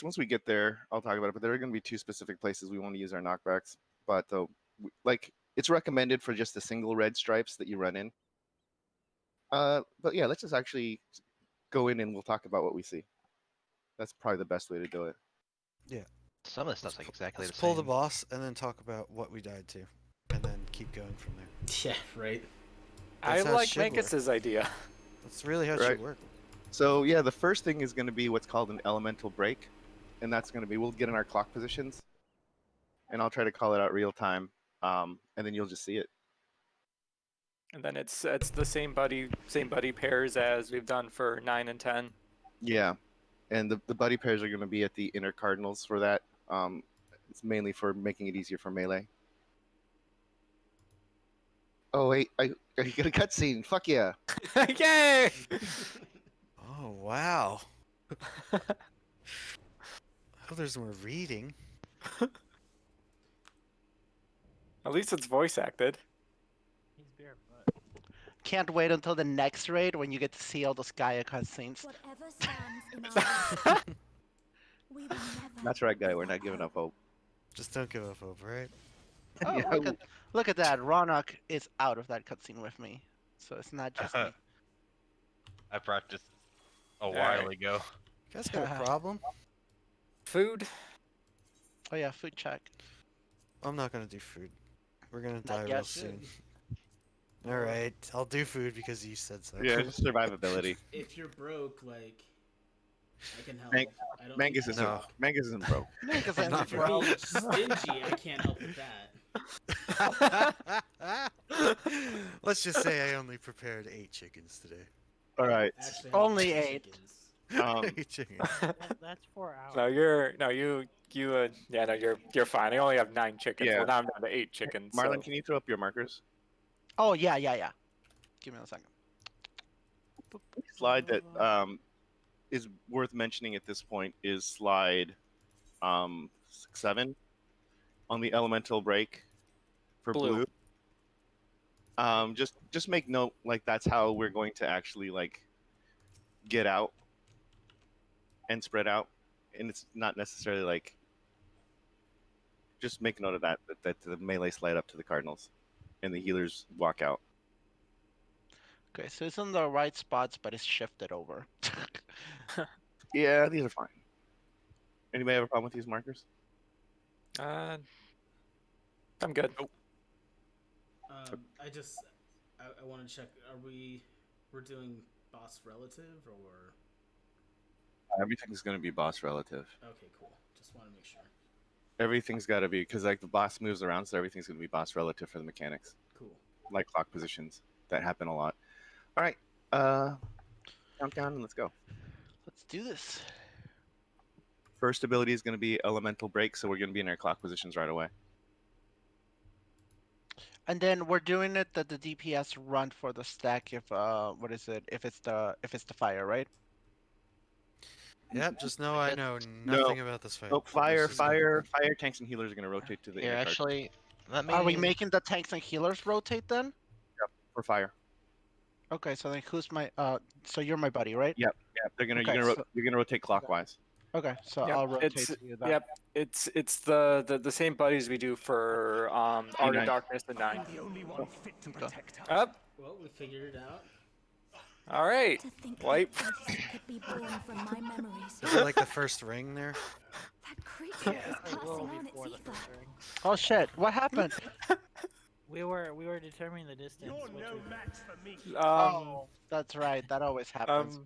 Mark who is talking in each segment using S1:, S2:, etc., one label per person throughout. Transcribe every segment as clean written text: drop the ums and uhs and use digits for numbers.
S1: once we get there, I'll talk about it. But there are going to be two specific places we want to use our knockbacks. But like it's recommended for just the single red stripes that you run in. But yeah, let's just actually go in and we'll talk about what we see. That's probably the best way to do it.
S2: Yeah.
S3: Some of the stuff's like exactly the
S2: Let's
S3: same.
S2: pull the boss and then talk about what we died to, and then keep going from there.
S4: Yeah, right.
S2: That's
S5: I
S2: how it
S5: like
S2: should work.
S5: Mangus's idea.
S2: That's really how it
S1: Right.
S2: should work.
S1: So yeah, the first thing is going to be what's called an elemental break, and that's going to be we'll get in our clock positions, and I'll try to call it out real time, and then you'll just see it.
S5: And then it's the same buddy pairs as we've done for 9 and 10.
S1: Yeah, and the buddy pairs are going to be at the inner cardinals for that. It's mainly for making it easier for melee. Oh wait, I got a cutscene. Fuck yeah!
S5: Yay!
S2: Oh wow. I hope there's more reading.
S5: At least it's voice acted.
S6: He's barefoot.
S7: Can't wait until the next raid when you get to see all those Gaia cutscenes.
S8: Whatever stands in our way, we will never
S1: That's right, guy.
S8: give
S1: We're not
S8: up
S1: giving
S8: hope.
S1: up hope.
S2: Just don't give up hope, right?
S7: Oh,
S1: Yeah,
S7: look at that. Ronak is out of that cutscene with me. So it's not just me.
S9: I practiced a
S5: Alright.
S9: while ago.
S2: You guys got a problem?
S5: Food.
S7: Oh yeah, food check.
S2: I'm not gonna do food. We're gonna die
S7: yet.
S2: real soon. Alright, I'll do food because you said so.
S1: yeah, just survivability.
S4: If you're broke, like, I can help.
S1: Mang-
S4: I don't
S1: Mangus
S4: think
S1: isn't.
S2: No.
S1: Mangus isn't broke.
S7: Because
S2: I'm not
S4: if you're being stingy, I can't help with that.
S2: Let's just say I only prepared 8 chickens today.
S1: All right.
S4: Actually,
S7: Only
S4: I'm
S7: 8.
S4: chickens.
S2: 8 chickens.
S6: That's 4 hours.
S5: You're fine. I only have 9 chickens.
S1: Yeah.
S5: Well, now I'm down to 8 chickens.
S1: Marlon,
S5: so-
S1: can you throw up your markers?
S7: Oh yeah. Give me a second.
S1: Slide that is worth mentioning at this point is slide 7 on the elemental break for
S5: Blue.
S1: blue. Just make note, like that's how we're going to actually like get out and spread out, and it's not necessarily like. Just make note of that the melee slide up to the cardinals, and the healers walk out.
S7: Okay, so it's in the right spots, but it's shifted over.
S1: Yeah, these are fine. Anybody have a problem with these markers?
S5: I'm good.
S4: I want to check. We're doing boss relative or?
S1: Everything's going to be boss relative.
S4: Okay, cool. Just want to make sure.
S1: Everything's got to be, because like the boss moves around, so everything's going to be boss relative for the mechanics,
S4: Cool.
S1: like clock positions that happen a lot. All right, countdown and let's go.
S7: Let's do this.
S1: First ability is going to be elemental break, so we're going to be in our clock positions right away.
S7: And then we're doing it that the DPS run for the stack if what is it? If it's the fire, right?
S2: Yep, just know I know nothing about this fight.
S1: Oh, fire,
S2: This is
S1: fire tanks and healers are going to rotate to the
S3: Here,
S1: inner card
S3: actually, let me.
S7: Are we making the tanks and healers rotate then?
S1: for fire.
S7: Okay, so then who's my so you're my buddy, right?
S1: Yep, they're gonna
S7: Okay,
S1: you're gonna rotate clockwise.
S7: Okay, so
S5: Yep,
S7: I'll rotate
S5: it's-
S7: to you then.
S5: Yep, it's the same buddies we do for Art of
S1: Nine.
S5: Darkness and 9.
S10: The only one fit to protect us.
S5: Up.
S4: Well, we figured it out.
S5: All right.
S8: To think
S5: Wipe.
S8: that this could be born from my memories.
S2: Is it like the first ring there?
S8: That creature is
S6: It
S8: passing
S6: will
S8: on its
S6: before the
S8: ether.
S6: first ring.
S7: Oh shit! What happened?
S6: We were determining the distance.
S10: You're
S6: which
S10: no
S6: was-
S10: match for me.
S7: Oh, that's right. That always happens.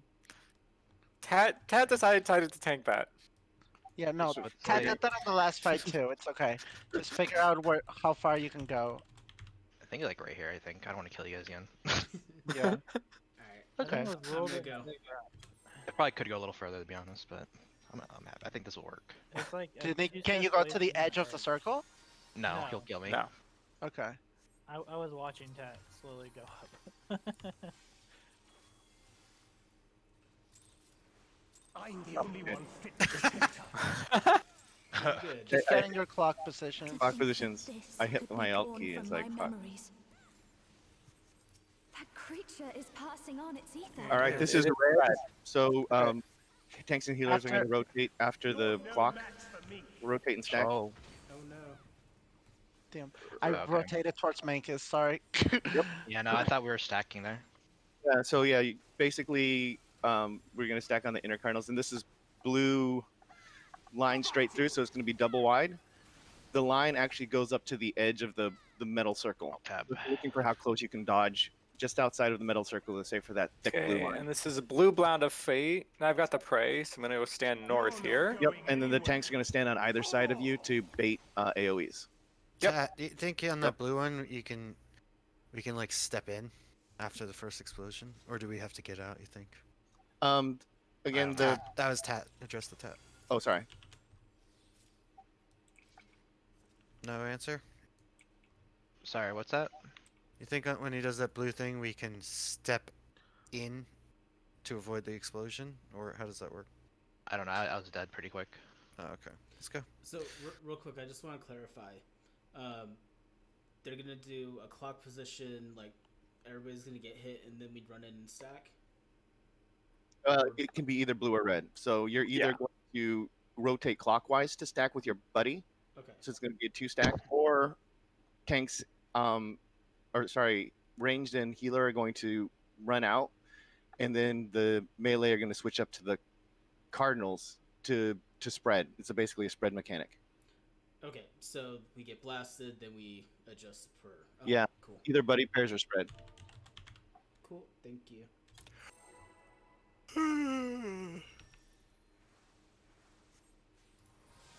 S5: Tat decided to tank that.
S7: Yeah, no.
S1: Should-
S7: Tad did that in the last fight too. It's okay. Just figure out how far you can go.
S3: I think like right here. I think I don't want to kill you guys again.
S7: Yeah.
S4: All right.
S6: I
S7: Okay.
S6: think it was
S4: I'm
S6: rolled
S4: gonna
S6: in
S4: go.
S6: the ground.
S3: I probably could go a little further to be honest, but I'm happy. I think this will work.
S6: It's like.
S7: Do you think,
S6: she's
S7: can you
S6: just
S7: go to the
S6: waiting
S7: edge of
S6: for
S7: the
S6: it.
S7: circle?
S3: No,
S6: No.
S3: he'll kill me.
S5: No.
S7: Okay.
S6: I was watching Tat slowly go up.
S10: I'm the only one fit to protect us.
S4: Good.
S7: Just
S1: I-
S7: get in your clock position.
S8: To
S1: Clock
S8: think that
S1: positions.
S8: this
S1: I hit
S8: could be
S1: my alt
S8: born
S1: key,
S8: from
S1: it's like
S8: my
S1: clock.
S8: memories. That creature is passing on its ether.
S1: All right,
S5: Yeah,
S1: this
S5: it
S1: is
S5: is
S1: red. So tanks and healers are going to rotate after the clock. Rotate and stack.
S3: Oh,
S4: Oh no.
S7: Damn. I
S3: Okay.
S7: rotated towards Mankus, sorry.
S3: yeah, no, I thought we were stacking there.
S1: Yeah, so yeah, basically, we're going to stack on the inner cardinals, and this is blue line straight through, so it's going to be double wide. The line actually goes up to the edge of the metal circle.
S3: Tab.
S1: So if you're looking for how close you can dodge just outside of the metal circle, let's say for that thick blue
S5: Okay,
S1: line.
S5: and this is a blue blound of fate. Now I've got the prey, so I'm gonna go stand north here.
S1: Yep, and then the tanks are going to stand on either side of you to bait AoEs.
S2: Yep. Do you think on
S1: Yep.
S2: that blue one we can like step in after the first explosion, or do we have to get out? You think?
S1: Again,
S2: That was Tat. Address the Tat.
S1: oh, sorry.
S2: No answer.
S3: Sorry, what's that?
S2: You think when he does that blue thing, we can step in to avoid the explosion, or how does that work?
S3: I don't know. I was dead pretty quick.
S2: Oh, okay. Let's go.
S4: So real quick, I just want to clarify. They're gonna do a clock position, like everybody's gonna get hit, and then we'd run in and stack.
S1: It can be either blue or red. So you're either going to rotate clockwise to stack with your buddy,
S4: Okay.
S1: so it's going to be a 2 stack, or tanks, ranged and healer are going to run out, and then the melee are going to switch up to the cardinals to spread. It's basically a spread mechanic.
S4: Okay. So we get blasted, then we adjust for. Oh,
S1: Yeah.
S4: Cool.
S1: Either buddy pairs or spread.
S4: Cool. Thank you.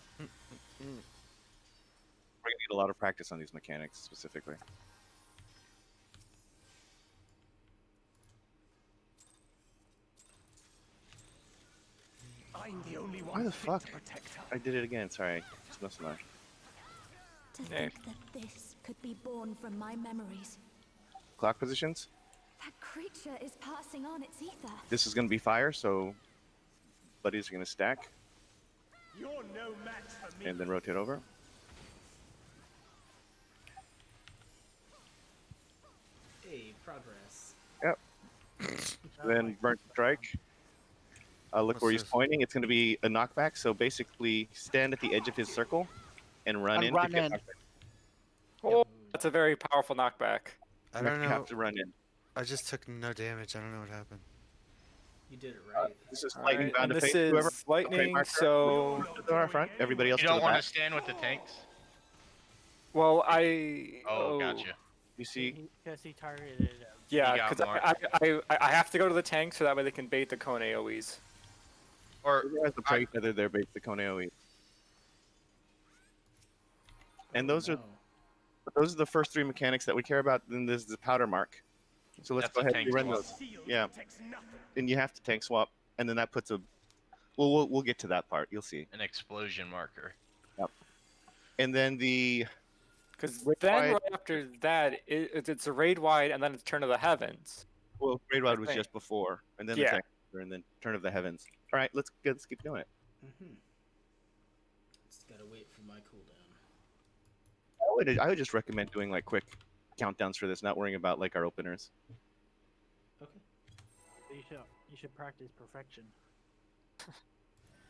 S1: We're going to need a lot of practice on these mechanics specifically.
S10: I'm the only one
S1: Why the
S10: fit
S1: fuck?
S10: to protect her.
S1: I did it again. Sorry. Just messing up.
S8: To
S5: Hey.
S8: think that this could be born from my memories.
S1: Clock positions.
S8: That creature is passing on its ether.
S1: This is going to be fire, so buddies are going to stack
S10: You're no match for me.
S1: and then rotate over.
S4: Hey, progress.
S1: Yep. Then burnt strike. Look where
S2: What's
S1: he's
S2: this?
S1: pointing. It's going to be a knockback. So basically, stand at the edge of his circle and run
S7: And
S1: in.
S7: run
S1: to get
S7: in.
S1: knockback.
S5: Oh, that's a very powerful knockback.
S2: I
S1: You
S2: don't know.
S1: have to run in.
S2: I just took no damage. I don't know what happened.
S4: You did it right.
S1: This is
S5: All
S1: lightning
S5: right,
S1: bound
S5: and
S1: to
S5: this
S1: fate. Whoever
S5: is lightning,
S1: marker.
S5: so
S1: to our front. Everybody else
S9: You
S1: to
S9: don't
S1: the
S9: want
S1: back.
S9: to stand with the tanks?
S5: well, I
S9: Oh, gotcha.
S1: You see,
S6: Because he targeted him.
S5: yeah,
S9: You got
S5: because I have to go to the tank so that way they can bait the cone AoEs.
S9: Or
S1: whoever has the play feather there baits the cone AoE. And those are the first 3 mechanics that we care about. Then there's the powder mark. So let's
S9: That's
S1: go
S9: the
S1: ahead
S9: tank
S1: and run
S9: swap.
S1: those.
S10: Seal
S1: Yeah.
S10: protects nothing.
S1: And you have to tank swap, and then that puts a. Well, we'll get to that part. You'll see.
S9: an explosion marker.
S1: And then the
S5: Because
S1: Raid
S5: then
S1: wide.
S5: right after that, it's a raid wide, and then it's Turn of the Heavens.
S1: Raid Rod was
S5: think.
S1: just before, and then
S5: Yeah.
S1: the tank, and then Turn of the Heavens. All right, let's keep doing it.
S4: Mm-hmm. Just gotta wait for my cooldown.
S1: I would just recommend doing like quick countdowns for this, not worrying about like our openers.
S4: Okay.
S6: You should practice perfection.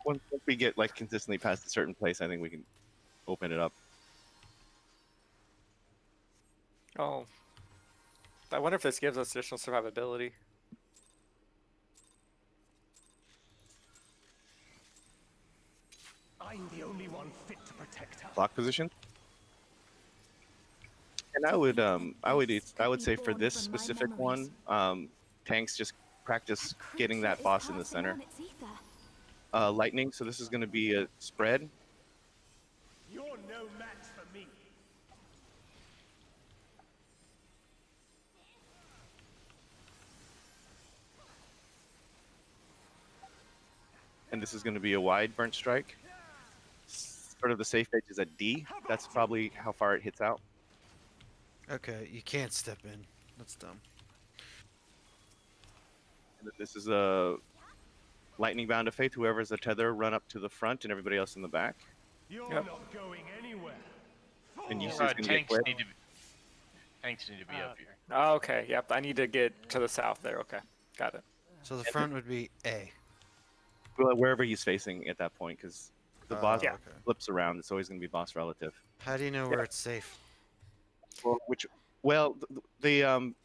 S1: Once we get like consistently past a certain place, I think we can open it up.
S5: Oh, I wonder if this gives us additional survivability.
S10: I'm the only one fit to protect her.
S1: Block position. And I would say for this specific one, tanks just practice getting that boss in the center. Lightning. So this is going to be a spread.
S10: You're no match for me.
S1: And this is going to be a wide burnt strike. Sort of the safe edge is a D. That's probably how far it hits out.
S2: Okay, you can't step in. That's dumb.
S1: And then this is a lightning bound of faith. Whoever's a tether, run up to the front, and everybody else in the back.
S10: You're
S5: Yep.
S10: not going anywhere.
S1: And you
S10: Fall.
S1: see it's gonna get
S9: Tanks
S1: quick.
S9: need to be. Tanks need to be up here.
S5: Oh, okay, yep, I need to get to the south there. Okay, got it.
S2: So the front would be A.
S1: Well, wherever he's facing at that point, because the boss
S2: Okay.
S1: flips around. It's always going to be boss relative.
S2: How do you know where it's safe?
S1: Well, the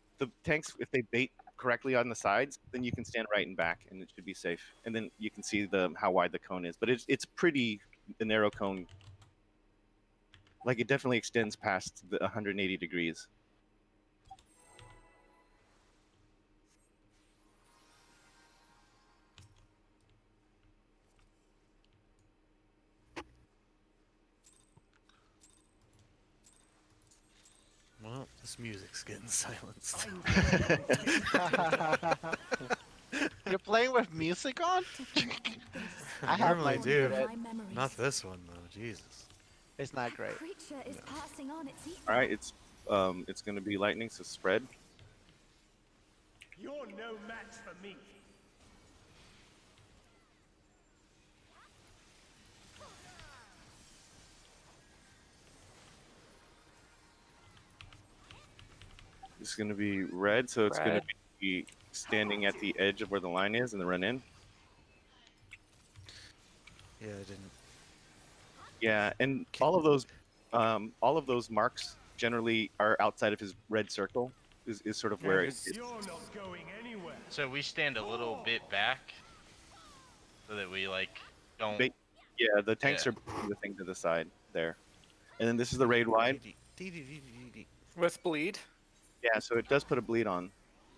S1: tanks, if they bait correctly on the sides, then you can stand right and back, and it should be safe. And then you can see how wide the cone is. But it's pretty a narrow cone. Like, it definitely extends past the 180 degrees.
S2: Well, this music's getting silenced.
S7: You're playing with music on? I have
S2: normally
S7: mine
S2: do.
S7: muted.
S2: Not this one though. Jesus.
S7: It's not great.
S8: Creature is passing on its ether.
S1: All right, it's going to be lightning, so spread.
S10: You're no match for me.
S1: It's going to be red, so it's going
S5: Red.
S1: to be standing at the edge of where the line is, and then run in.
S2: Yeah, I didn't.
S1: Yeah, and all of those marks generally are outside of his red circle. Is sort of where it's.
S10: You're not going anywhere.
S9: So we stand a little bit back, so that we like don't.
S1: Yeah, the tanks
S9: Yeah.
S1: are putting the thing to the side there, and then this is the raid wide.
S5: With bleed.
S1: Yeah, so it does put a bleed on.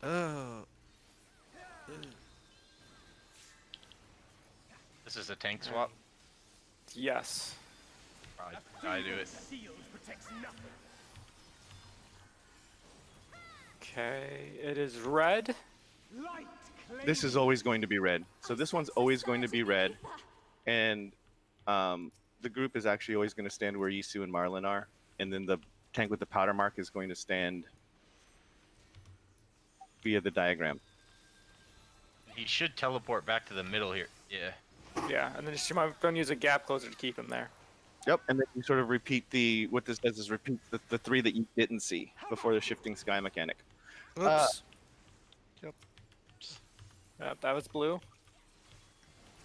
S2: Oh.
S9: This is a tank swap.
S5: Yes.
S9: I do it.
S10: Shield protects nothing.
S5: Okay, it is red.
S10: Light claim
S1: This is always going to be red. So this one's always going to be red, and the group is actually always going to stand where Yisu and Marlin are, and then the tank with the powder mark is going to stand via the diagram.
S9: He should teleport back to the middle here. Yeah.
S5: Yeah, and then just you might go and use a gap closer to keep him there.
S1: Yep, and then you sort of repeat what this does is repeat the three that you didn't see before the shifting sky mechanic.
S2: Oops.
S5: Yeah, that was blue.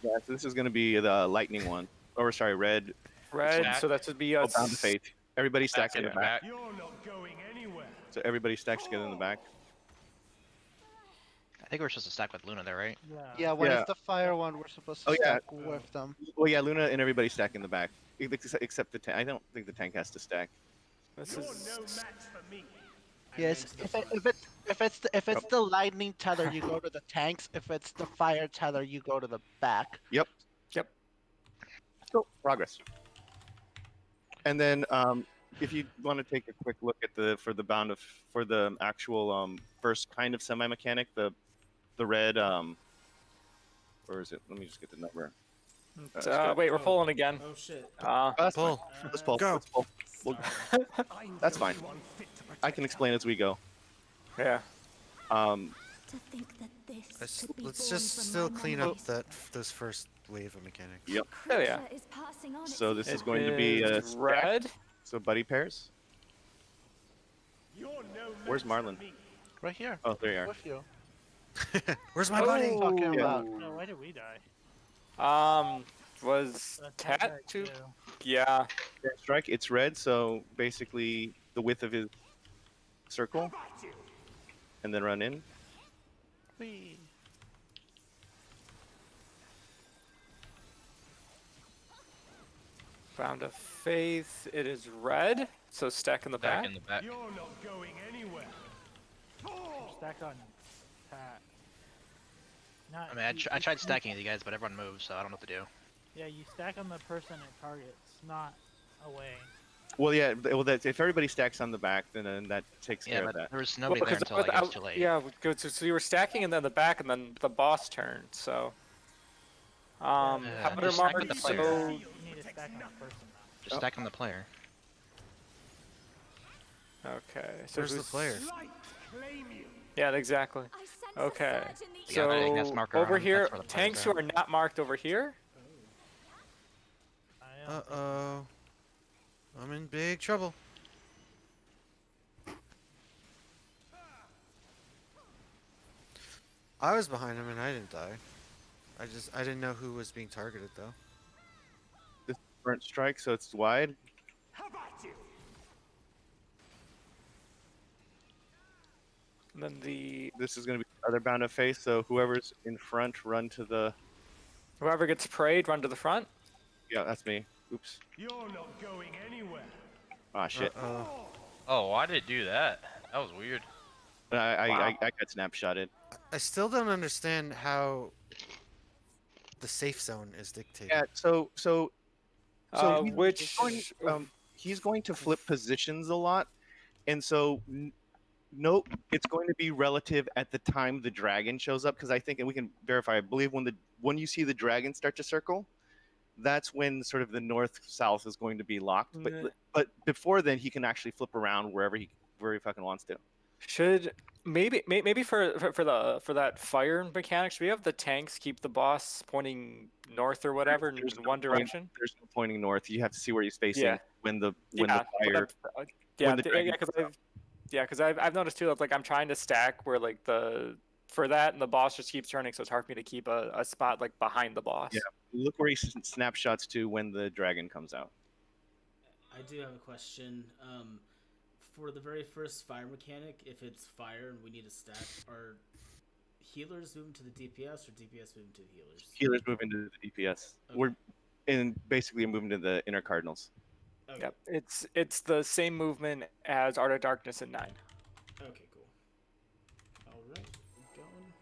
S1: Yeah, so this is going to be the lightning one, or sorry, red.
S5: Red,
S9: Stack.
S5: so that should be
S1: Oh,
S5: us.
S1: bound to fate. Everybody stacks
S9: Stack
S1: in
S9: in
S1: the
S9: the
S1: back.
S9: back.
S10: you're not going anywhere.
S1: So everybody stacks together in the back.
S3: I think we're supposed to stack with Luna there, right?
S7: Yeah, when
S1: Yeah.
S7: it's the fire one, we're supposed to
S1: Oh, yeah.
S7: stack with them.
S1: Well, yeah, Luna and everybody stack in the back, except the tank. I don't think the tank has to stack.
S5: This
S10: You're
S5: is
S10: no match for me.
S7: Yes, if it's the lightning tether, you go to the tanks. If it's the fire tether, you go to the back.
S1: Yep.
S5: Yep.
S1: So progress. And then, if you want to take a quick look at for the actual first kind of semi mechanic, the red where is it? Let me just get the number.
S5: wait, we're pulling again.
S4: Oh shit.
S1: That's
S2: Pull.
S1: fine. Let's pull.
S2: Go.
S1: Let's pull.
S10: I'm
S1: That's
S10: the
S1: fine.
S10: only one fit to
S1: I can explain as we go.
S5: Yeah.
S8: To think that this could be
S2: Let's
S8: born
S2: just
S8: from
S2: still
S8: my
S2: clean
S8: memories.
S2: up those first wave of mechanics.
S1: Yep.
S5: Oh, yeah.
S8: Creature is passing on its
S1: So this is
S8: ether.
S1: going to be a
S5: Is red.
S1: So buddy pairs.
S10: You're no match
S1: Where's
S10: for
S1: Marlin?
S10: me.
S7: Right here.
S1: Oh, there you are.
S7: With you.
S2: Where's my buddy?
S5: Oh.
S7: Talking about.
S6: No, why did we die?
S5: Was
S6: That's
S5: cat
S6: right,
S5: too?
S6: too.
S5: Yeah.
S1: Strike. It's red, so basically the width of his circle, and then run in.
S7: Whee.
S5: Bound of faith. It is red. So stack in the
S9: Back
S5: back.
S9: in the back.
S10: You're not going anywhere.
S6: Stack on Pat. Not,
S3: I mean,
S6: you-
S3: I
S6: you-
S3: tried
S6: you-
S3: stacking with you guys, but everyone moves, so I don't know what to do.
S6: Yeah, you stack on the person it targets, not away.
S1: Well, yeah. If everybody stacks on the back, then that takes
S3: Yeah,
S1: care of
S3: but
S1: that.
S3: there was nobody there
S5: because
S3: until I guess too late.
S5: Yeah, good. So you were stacking and then the back, and then the boss turned. So. Powder
S3: just stack
S5: mark.
S3: with the player.
S5: So
S6: You need to stack on the person now.
S3: Just stack on the player.
S5: okay. So
S2: Where's the
S5: who's-
S2: player?
S10: Light claim you.
S5: Yeah, exactly.
S8: I sense
S5: Okay.
S8: a surge in the
S3: Yeah, I think
S5: So
S3: that's marker
S5: over
S3: on,
S5: here,
S3: that's where the players
S5: tanks who
S3: are.
S5: are not marked over here.
S6: I don't think-
S2: Uh-oh. I'm in big trouble. I was behind him and I didn't die. I didn't know who was being targeted though.
S1: This burnt strike, so it's wide.
S10: How about you?
S5: And then the
S1: This is going to be the other bound of face. So whoever's in front, run to the.
S5: whoever gets prayed, run to the front.
S1: Yeah, that's me. Oops.
S10: You're not going anywhere.
S1: Ah, shit.
S2: Uh-oh.
S9: Oh, why did it do that? That was weird.
S1: I got snapshotted.
S2: I still don't understand how the safe zone is dictated.
S1: Yeah. So
S5: Which
S1: he's going to flip positions a lot, and so no, it's going to be relative at the time the dragon shows up, because I think, and we can verify, I believe when you see the dragon start to circle, that's when sort of the north south is going to be locked. But before then, he can actually flip around wherever he fucking wants to.
S5: should maybe for that fire mechanic, should we have the tanks keep the boss pointing north or whatever in
S1: There's no
S5: one direction?
S1: There's no pointing north. You have to see where he's facing
S5: Yeah.
S1: when the
S5: Yeah,
S1: fire. when the dragon
S5: because I've noticed too that like I'm trying to stack where like for that and the boss just keeps turning, so it's hard for me to keep a spot like behind the boss.
S1: Yeah. Look where he snapshots to when the dragon comes out.
S4: I do have a question. For the very first fire mechanic, if it's fire and we need a stack, are healers moving to the DPS or DPS moving to the healers?
S1: Healers move into the DPS.
S4: Okay.
S1: Basically moving to the inner cardinals.
S4: Okay.
S5: Yep. It's the same movement as Art of Darkness in 9.
S4: Okay, cool. Alright, we're going.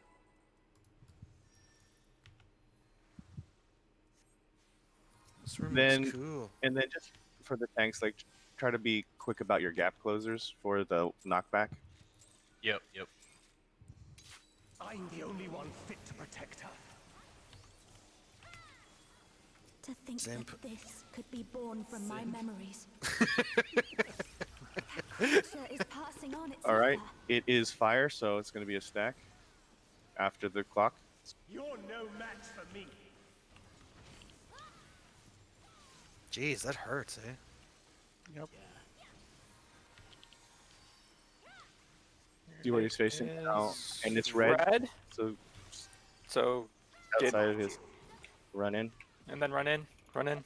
S2: This room
S1: Then-
S2: is cool.
S1: And then just for the tanks, like try to be quick about your gap closers for the knockback.
S9: Yep.
S10: I'm the only one fit to protect her.
S8: To think
S2: Zimp.
S8: that this could be born from my memories. Nature is passing on its
S1: All right,
S8: ether.
S1: it is fire, so it's going to be a stack after the clock.
S10: You're no match for me.
S2: Jeez, that hurts, eh?
S7: Yep.
S1: See where he's facing now, and it's red.
S5: Red.
S1: So
S5: So
S1: outside of his run in.
S5: and then run in.
S4: Derp.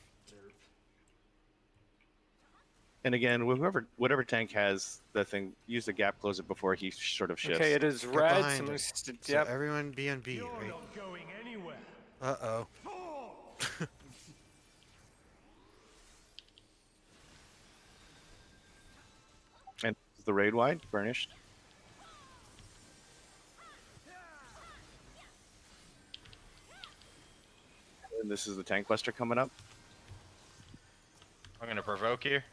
S1: And again, whatever tank has the thing, use the gap closer before he sort of shifts.
S5: Okay, it is
S2: Get
S5: red.
S2: behind
S5: So
S2: it.
S5: let's-
S2: So
S5: yep.
S2: everyone be on B,
S10: You're
S2: right?
S10: not going anywhere.
S2: Uh-oh.
S1: And the raid wide burnished. And this is the tank buster coming up.
S9: I'm gonna provoke here.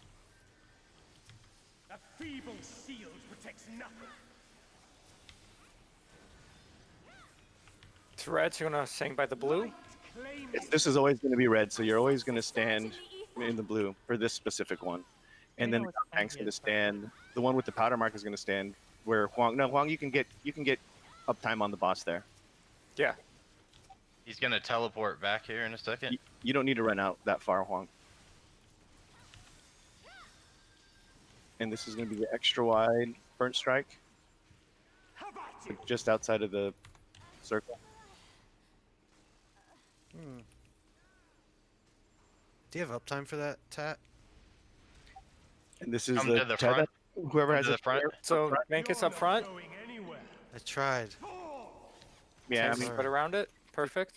S10: A feeble shield protects nothing.
S5: It's red. So you're gonna sing by the blue.
S10: Claim
S1: This is always going to be red, so you're always going to stand in the blue for this specific one. And then
S6: know
S1: the
S6: it's
S1: tank's going to
S6: ambient,
S1: stand. The one with the powder mark is going to stand where Huang. No, Huang, you can get uptime on the boss there.
S5: Yeah.
S9: He's gonna teleport back here in a second.
S1: You don't need to run out that far, Huang. And this is going to be the extra wide burnt strike,
S10: How about you?
S1: just outside of the circle.
S2: Do you have uptime for that, Tat?
S1: And this is
S9: Come
S1: the,
S9: to the
S1: Teta.
S9: front.
S1: Whoever
S9: Come
S1: has
S9: to
S1: a
S9: the front.
S5: So Mankus
S10: You're
S5: up
S10: not
S5: front.
S10: going anywhere.
S2: I tried.
S1: Yeah, I
S5: Tanks
S1: mean,
S2: Sorry.
S5: spread around it. Perfect.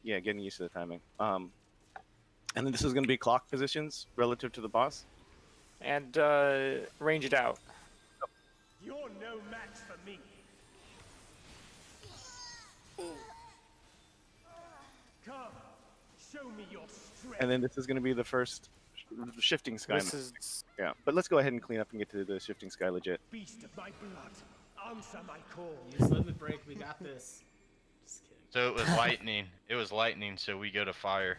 S1: yeah, getting used to the timing. And then this is going to be clock positions relative to the boss.
S5: And range it out.
S10: You're no match for me. Come, show me your strength.
S1: And then this is going to be the first shifting sky.
S5: This is
S1: Yeah, but let's go ahead and clean up and get to the shifting sky legit.
S10: Beast of my blood, answer my call.
S4: Use limit break, we got this. Just kidding.
S9: So it was lightning. It was lightning. So we go to fire.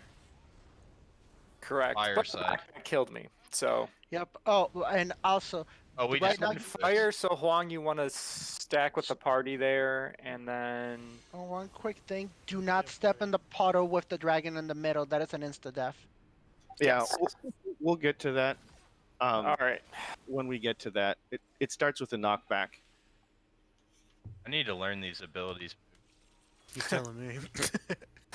S5: correct.
S9: Fire
S5: But
S9: side.
S5: that killed me. So
S7: Yep. Oh, and also,
S9: Oh, we
S7: Right
S9: just
S7: now-
S5: on fire. So Huang, you want to stack with the party there, and then
S7: one quick thing: do not step in the puddle with the dragon in the middle. That is an insta death.
S1: Yeah,
S5: Yes.
S1: we'll get to that.
S5: all right.
S1: When we get to that, it starts with a knockback.
S9: I need to learn these abilities.
S2: He's telling me.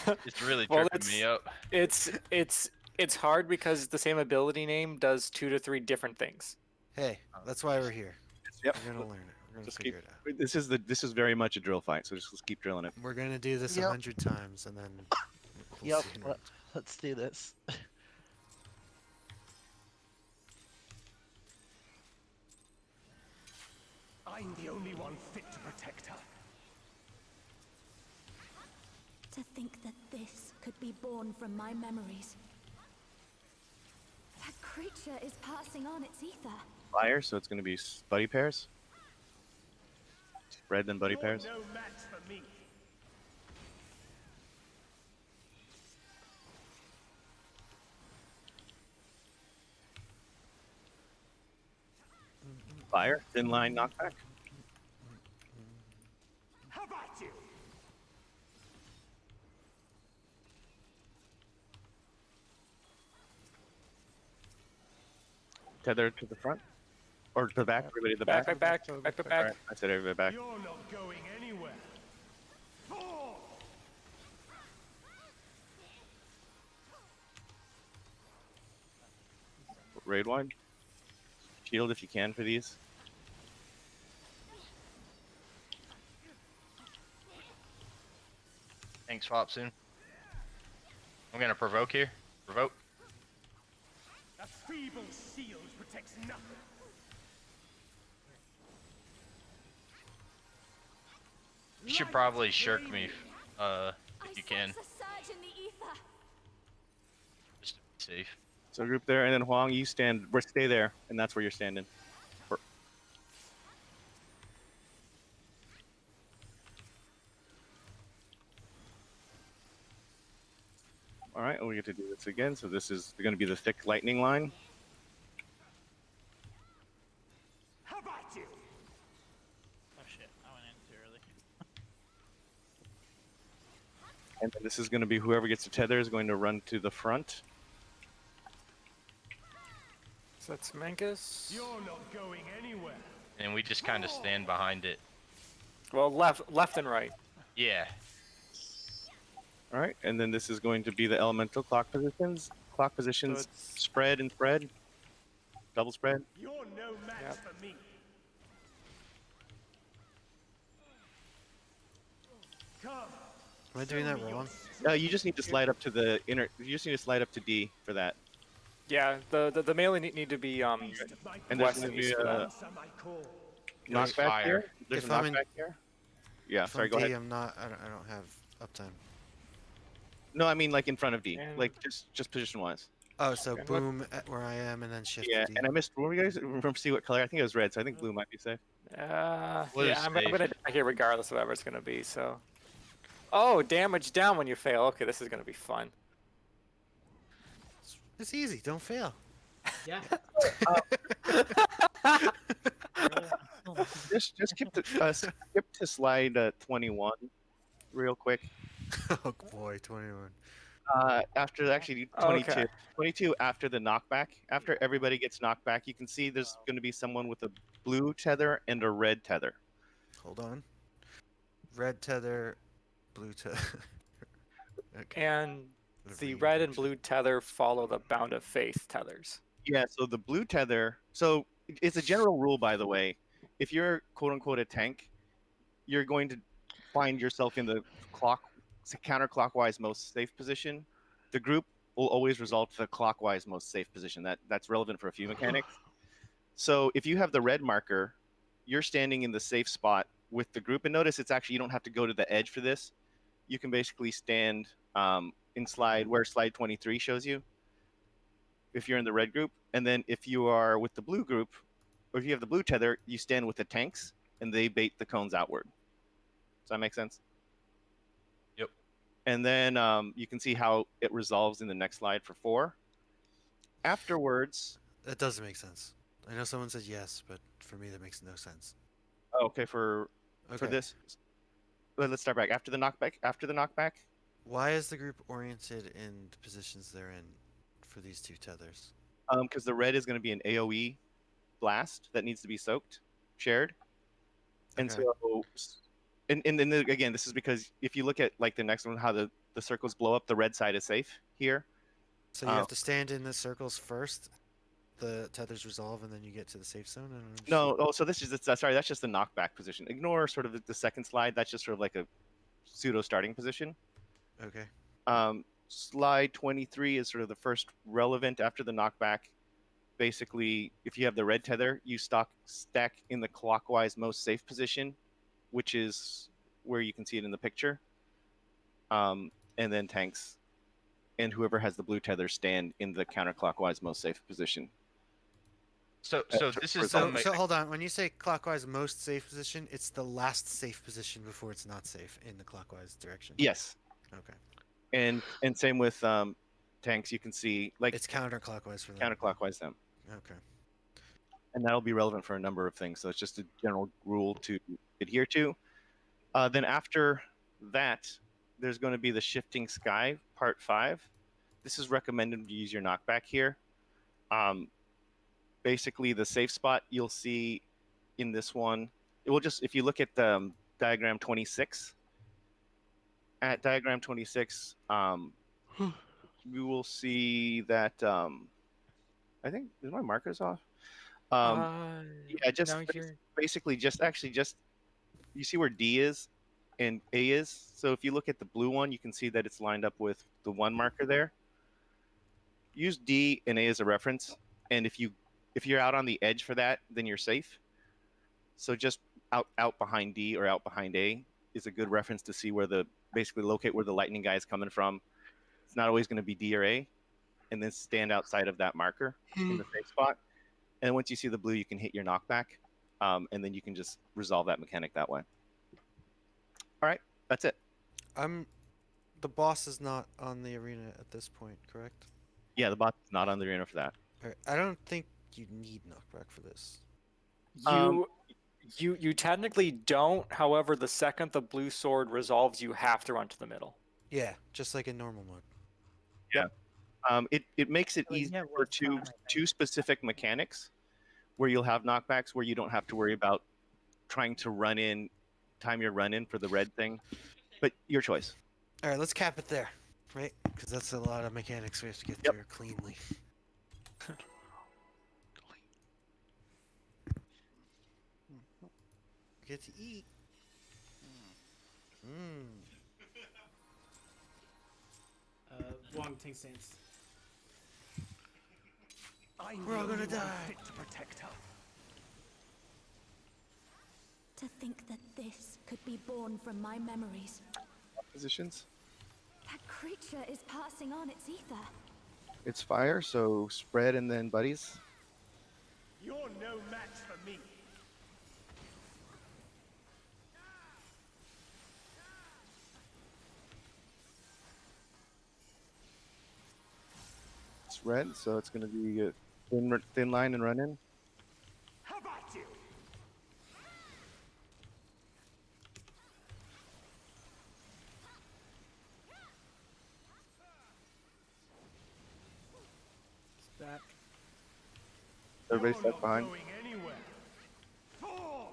S9: It's really
S5: Well,
S9: tripping me up.
S5: it's hard because the same ability name does 2 to 3 different things.
S2: Hey, that's why we're here.
S1: Yep.
S2: We're gonna learn it. We're gonna
S1: Just
S2: figure
S1: keep.
S2: it out.
S1: This is very much a drill fight, so just let's keep drilling it.
S2: We're gonna do this
S7: Yep.
S2: 100 times, and then we'll
S7: Yep.
S2: see in a minute.
S7: Let's do this.
S10: I'm the only one fit to protect her.
S8: To think that this could be born from my memories. That creature is passing on its ether.
S1: Fire, so it's going to be buddy pairs. Red then buddy
S10: You're
S1: pairs.
S10: no match for me.
S1: Fire, thin line knockback.
S10: How about you?
S1: Tether to the front. Or to the back, everybody to the
S5: Back,
S1: back.
S5: back.
S1: Alright, I said everybody back.
S10: You're not going anywhere. Fall!
S1: Raid wide. Shield if you can for these.
S9: Tank swap soon. I'm gonna provoke here. Provoke.
S10: A feeble shield protects nothing.
S9: You should probably shirk me, if you can,
S8: sense a surge in the ether.
S9: just to be safe.
S1: So group there, and then Huang, you stand. Stay there, and that's where you're standing. All right, and we get to do this again. So this is going to be the thick lightning line.
S10: How about you?
S6: Oh shit, I went in too early.
S1: And then this is going to be whoever gets the tether is going to run to the front.
S5: So that's Mangus.
S10: You're not going anywhere.
S9: And we just kind of stand behind it.
S5: Well, left and right.
S9: Yeah.
S1: All right, and then this is going to be the elemental clock positions. Clock positions,
S5: it's-
S1: spread and spread. Double spread.
S10: You're no match
S5: Yep.
S10: for me. Come.
S2: Am I doing that wrong?
S1: You just need to slide up to the inner. You just need to slide up to D for that.
S5: Yeah, the melee need to be
S10: Beast of my
S1: And
S5: West
S1: there's
S5: and
S1: going to be
S5: east for that.
S1: a
S10: Answer my call.
S9: There's
S1: knockback
S9: fire.
S1: here. There's
S2: If
S1: a
S2: I'm in-
S1: knockback here. Yeah,
S2: If
S1: sorry.
S2: I'm
S1: Go
S2: D,
S1: ahead.
S2: I'm not. I don't have uptime.
S1: No, I mean like in front of D,
S5: And-
S1: like just position wise.
S2: Oh, so
S5: Okay.
S2: boom at where I am, and then shift
S1: Yeah,
S2: to D.
S1: and I missed. What were you guys? Remember see what color? I think it was red, so I think blue might be safe.
S9: Blue
S5: Yeah,
S9: is
S5: I'm
S9: safe.
S5: gonna die here regardless of whatever it's gonna be. So. Oh, damage down when you fail. Okay, this is gonna be fun.
S2: It's easy. Don't fail.
S4: Yeah.
S1: Just skip to slide 21, real quick.
S2: Oh boy, 21.
S1: After actually 22,
S5: Okay.
S1: 22 after the knockback. After everybody gets knocked back, you can see there's going to be someone with a blue tether and a red tether.
S2: Hold on. Red tether, blue tether. Okay.
S5: And
S2: Whatever
S5: the
S2: you
S5: red and
S2: mentioned.
S5: blue tether follow the bound of faith tethers.
S1: Yeah, so the blue tether. So it's a general rule, by the way. If you're quote unquote a tank, you're going to find yourself in the counterclockwise most safe position. The group will always result to the clockwise most safe position. That's relevant for a few mechanics. So if you have the red marker, you're standing in the safe spot with the group. And notice it's actually you don't have to go to the edge for this. You can basically stand in slide 23 shows you. If you're in the red group, and then if you are with the blue group, or if you have the blue tether, you stand with the tanks, and they bait the cones outward. Does that make sense?
S9: Yep.
S1: And then you can see how it resolves in the next slide for 4. Afterwards,
S2: That doesn't make sense. I know someone said yes, but for me that makes no sense.
S1: okay, for
S2: Okay.
S1: this, let's start back. After the knockback,
S2: Why is the group oriented in the positions they're in for these two tethers?
S1: because the red is going to be an AOE blast that needs to be shared. And
S2: Okay.
S1: so, and then again, this is because if you look at like the next one, how the the circles blow up, the red side is safe here.
S2: So you have to stand in the circles first. The tethers resolve, and then you get to the safe zone. I don't understand.
S1: No, oh, so this is sorry, that's just the knockback position. Ignore sort of the second slide. That's just sort of like a pseudo starting position.
S2: Okay.
S1: Slide 23 is sort of the first relevant after the knockback. Basically, if you have the red tether, you stack in the clockwise most safe position, which is where you can see it in the picture. And then tanks and whoever has the blue tether stand in the counterclockwise most safe position.
S9: So this is
S2: So hold on. When you say clockwise most safe position, it's the last safe position before it's not safe in the clockwise direction.
S1: Yes.
S2: Okay.
S1: And same with tanks. You can see like
S2: it's counterclockwise for them.
S1: Counterclockwise them.
S2: Okay.
S1: And that'll be relevant for a number of things. So it's just a general rule to adhere to. Then after that, there's going to be the Shifting Sky, Part 5. This is recommended to use your knockback here. Basically, the safe spot you'll see in this one, it will just, if you look at the diagram 26, at diagram 26, you will see that, I think, is my markers off? Yeah, just basically just you see where D is and A is. So if you look at the blue one, you can see that it's lined up with the 1 marker there. Use D and A as a reference, and if you're out on the edge for that, then you're safe. So just out behind D or out behind A is a good reference to see where basically locate where the lightning guy is coming from. It's not always going to be D or A, and then stand outside of that marker in the safe spot. And once you see the blue, you can hit your knockback, and then you can just resolve that mechanic that way. All right, that's it.
S2: The boss is not on the arena at this point, correct?
S1: Yeah, the boss is not on the arena for that.
S2: All right. I don't think you need knockback for this.
S5: You technically don't. However, the second the blue sword resolves, you have to run to the middle.
S2: Yeah, just like in normal mode.
S1: Yeah. It makes it
S6: Well,
S1: easy
S6: yeah,
S1: for
S6: well,
S1: two specific mechanics where you'll have knockbacks where you don't have to worry about trying to time your run in for the red thing. But your choice.
S2: All right, let's cap it there, right? Because that's a lot of mechanics we have to get through cleanly. Get to eat.
S4: Wong Ting Saints.
S2: We're all gonna die.
S10: Fit to protect her.
S8: To think that this could be born from my memories.
S1: Positions.
S8: That creature is passing on its ether.
S1: It's fire, so spread and then buddies.
S10: You're no match for me.
S1: It's red, so it's going to be a thin line and run in.
S10: How about you?
S6: Back.
S1: Everybody
S10: You're
S1: step
S10: not
S1: behind.
S10: going anywhere. Fall!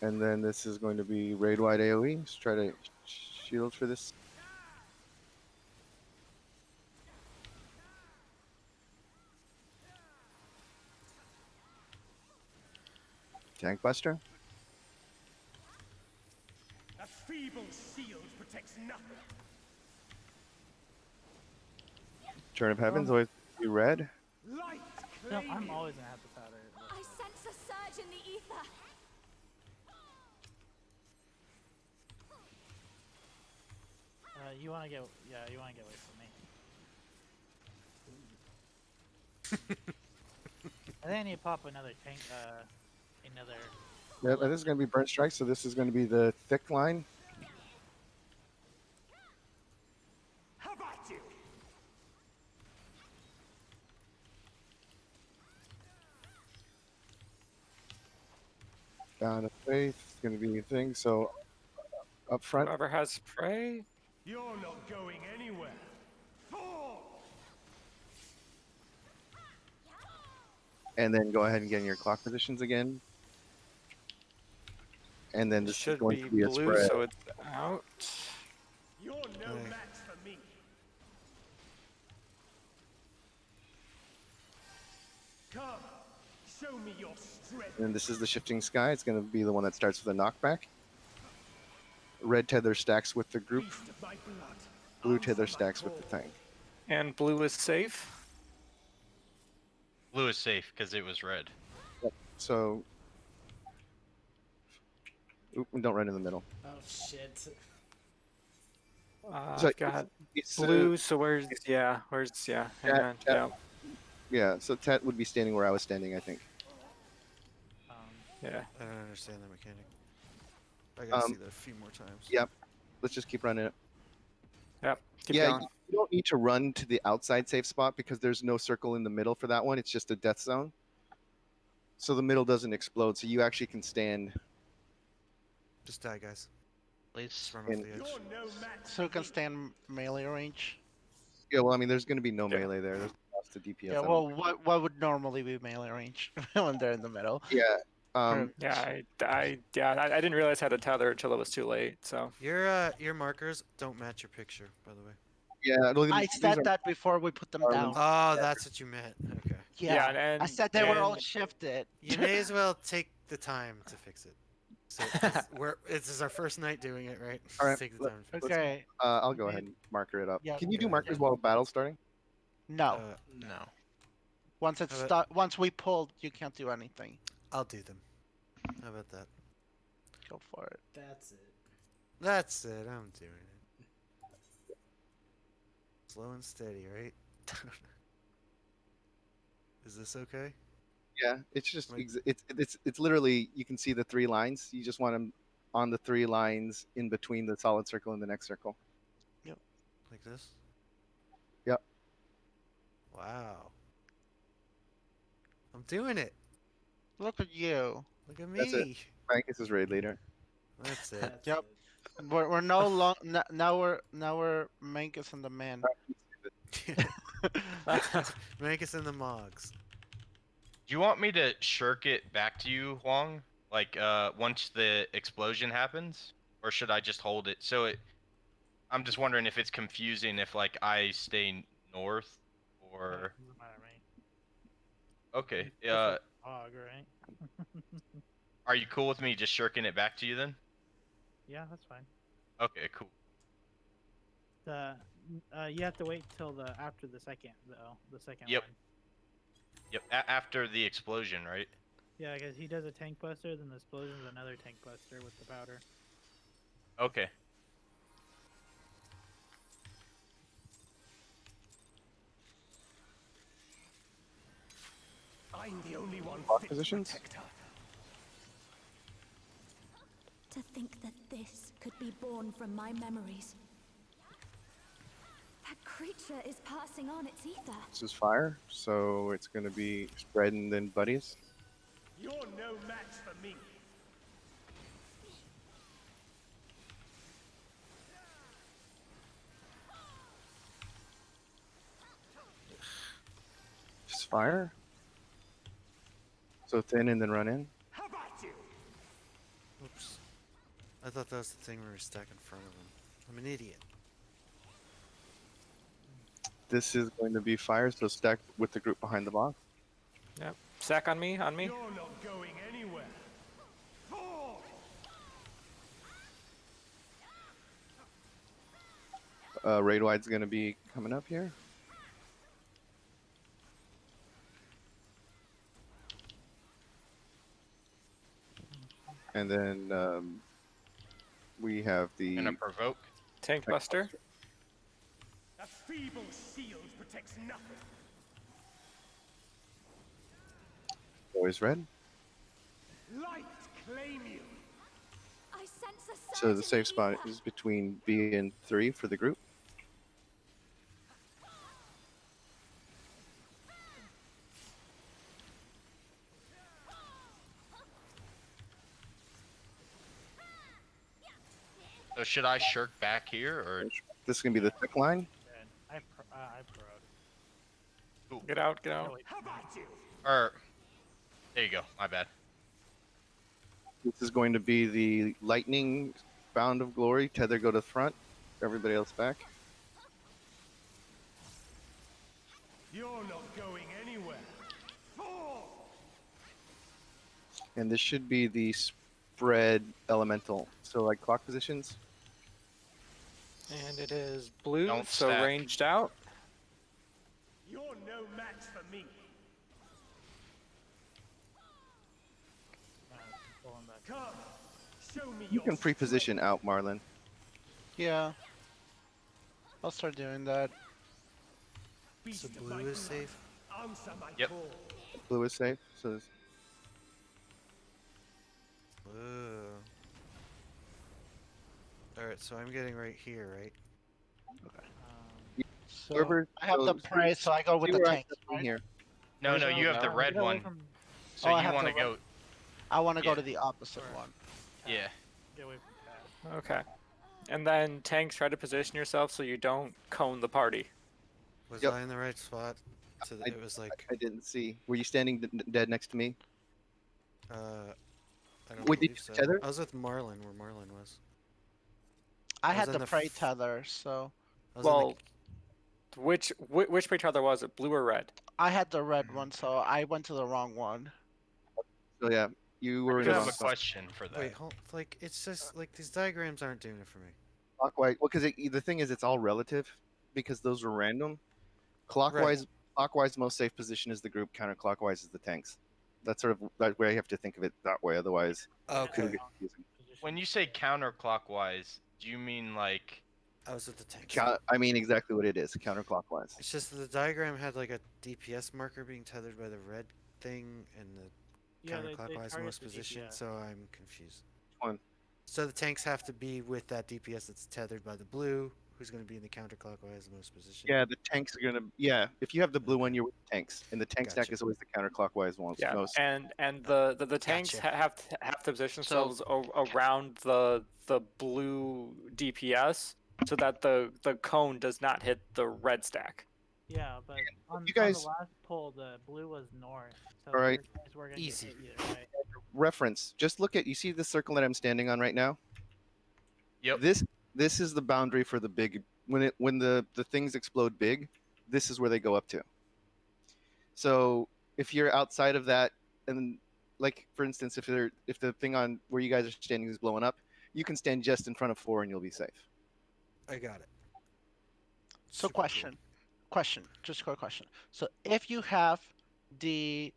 S1: And then this is going to be raid wide AoE. Let's try to shield for this. Tank Buster.
S10: A feeble shield protects nothing.
S1: Turn of Heavens always be red.
S10: Light
S6: No,
S10: claim
S6: I'm
S10: you.
S6: always gonna have the powder.
S8: I sense a surge in the ether.
S6: You wanna get away from me. I think I need to pop another tank.
S1: Yeah, this is going to be Burnt Strike, so this is going to be the thick line.
S10: How about you?
S1: Down of Faith. It's going to be a thing. So up front.
S5: Whoever has prey.
S10: You're not going anywhere. Fall!
S1: And then go ahead and get in your clock positions again. and then
S5: It
S1: this is
S5: should
S1: going
S5: be
S1: to be a
S5: blue,
S1: spread.
S5: so it's out.
S10: You're no
S2: Hey.
S10: match for me. Come, show me your strength.
S1: And this is the shifting sky. It's going to be the one that starts with a knockback. Red tether stacks with the group.
S10: Beast of my blood.
S1: Blue
S10: Answer
S1: tether
S10: my
S1: stacks with the
S10: call.
S1: tank.
S5: And blue is safe.
S9: Blue is safe because it was red.
S1: So, oop, and don't run in the middle.
S4: Oh shit.
S1: So
S5: I've got
S1: it's,
S5: blue, so where's yeah? Hang
S1: Tat-
S5: on.
S1: Tat-
S5: Yeah.
S1: yeah, so Tet would be standing where I was standing, I think.
S5: Yeah.
S2: I don't understand the mechanic. I gotta see that a few more times.
S1: Yep. Let's just keep running it.
S5: Yep. Keep
S1: Yeah,
S5: going.
S1: you don't need to run to the outside safe spot because there's no circle in the middle for that one. It's just a death zone. So the middle doesn't explode, so you actually can stand.
S2: Just die, guys.
S9: Please.
S2: Just run off
S1: And-
S2: the edge.
S10: You're no match.
S7: So you can stand melee range.
S1: Yeah, well, I mean, there's going to be no
S5: Yeah.
S1: melee there. There's lots to DPS.
S7: Yeah, well, what would normally be melee range when they're in the middle?
S1: Yeah.
S5: Yeah, I didn't realize how to tether until it was too late. So
S2: Your markers don't match your picture, by the way.
S1: Yeah.
S7: I said that before we put them down.
S2: Oh, that's what you meant. Okay.
S7: Yeah,
S5: and
S7: I said they were all
S5: and-
S7: shifted.
S2: You may as well take the time to fix it. So 'cause this is our first night doing it, right?
S1: All right,
S2: Take the
S1: let-
S2: time. To fix it.
S7: Okay.
S1: I'll go ahead and marker it up.
S7: Yeah,
S1: Can you do
S2: okay.
S1: markers while battle's starting?
S7: No.
S9: No.
S7: Once it's
S2: how about-
S7: once we pulled, you can't do anything.
S2: I'll do them. How about that?
S7: Go for it.
S4: That's it.
S2: That's it. I'm doing it. Slow and steady, right? Is this okay?
S1: Yeah. It's just
S2: Like-
S1: it's literally you can see the 3 lines. You just want them on the 3 lines in between the solid circle and the next circle.
S2: Like this?
S1: Yep.
S2: Wow. I'm doing it.
S7: Look at you.
S2: Look at
S1: That's it.
S2: me.
S1: Frankus is raid leader.
S2: That's it.
S4: That's
S7: Yep.
S4: it.
S7: We're no long. Now we're Mankus and the man.
S2: Make us in the mogs.
S9: Do you want me to shirk it back to you, Huang? Like, once the explosion happens? Or should I just hold it? So I'm just wondering if it's confusing if, like, I stay north or...
S6: Doesn't matter to me.
S9: Okay,
S6: Hog, right?
S9: are you cool with me just shirking it back to you then?
S6: Yeah, that's fine.
S9: Okay, cool.
S6: You have to wait till after the second though. The second
S9: Yep.
S6: one.
S9: Yep, after the explosion, right?
S6: Yeah, because he does a tank buster, then the explosion is another tank buster with the powder.
S9: Okay.
S10: I'm the only one
S1: Lock
S10: fit
S1: positions?
S10: to protect her.
S8: To think that this could be born from my memories. That creature is passing on its ether.
S1: This is fire, so it's going to be spread and then buddies.
S10: You're no match for me.
S1: Just fire. So thin and then run in.
S10: How about you?
S2: Oops. I thought that was the thing we were stuck in front of him. I'm an idiot.
S1: This is going to be fire, so stack with the group behind the box.
S5: Yep. Sack on me. On me.
S10: You're not going anywhere. Fall!
S1: Raid wide's going to be coming up here. And then we have the
S9: Gonna provoke.
S5: Tank buster.
S10: A feeble shield protects nothing.
S1: boys red.
S10: Light claim you.
S8: I sense a
S1: So the
S8: surge in
S1: safe spot
S8: ether.
S1: is between B and 3 for the group.
S9: So should I shirk back here or?
S1: This is going to be the thick line.
S6: Then I proed.
S5: Get out. Get
S6: Oh,
S5: out.
S6: wait.
S10: How about you?
S9: Or there you go. My bad.
S1: This is going to be the lightning bound of glory. Tether go to the front. Everybody else back.
S10: You're not going anywhere. Fall!
S1: And this should be the spread elemental. So like clock positions.
S5: And it is blue,
S9: Don't
S5: so
S9: stack.
S5: ranged out.
S10: You're no match for me.
S6: Pulling back.
S10: Come, show me
S1: You
S10: your
S1: can pre-position out, Marlon.
S7: Yeah. I'll start doing that.
S10: beast
S2: So
S10: of
S2: blue
S10: my
S2: is
S10: blood.
S2: safe.
S10: Answer my
S9: Yep.
S10: call.
S1: Blue is safe. So there's-
S2: Blue. Alright, so I'm getting right here, right?
S7: So
S1: whoever
S7: I have the
S1: goes-
S7: prey, so I go with
S1: see
S7: the
S1: where I'm
S7: tanks.
S1: going
S7: Right?
S1: here.
S9: No,
S2: Where's
S9: no,
S2: our-
S9: you have the
S5: no,
S9: red
S6: Get away
S9: one.
S6: from-
S9: So
S7: Oh, I
S9: you
S7: have
S9: want
S7: the
S9: to go?
S7: I want to go
S9: Yeah.
S7: to the opposite
S6: Alright.
S7: one.
S9: Yeah.
S6: Get away from Cat.
S5: Okay. And then tanks, try to position yourself so you don't cone the party.
S2: Was
S1: Yep.
S2: I in the right spot? So that it was like,
S1: I didn't see. Were you standing dead next to me?
S2: I don't
S1: Wait, did
S2: believe
S1: you
S2: so.
S1: tether?
S2: I was with Marlon, where Marlon was.
S7: I
S2: was
S7: had
S2: in
S7: the
S2: the
S7: prey
S2: f-
S7: tether, so
S2: I was in the-
S5: Well, which page other was it? Blue or red?
S7: I had the red one, so I went to the wrong one.
S1: So yeah, you
S9: I
S1: were in
S9: do
S1: the
S9: have
S1: wrong
S9: a
S1: spot.
S9: question for that.
S2: Wait, hold, like, it's just, like, these diagrams aren't doing it for me.
S1: Clockwise. Well, because the thing is, it's all relative because those were random. Clockwise, clockwise, most safe position is the group. Counterclockwise is the tanks. That's sort of that way. You have to think of it that way. Otherwise, it's gonna
S2: Okay.
S1: get confusing.
S9: When you say counterclockwise, do you mean like?
S2: I was with the tanks.
S1: I mean exactly what it is. Counterclockwise.
S2: It's just that the diagram had, like, a DPS marker being tethered by the red thing and the
S6: Yeah, they
S2: counterclockwise
S6: target
S2: most
S6: the
S2: position,
S6: DPS.
S2: so I'm confused.
S1: One.
S2: So the tanks have to be with that DPS that's tethered by the blue, who's going to be in the counterclockwise most position.
S1: Yeah, the tanks are gonna. Yeah, if you have the blue one,
S2: Okay.
S1: you're with the tanks, and the tank stack
S2: Gotcha.
S1: is always the counterclockwise one.
S5: Yeah.
S1: Most.
S5: And the tanks
S2: Gotcha.
S5: have to position
S3: So-
S5: themselves around the blue DPS so that the cone does not hit the red stack.
S6: Yeah, but on,
S1: you
S6: on
S1: guys-
S6: the last pull, the blue was north. So
S1: Alright.
S6: your guys were gonna
S2: Easy.
S6: get hit either way.
S1: Reference. Just look at. You see the circle that I'm standing on right now.
S9: Yep.
S1: This is the boundary for the big. When the things explode big, this is where they go up to. So if you're outside of that, and like for instance, if the thing on where you guys are standing is blowing up, you can stand just in front of 4 and you'll be safe.
S2: I got it.
S7: So
S2: Super cool.
S7: question, just a quick question. So if you have the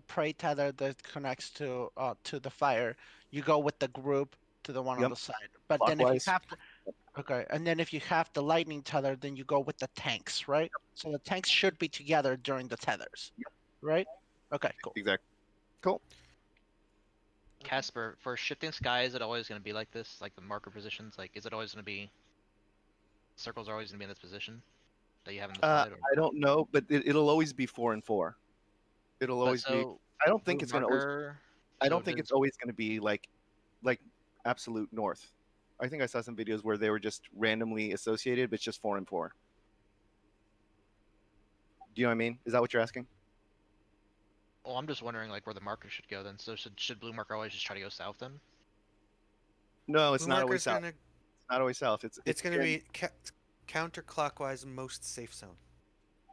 S7: prey tether that connects to the fire, you go with the group to the one on
S1: Yep.
S7: the side. But then if
S1: Clockwise.
S7: you have and then if you have the lightning tether, then you go with the tanks, right? So the tanks should be together during the tethers, right? Okay, cool.
S1: Exactly. Cool.
S3: Casper, for shifting sky, is it always going to be like this? Like the marker positions? Like, is it always going to be. Circles are always going to be in this position that you have in the slide? Or...
S1: I don't know, but it'll always be 4 and 4. It'll
S3: But
S1: always be.
S3: so,
S1: I don't think
S3: blue
S1: it's gonna. Always,
S3: marker,
S1: I
S3: so
S1: don't think
S3: does-
S1: it's always gonna be like absolute north. I think I saw some videos where they were just randomly associated, but it's just 4 and 4. Do you know what I mean? Is that what you're asking?
S3: Well, I'm just wondering like where the marker should go then. So should blue marker always just try to go south then?
S1: No, it's
S2: Blue
S1: not always
S2: marker's
S1: south.
S2: gonna,
S1: It's not always south.
S2: it's going to be counterclockwise most safe zone.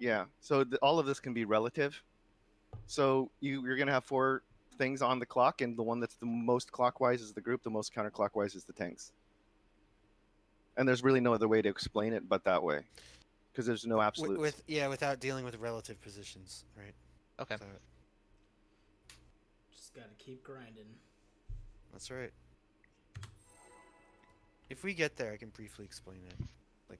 S1: Yeah. So all of this can be relative. So you're gonna have 4 things on the clock, and the one that's the most clockwise is the group. The most counterclockwise is the tanks. And there's really no other way to explain it but that way, because there's no absolutes.
S2: Without dealing with relative positions, right?
S3: Okay.
S2: So,
S4: Just gotta keep grinding.
S2: that's right. If we get there, I can briefly explain it. Like,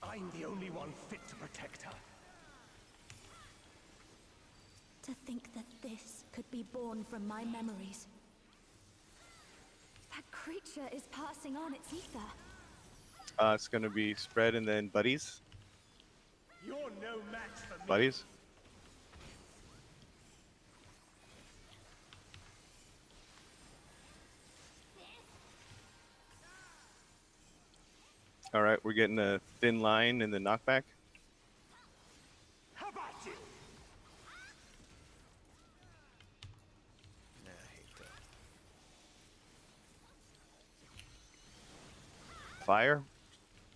S10: I'm the only one fit to protect her.
S8: To think that this could be born from my memories. That creature is passing on its ether.
S1: It's gonna be spread and then buddies.
S10: You're no match for me.
S1: Buddies. All right, we're getting a thin line in the knockback.
S10: How about you?
S2: Yeah, I hate that.
S1: Fire.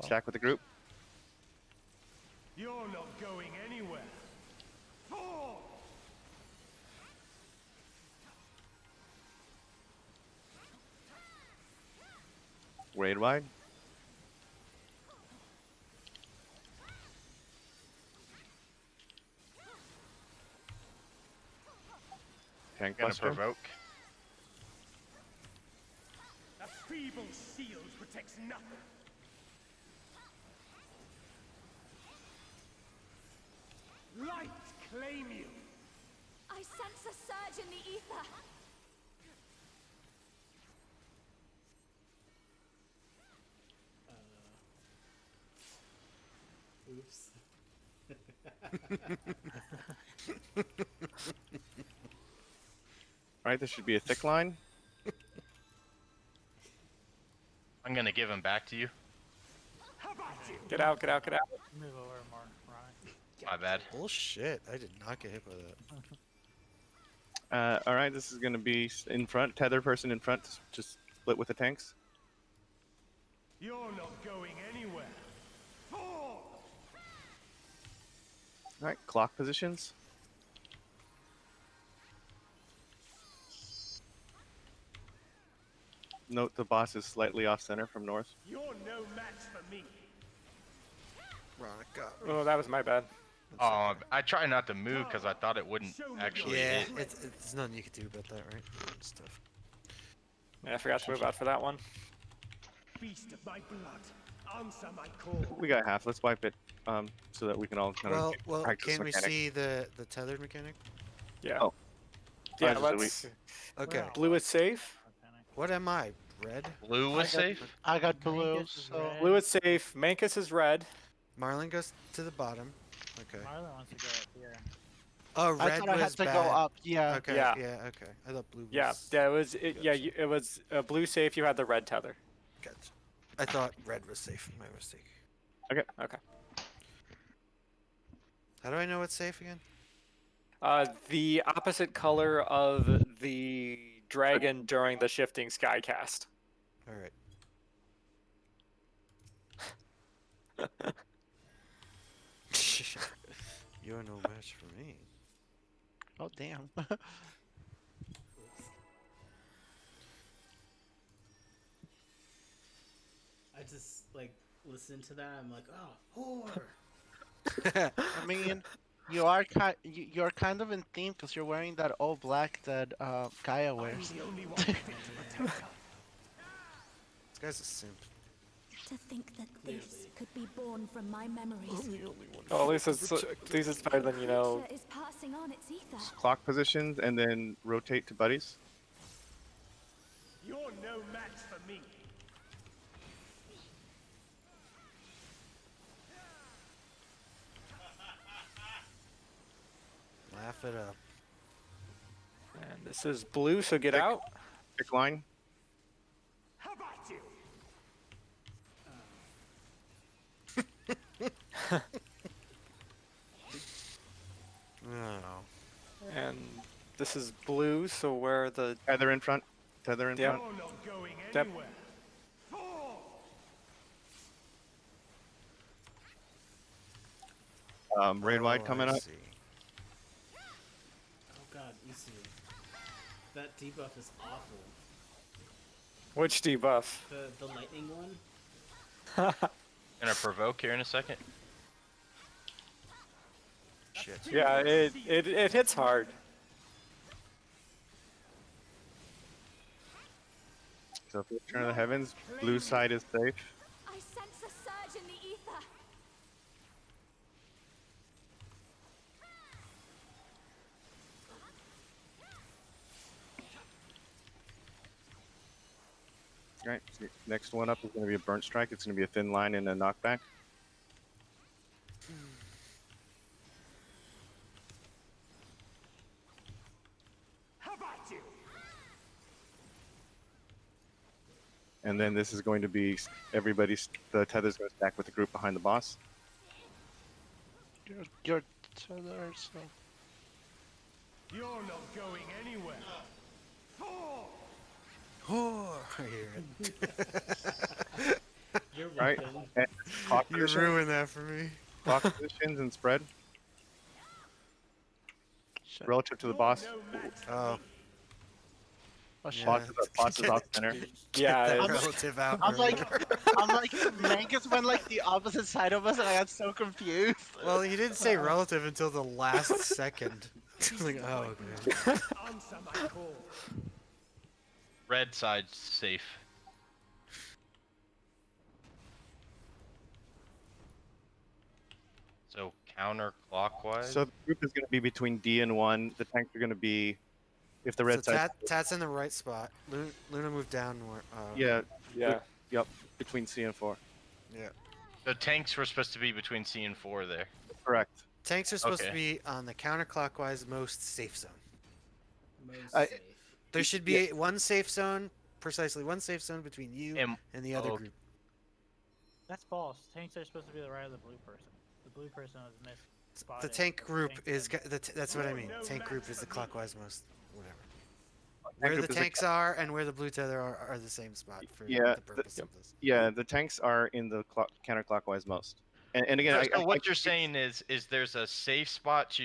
S1: Stack with the group.
S10: You're not going anywhere. Fall!
S1: Raid wide. Tank
S9: Gonna
S1: buster.
S9: provoke.
S10: A feeble shield protects nothing. Light claim you.
S8: I sense a surge in the ether.
S4: Oops.
S1: All right, this should be a thick line.
S9: I'm gonna give him back to you.
S10: How about you?
S5: Get out, get out, get out.
S6: Move over more, Ronnie.
S9: My bad.
S2: Bullshit! I did not get hit by that.
S1: All right, this is going to be in front. Tether person in front. Just split with the tanks.
S10: You're not going anywhere. Fall!
S1: All right, clock positions. Note the boss is slightly off center from north.
S10: You're no match for me.
S2: Ronic got.
S5: Oh, that was my bad.
S9: Oh, I try not to move because I thought it wouldn't actually
S2: Yeah,
S9: hit.
S2: it's nothing you can do about that, right? It's tough.
S5: Yeah, I forgot to move out for that one.
S10: Beast of my blood. Answer my call.
S1: We got half. Let's wipe it so that we can all kind of
S2: Well,
S1: practice
S2: can we
S1: mechanic.
S2: see the tethered mechanic?
S5: Yeah.
S1: Oh.
S5: Yeah,
S1: Alright, so
S5: let's.
S2: Okay.
S6: Wow.
S5: Blue is safe.
S2: What am I? Red?
S9: Blue was safe.
S7: I got blue,
S6: Mangus is
S7: so
S6: red.
S5: Blue is safe. Mankus is red.
S2: Marlin goes to the bottom. Okay.
S6: Marlon wants to go up here.
S2: Oh,
S7: I
S2: red
S7: thought I had
S2: was
S7: to
S2: bad.
S7: go up. Yeah.
S2: Okay.
S5: Yeah.
S2: Yeah. Okay. I thought blue was.
S5: Yeah, yeah, it was blue safe. You had the red tether.
S2: Gotcha. I thought red was safe. My mistake.
S5: Okay.
S2: How do I know it's safe again?
S5: The opposite color of the dragon during the shifting skycast.
S2: All right. You're no match for me.
S7: Oh damn.
S4: I just like listen to that. I'm like, oh, whore.
S7: I mean, you're kind of in theme because you're wearing that all black that Gaia
S10: I'm
S7: wears.
S10: the only one fit to protect her.
S2: This guy's a simp.
S8: To think that this could be born from my memories.
S5: Oh, at least it's better than
S8: Creature is passing on its ether.
S1: Clock positions and then rotate to buddies.
S10: You're no match for me.
S2: Laugh it up.
S5: And this is blue, so get
S1: Thick.
S5: out.
S1: Thick line.
S10: How about you?
S2: No.
S5: And this is blue, so where the
S1: Tether in front. Tether in
S5: Yep.
S1: front.
S10: You're not going
S5: Yep.
S10: anywhere. Fall!
S1: Raid wide
S2: Oh,
S1: coming
S2: I
S1: up.
S2: see.
S4: Oh god, Isu. That debuff is awful.
S5: which debuff?
S4: The lightning one.
S9: Gonna provoke here in a second.
S2: Shit.
S5: Yeah, it hits hard.
S1: So if we turn to the heavens, blue side is safe.
S8: I sense a surge in the ether.
S1: Right. So next one up is going to be a burnt strike. It's going to be a thin line and a knockback.
S10: How about you?
S1: And then this is going to be the tether's going to stack with the group behind the boss.
S7: Your tether, so.
S10: You're not going anywhere.
S2: Oh, I hear it.
S4: You're
S1: Right.
S4: welcome.
S1: And clock
S2: You
S1: position,
S2: ruined that for me.
S1: clock positions and spread
S7: Shit.
S1: relative to the boss.
S10: No match.
S2: Oh,
S7: Oh, shit.
S2: yeah.
S1: Boss is off center.
S5: Yeah,
S2: That
S7: I'm-
S2: relative out.
S7: I'm like, Mangus went like the opposite side of us, and I got so confused.
S2: Well, he didn't say relative until the last second. I was like, oh, okay.
S10: Answer my call.
S9: Red side's safe. So counterclockwise.
S1: So the group is going to be between D and 1. The tanks are going to be, if the red
S2: So
S1: side,
S2: Tat's in the right spot. Luna moved down more.
S1: yeah,
S5: yeah.
S1: yep, between C and 4.
S2: Yeah.
S9: The tanks were supposed to be between C and 4 there.
S1: Correct.
S2: Tanks are supposed to
S9: Okay.
S2: be on the counterclockwise most safe zone.
S4: Most
S1: I-
S4: safe.
S2: There should be one safe zone, precisely one safe zone between you and the other
S9: oh,
S2: group.
S6: That's false. Tanks are supposed to be the right of the blue person. The blue person was missed.
S2: The tank group is. That's what I mean. Tank group is the clockwise most. Whatever. Where the
S1: group is
S2: tanks are and where the blue tether are the same spot for
S1: Yeah,
S2: the purpose of this.
S1: Yeah, the tanks are in the counterclockwise most. And again,
S9: So what you're saying is there's a safe spot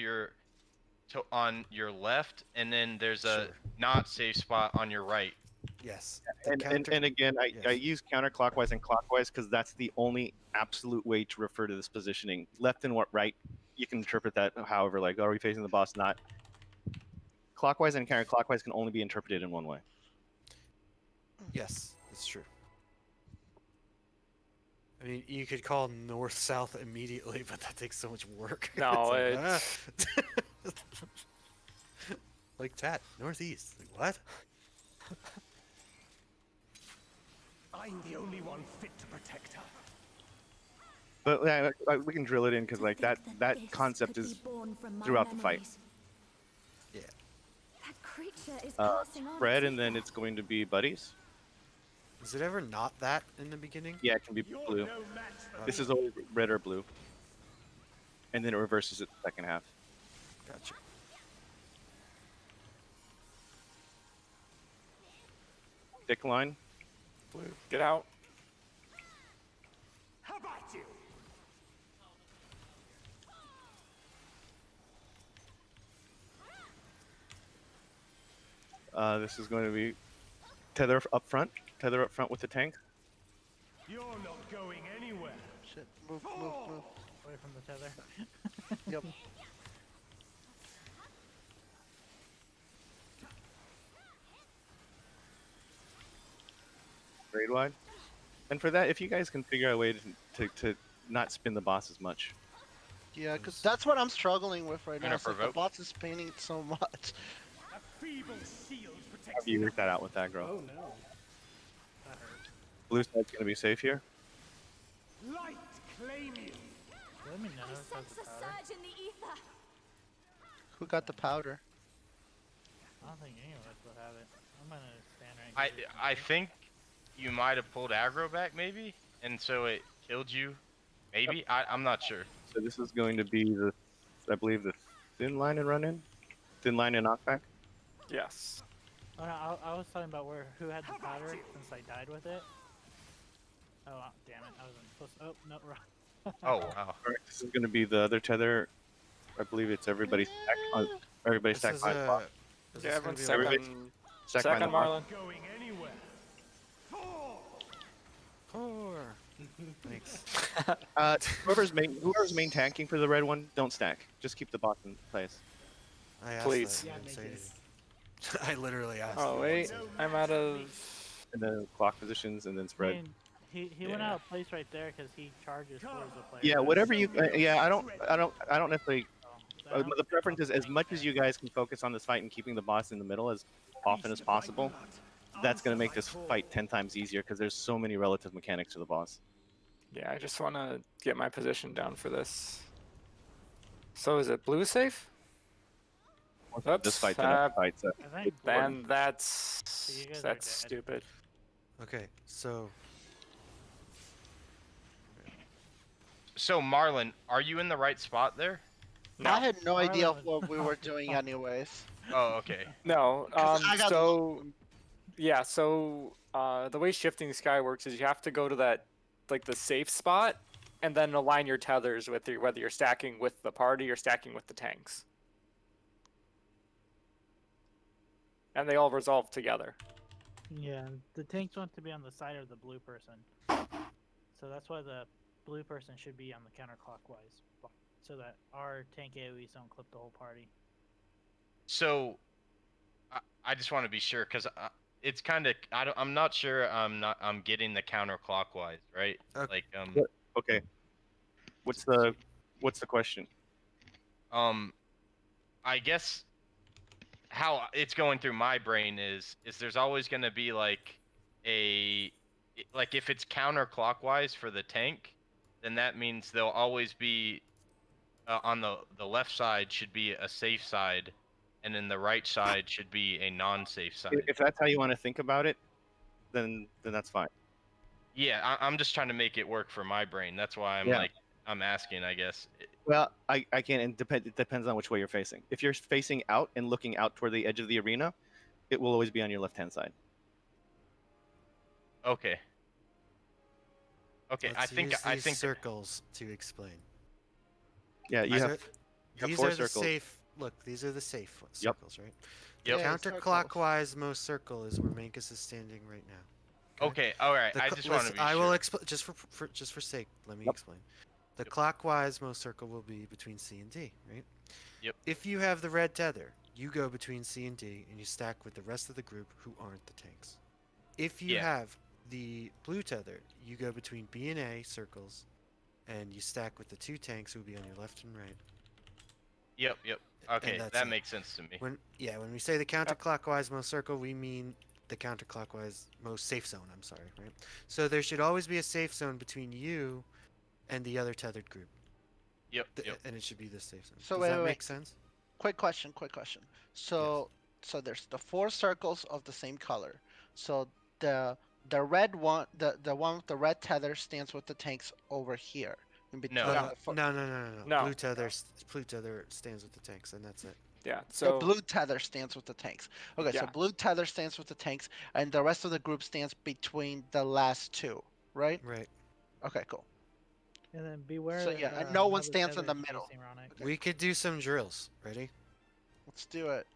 S9: on your left, and then there's a
S2: Sure.
S9: not safe spot on your right.
S2: Yes.
S1: and again, I
S2: yes.
S1: use counterclockwise and clockwise because that's the only absolute way to refer to this positioning. Left and right, you can interpret that however, like, are we facing the boss? Not. Clockwise and counterclockwise can only be interpreted in one way.
S2: Yes, it's true. I mean, you could call north-south immediately, but that takes so much work.
S5: No,
S2: It's like, like that, northeast. Like, what?
S10: I'm the only one fit to protect her.
S1: But yeah, we can drill it in because
S8: To
S1: like
S8: think
S1: that
S8: this
S1: concept
S8: could
S1: is
S8: be born from my
S1: throughout the fight.
S8: memories.
S2: Yeah.
S8: That creature is passing on
S1: spread,
S8: its
S1: and then
S8: ether.
S1: it's going to be buddies.
S2: Is it ever not that in the beginning?
S1: Yeah, it can be
S10: You're
S1: blue.
S10: no match for
S1: This
S10: me.
S1: is always red or blue, and then it reverses it the second half.
S2: Gotcha.
S1: Thick line.
S5: Blue, get out.
S10: How about you?
S1: This is going to be tether up front. Tether up front with the tank.
S10: You're not going anywhere.
S7: Shit. Move.
S6: Away from the tether.
S7: Yep.
S1: Grade wide. And for that, if you guys can figure out a way to not spin the boss as much.
S7: Yeah, because that's what I'm struggling with right now.
S9: Gonna
S7: It's like the
S9: provoke.
S7: boss is spinning so much.
S10: A feeble shield
S1: How
S10: protects
S1: do you
S10: me.
S1: work that out with that, girl?
S4: Oh no.
S6: That hurt.
S1: Blue side's going to be safe here.
S10: Light claim you.
S6: Let me know
S8: I
S6: if that's
S8: sense
S6: a
S8: a
S6: powder.
S8: surge in the ether.
S7: Who got the powder?
S6: I don't think any of us will have it. I'm gonna stand right here.
S9: I think you might have pulled aggro back maybe, and so it killed you. Maybe I'm not sure.
S1: So this is going to be the, I believe, the thin line and run in, thin line and knockback.
S5: Yes.
S6: Oh, no, I was talking about who had the powder since I died with it. Oh, damn it. I wasn't supposed to. Oh, no, wrong.
S9: Oh wow.
S1: All right, this is going to be the other tether. I believe it's everybody's stack. Everybody's
S2: This
S1: stack
S2: is
S1: behind the boss.
S2: is
S5: Yeah,
S2: this gonna
S5: everyone's
S2: be like-
S5: second.
S1: Stack behind
S5: Second,
S1: the boss.
S5: Marlon.
S10: Going anywhere.
S2: Four. Thanks.
S1: Whoever's main tanking for the red one, don't stack. Just keep the boss in place.
S2: I asked
S5: Please.
S2: that, you
S4: Yeah,
S2: didn't say
S4: Mangus.
S2: anything. I literally asked.
S5: Oh
S2: you.
S5: wait, I'm out of.
S1: And then clock positions, and then
S6: I
S1: spread.
S6: mean, he went
S5: Yeah.
S6: out of place right there because he charges towards the player.
S1: Yeah, whatever you. Yeah, I don't necessarily.
S6: So,
S1: The preference is as much as you guys can focus on this fight and keeping the boss in the middle as often as possible. That's going to make this fight 10 times easier because there's so many relative mechanics to the boss.
S5: Yeah, I just want to get my position down for this. So is it blue safe?
S1: This
S5: Oops,
S1: fight's the next fight, so
S6: I think
S5: Then that's
S6: you guys are
S5: that's
S6: dead.
S5: stupid.
S2: Okay, so
S9: So Marlon, are you in the right spot there?
S5: No.
S7: I had no idea
S6: Marlon
S7: what we were
S6: was-
S7: doing anyways.
S9: Oh, okay.
S5: No.
S7: 'Cause I got
S5: So yeah. So the way shifting sky works is you have to go to that like the safe spot, and then align your tethers with whether you're stacking with the party or stacking with the tanks, and they all resolve together.
S6: Yeah, the tanks want to be on the side of the blue person. So that's why the blue person should be on the counterclockwise, so that our tank AoEs don't clip the whole party.
S9: So I just want to be sure because it's kind of I'm not sure I'm getting the counterclockwise right.
S2: Okay.
S9: Like
S1: Okay. What's the question?
S9: I guess how it's going through my brain is there's always going to be like like if it's counterclockwise for the tank, then that means there'll always be on the left side should be a safe side, and then the right side should be a non-safe side.
S1: If that's how you want to think about it, then that's fine.
S9: Yeah, I'm just trying to make it work for my brain. That's why I'm
S1: Yeah.
S9: like I'm asking, I guess.
S1: Well, I can't. It depends on which way you're facing. If you're facing out and looking out toward the edge of the arena, it will always be on your left-hand side.
S9: Okay. Okay,
S2: let's use these circles to explain.
S1: Yeah, you have
S2: These
S1: four
S2: are the
S1: circles.
S2: safe. Look, these are the safe
S1: Yep.
S2: circles, right?
S9: Yep.
S2: The
S7: Yeah,
S2: counterclockwise most circle is where Mankus is standing right now.
S9: Okay, all right.
S2: The
S9: I
S2: cl-
S9: just want to be
S2: I
S9: sure.
S2: will explain just for sake. Let me
S1: Yep.
S2: explain. The clockwise most circle will be between C and D, right?
S9: Yep.
S2: If you have the red tether, you go between C and D, and you stack with the rest of the group who aren't the tanks. If you
S9: Yeah.
S2: have the blue tether, you go between B and A circles, and you stack with the two tanks who will be on your left and right.
S9: Yep. Okay,
S2: that's
S9: that
S2: it.
S9: makes sense to me.
S2: When we say the counterclockwise most circle, we mean the counterclockwise most safe zone. I'm sorry, right? So there should always be a safe zone between you and the other tethered group.
S9: Yep.
S2: And it should be the safe zone.
S7: So
S2: Does
S7: wait,
S2: that
S7: wait,
S2: make
S7: wait.
S2: sense?
S7: Quick question. So there's the four circles of the same color. So the red one, the one with the red tether stands with the tanks over here in between.
S9: No.
S2: No.
S5: No.
S2: Blue tether stands with the tanks, and that's it.
S5: Yeah.
S7: The
S5: So
S7: blue tether stands with the tanks. Okay, so
S5: Yeah.
S7: blue tether stands with the tanks, and the rest of the group stands between the last two, right?
S2: Right.
S7: Okay, cool.
S6: And then beware.
S7: So yeah, and no one
S6: how the
S7: stands in
S6: tether
S7: the
S6: is
S7: middle.
S6: facing Ronic.
S7: Okay.
S2: We could do some drills. Ready?
S7: Let's do it.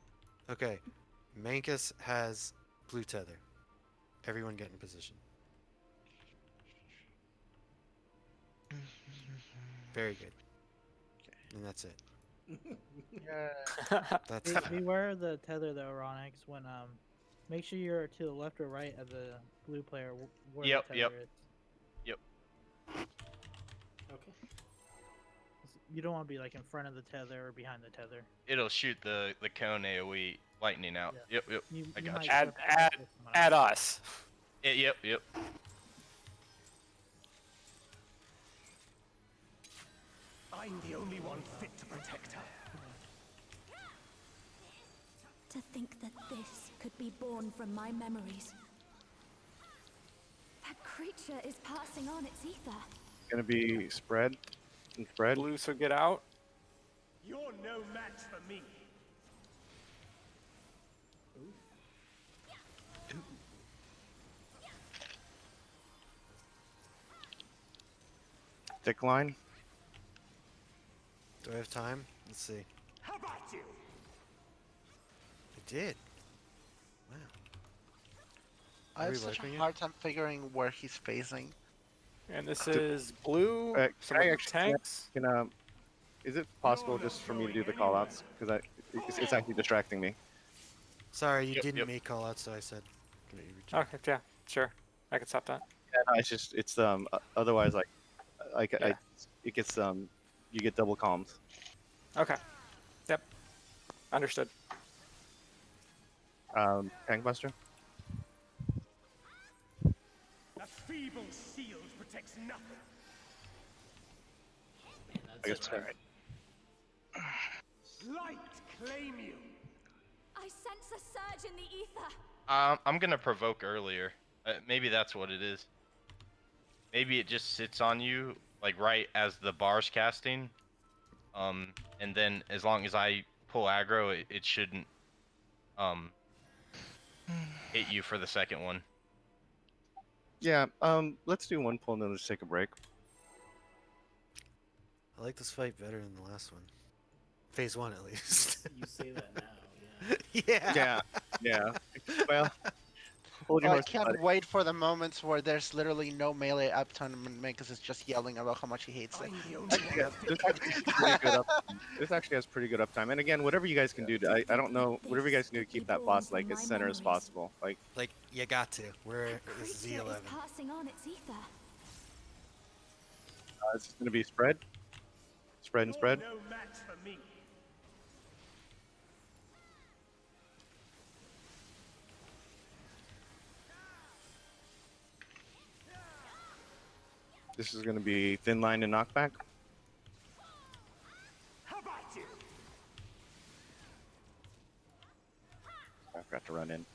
S2: Okay. Mankus has blue tether. Everyone get in position. Very good. And that's it.
S7: Yeah.
S2: That's
S6: Beware the tether though, Ronix. When make sure you're to the left or right of the blue player where
S9: Yep,
S6: the tether
S9: yep.
S6: is.
S4: Okay.
S6: You don't want to be like in front of the tether or behind the tether.
S9: It'll shoot the cone AoE lightning out.
S6: Yeah.
S9: Yep.
S6: You
S9: I got
S6: might
S9: you.
S5: Add-
S6: trip up with someone
S5: add
S6: else.
S5: us.
S9: Yep.
S10: I'm the only one fit to protect her.
S8: To think that this could be born from my memories. That creature is passing on its ether.
S1: Gonna be spread and spread.
S5: Blue, so get out.
S10: You're no match for me.
S1: Thick line.
S2: Do I have time? Let's see.
S10: How about you?
S2: I did. Wow.
S7: I
S2: Are
S7: have
S2: we
S7: such a
S2: wiping it?
S7: hard time figuring where he's facing.
S5: And this is blue.
S1: Can
S5: Some
S1: I
S5: of the
S1: actually-
S5: tanks.
S1: Is it possible just for me to do the callouts? Because it's actually distracting me.
S2: Sorry, you
S9: Yep,
S2: didn't
S9: yep.
S2: make callouts, so I said. Can you return?
S5: Okay. Yeah. Sure. I can stop that.
S1: Yeah, no, it's otherwise
S5: Yeah.
S1: it gets you get double calms.
S5: Okay. Yep. Understood.
S1: Tank buster.
S10: A feeble shield protects nothing.
S4: Man,
S1: I
S4: that's
S1: guess
S4: it.
S1: alright.
S10: Light claim you.
S8: I sense a surge in the ether.
S9: I'm gonna provoke earlier. Maybe that's what it is. Maybe it just sits on you, like right as the bar's casting. And then as long as I pull aggro, it shouldn't hit you for the second one.
S1: Yeah. Let's do one pull and then let's take a break.
S2: I like this fight better than the last one. Phase 1 at least.
S4: You say that now, yeah.
S2: Yeah.
S1: Yeah. Well, hold your
S7: I
S1: horses,
S7: can't
S1: buddy.
S7: wait for the moments where there's literally no melee uptime and Minkus is just yelling about how much he hates it.
S10: I'm the only
S1: Yeah,
S10: one
S1: this
S10: fit
S1: actually has pretty good uptime. This actually has pretty good uptime. And again, whatever you guys can do, I don't know, whatever you guys can do to keep that boss like as center as possible. Like,
S2: Like, you got to. We're
S8: The
S2: this is
S8: creature
S2: Z11.
S8: is passing on its ether.
S1: it's just gonna be spread, spread and spread.
S10: no match for me.
S1: This is gonna be thin line and knockback.
S10: How about you?
S1: I forgot to run in.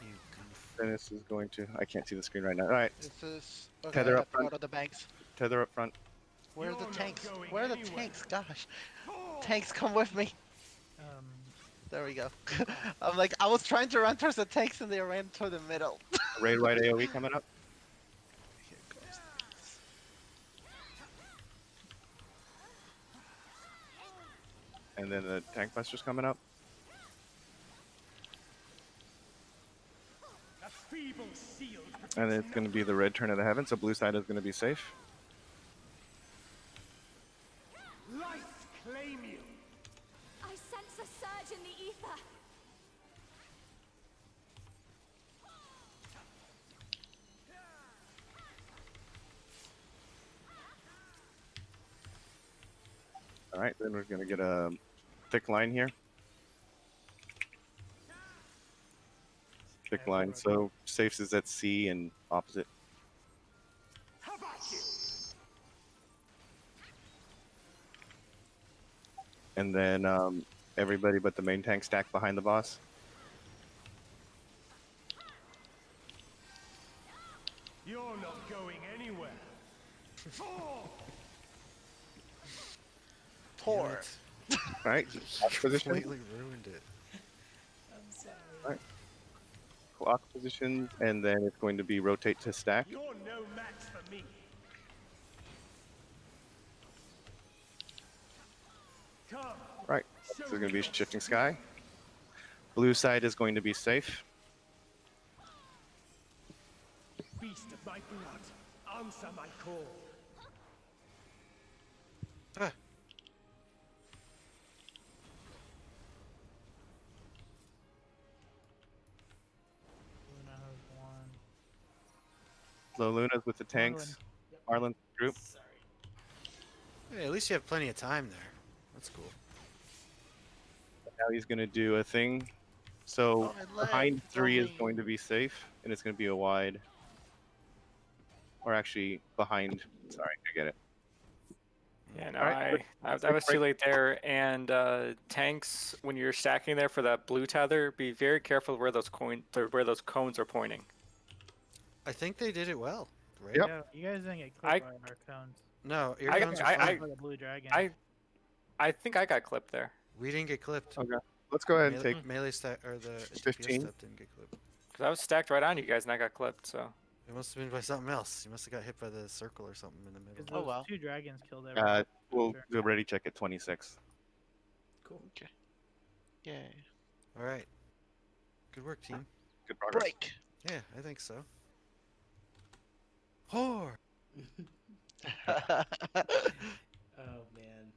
S2: You goof.
S1: Then this is going to. I can't see the screen right now. All right,
S7: This is okay.
S1: Tether
S7: I
S1: up
S7: have to go
S1: front.
S7: to the banks.
S1: tether up front.
S7: Where are the
S10: You're not
S7: tanks?
S10: going
S7: Where are the
S10: anywhere.
S7: tanks? Gosh, tanks, come with me.
S6: Um,
S7: There we go. I'm like, I was trying to run towards the tanks and they ran to the middle.
S1: Raid right AOE coming up.
S7: Here goes.
S1: And then the tank buster's coming up.
S10: A feeble shield
S1: And it's going to be the red turn of the heaven, so blue side is going to be safe.
S10: life claim you.
S8: I sense a surge in the ether.
S1: All right, then we're going to get a thick line here. Thick line, so safes is at C and opposite.
S10: How about you?
S1: And then everybody but the main tank stack behind the boss.
S10: You're not going anywhere.
S7: Poor.
S1: All right, lock position,
S2: Completely ruined it.
S4: I'm sorry.
S1: Alright. lock position, and then it's going to be rotate to stack.
S10: You're no match for me. Come.
S1: Right, so it's going to be shifting sky. Blue side is going to be safe.
S10: Beast of my blood, answer my call.
S2: Ah.
S6: Luna has one.
S1: So Luna's with the tanks. Marlon's group.
S4: Sorry.
S2: Hey, at least you have plenty of time there. That's cool.
S1: Now he's going to do a thing. So
S7: Oh, my leg,
S1: behind 3 is
S7: only-
S1: going to be safe, and it's going to be a wide. Or actually, behind. Sorry, I get it.
S5: Yeah, no,
S1: Alright,
S5: I
S1: let's
S5: was
S1: take a
S5: too late there. And tanks, when you're stacking there for that blue tether, be very careful where those cones are pointing.
S2: I think they did it well, right?
S1: Yep.
S6: Yeah, you guys didn't get
S5: I-
S6: clipped by our cones.
S2: No, your
S5: I-
S2: guns are
S5: I-
S2: fine.
S6: By the blue dragon.
S5: I think I got clipped there.
S2: We didn't get clipped.
S1: Okay. Let's go ahead and
S2: Melee,
S1: take.
S2: melee stack or the
S1: 15.
S2: DPS step didn't get clipped.
S5: Because I was stacked right on you guys and I got clipped, so.
S2: It must have been by something else. You must have got hit by the circle or something in the middle.
S6: 'Cause
S7: Oh,
S6: those
S7: wow.
S6: 2 dragons killed everyone.
S1: We'll do a ready check at 26.
S4: Cool.
S7: Yay.
S2: All right. Good work, team.
S1: Good progress.
S7: Break.
S2: Yeah, I think so. Whore.
S4: Oh man.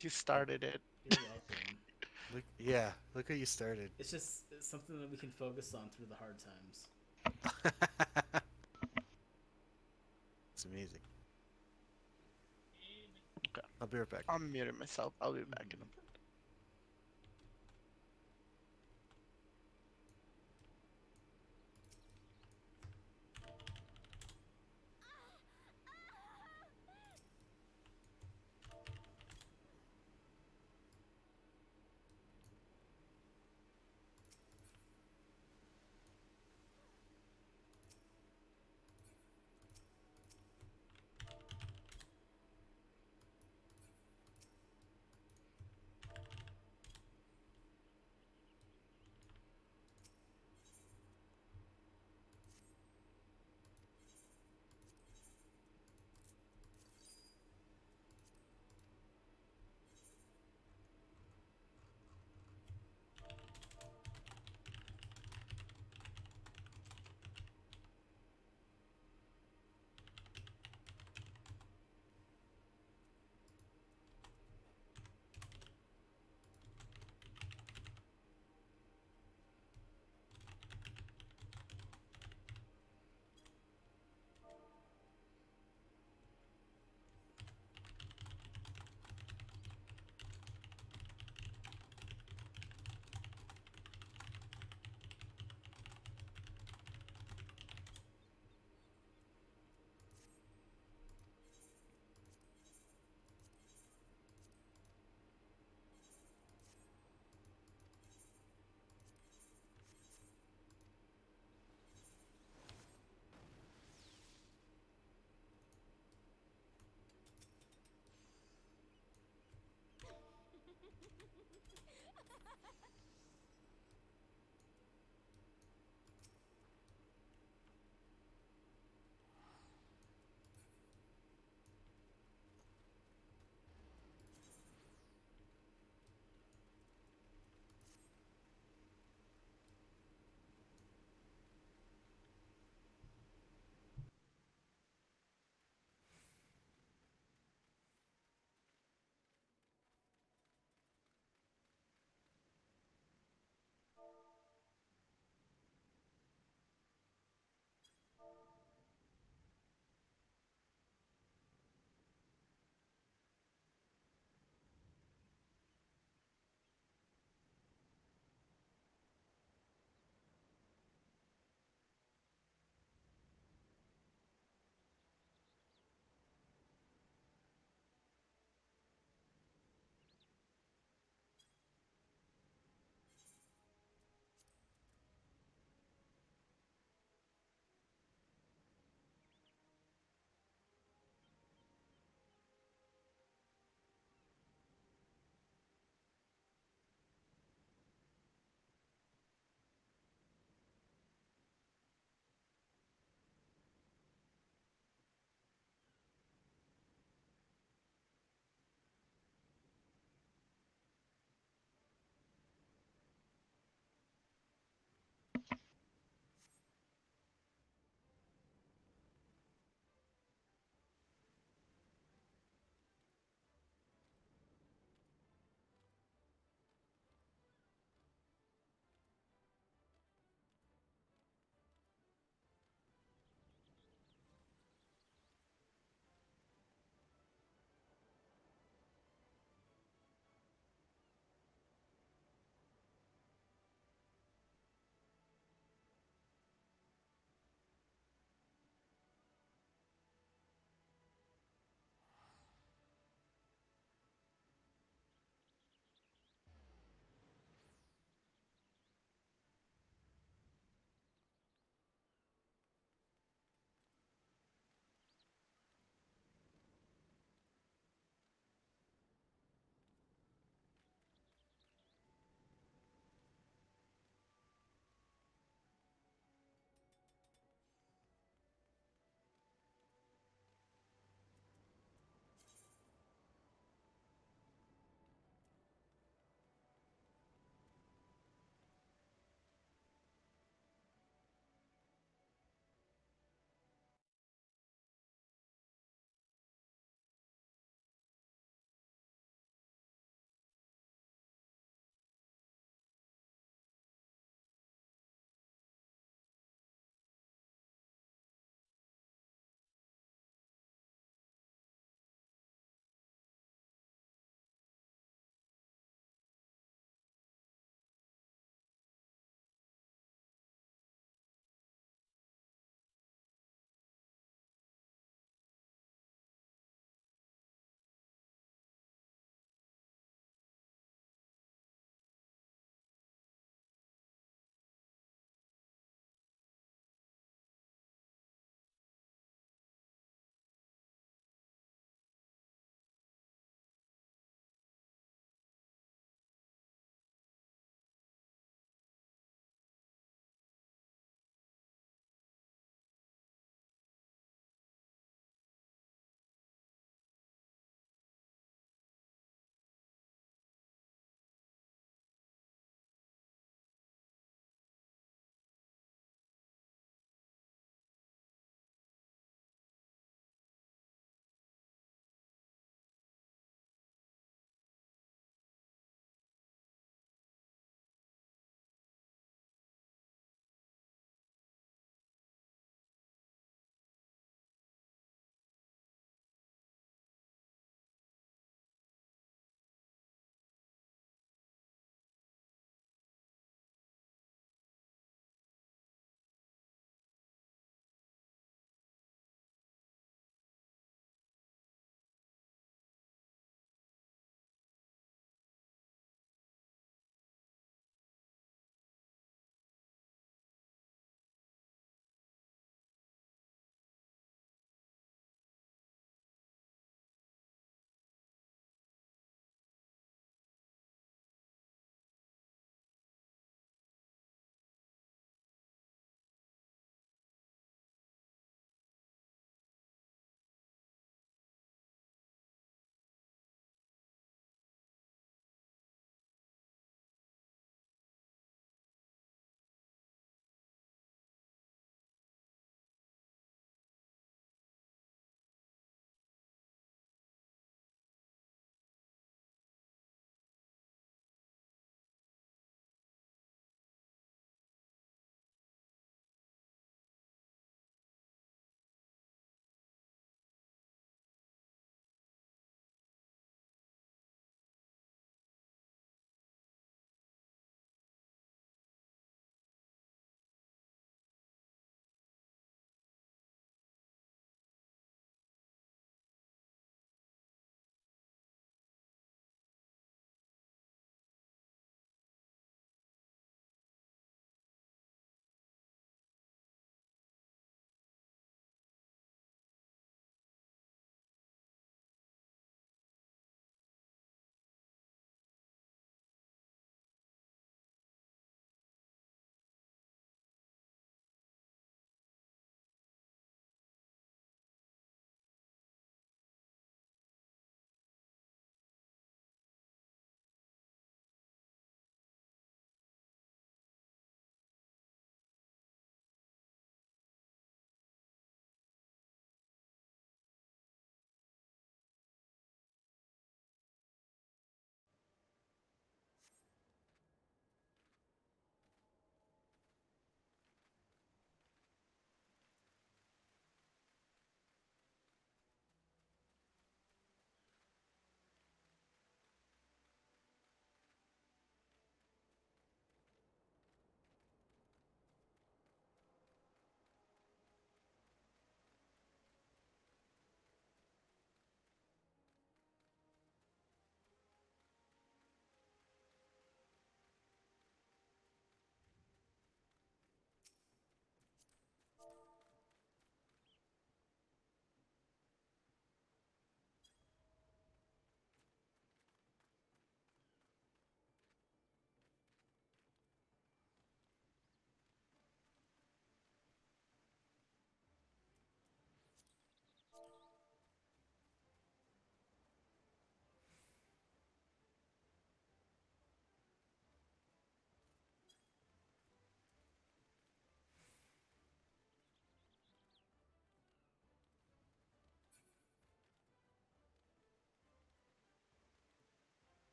S7: You started it.
S4: You're welcome.
S2: Look, yeah, look how you started.
S4: It's just something that we can focus on through the hard times.
S2: It's amazing.
S7: Okay.
S2: I'll be right back.
S7: I'm muting myself. I'll be back in a bit.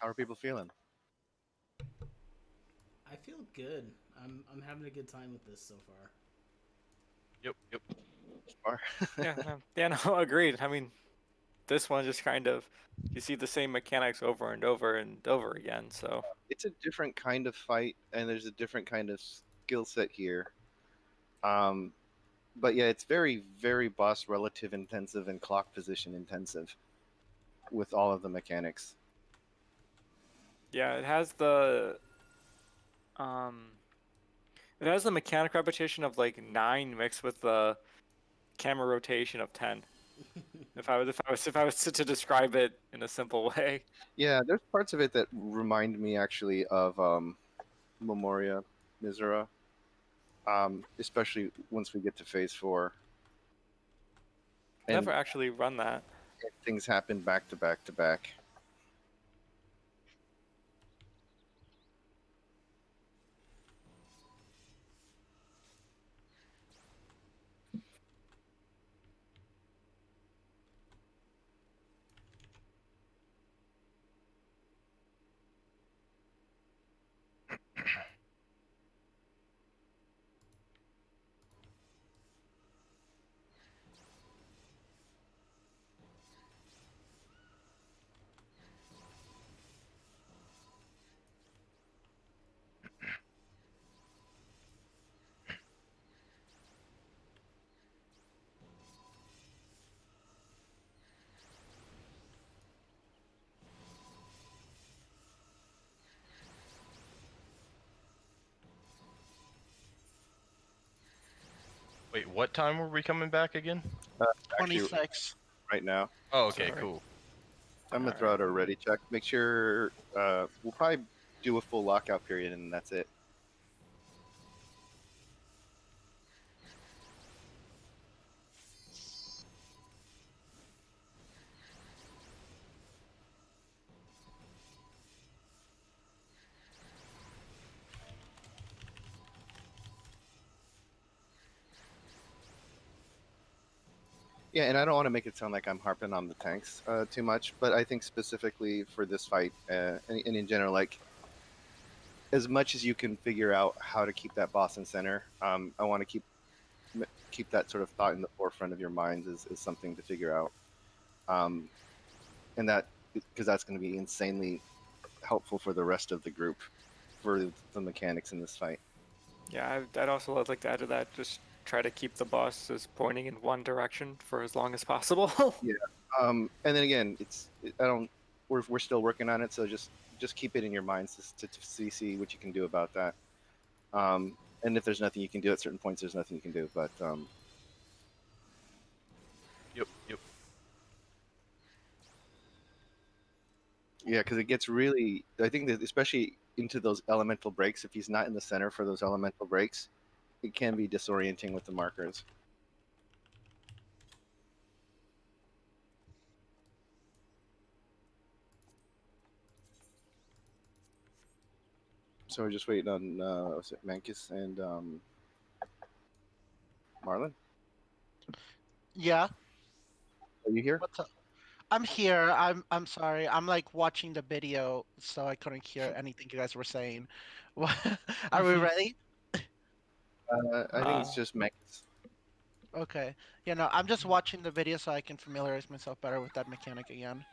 S1: How are people feeling?
S4: I feel good. I'm having a good time with this so far.
S9: Yep. Yep.
S1: Or
S5: Yeah, no, agreed. I mean, this one just kind of you see the same mechanics over and over and over again. So
S1: it's a different kind of fight, and there's a different kind of skill set here. Um, but yeah, it's very, very boss relative intensive and clock position intensive with all of the mechanics.
S5: yeah, um, it has the mechanic repetition of like 9 mixed with the camera rotation of 10. If I was to describe it in a simple way.
S1: Yeah, there's parts of it that remind me actually of Memoria Misera, especially once we get to phase 4. And
S5: Never actually run that.
S1: things happen back to back to back.
S9: Wait, what time were we coming back again?
S1: Actually,
S7: 26.
S1: right now,
S9: Oh, okay,
S5: Sorry.
S9: cool.
S1: I'm gonna throw out a ready check. Make sure we'll probably do a full lockout period, and that's it. Yeah, and I don't want to make it sound like I'm harping on the tanks too much, but I think specifically for this fight and in general, like as much as you can figure out how to keep that boss in center, I want to keep that sort of thought in the forefront of your minds is something to figure out, and that because that's going to be insanely helpful for the rest of the group for the mechanics in this fight.
S5: Yeah, I'd also like to add to that. Just try to keep the bosses pointing in one direction for as long as possible.
S1: Yeah. And then again, I don't. We're still working on it, so just keep it in your minds to see what you can do about that. And if there's nothing you can do at certain points, there's nothing you can do. But
S9: Yep. Yep.
S1: yeah, because it gets really. I think that especially into those elemental breaks, if he's not in the center for those elemental breaks, it can be disorienting with the markers. So we're just waiting on was it Mankus and Marlon.
S7: Yeah.
S1: Are you here?
S7: What's up? I'm here. I'm sorry. I'm like watching the video, so I couldn't hear anything you guys were saying. What? Are we ready?
S1: I think it's just Mankus.
S7: Okay. Yeah, no, I'm just watching the video so I can familiarize myself better with that mechanic again.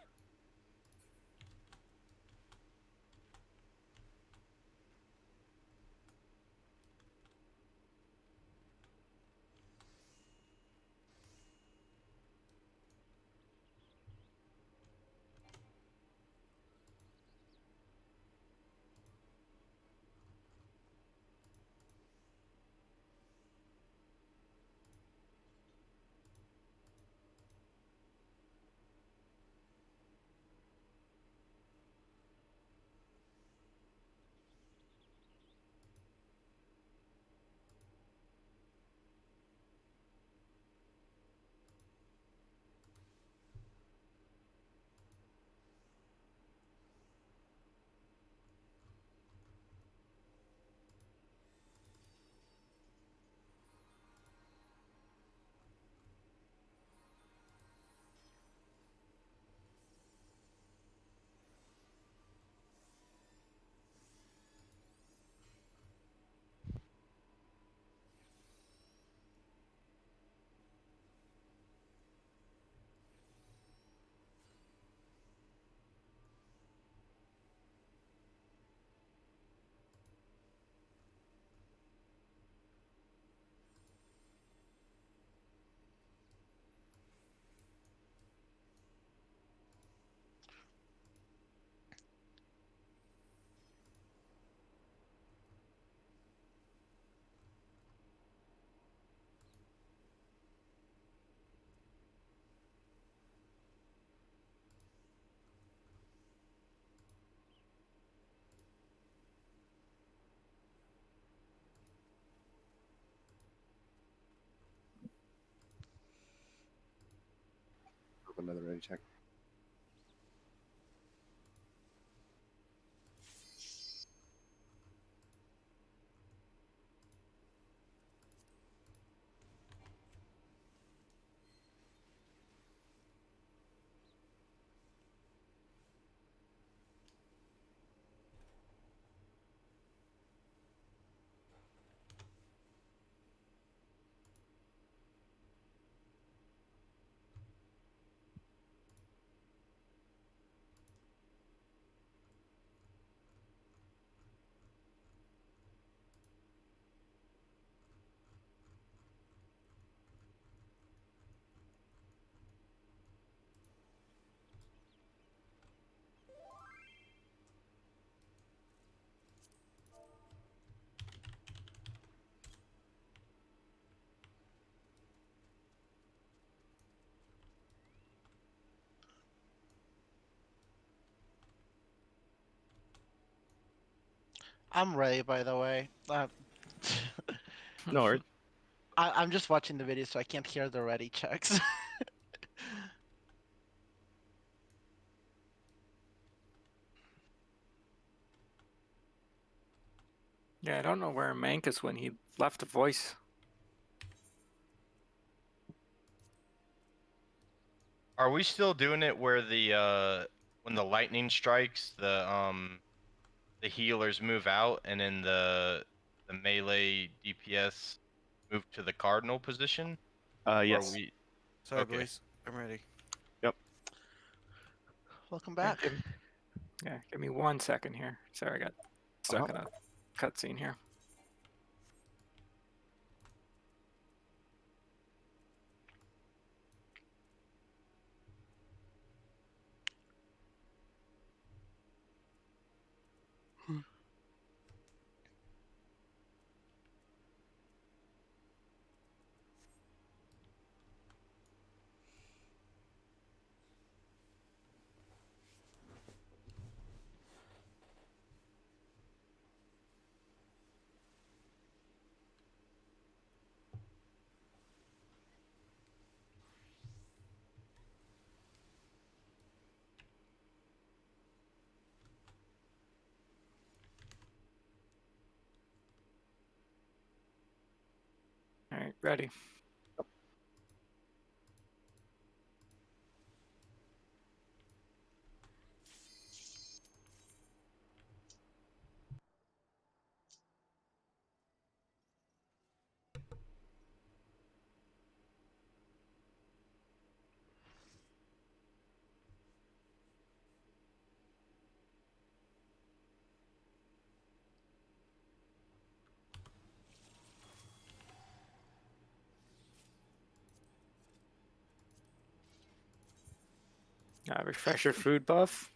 S1: another ready check.
S7: I'm ready, by the way.
S1: No worries.
S7: I'm just watching the video, so I can't hear the ready checks.
S5: Yeah, I don't know where Mankus when he left a voice.
S9: Are we still doing it where the when the lightning strikes, the healers move out and then the melee DPS move to the cardinal position? Or
S1: Yes.
S9: we
S2: Sorry,
S9: Okay.
S2: boys. I'm ready.
S7: Welcome
S5: Yeah,
S7: back.
S5: give me 1 second here. Sorry, I got stuck in a cutscene here. All right, ready. Refresh your food buff.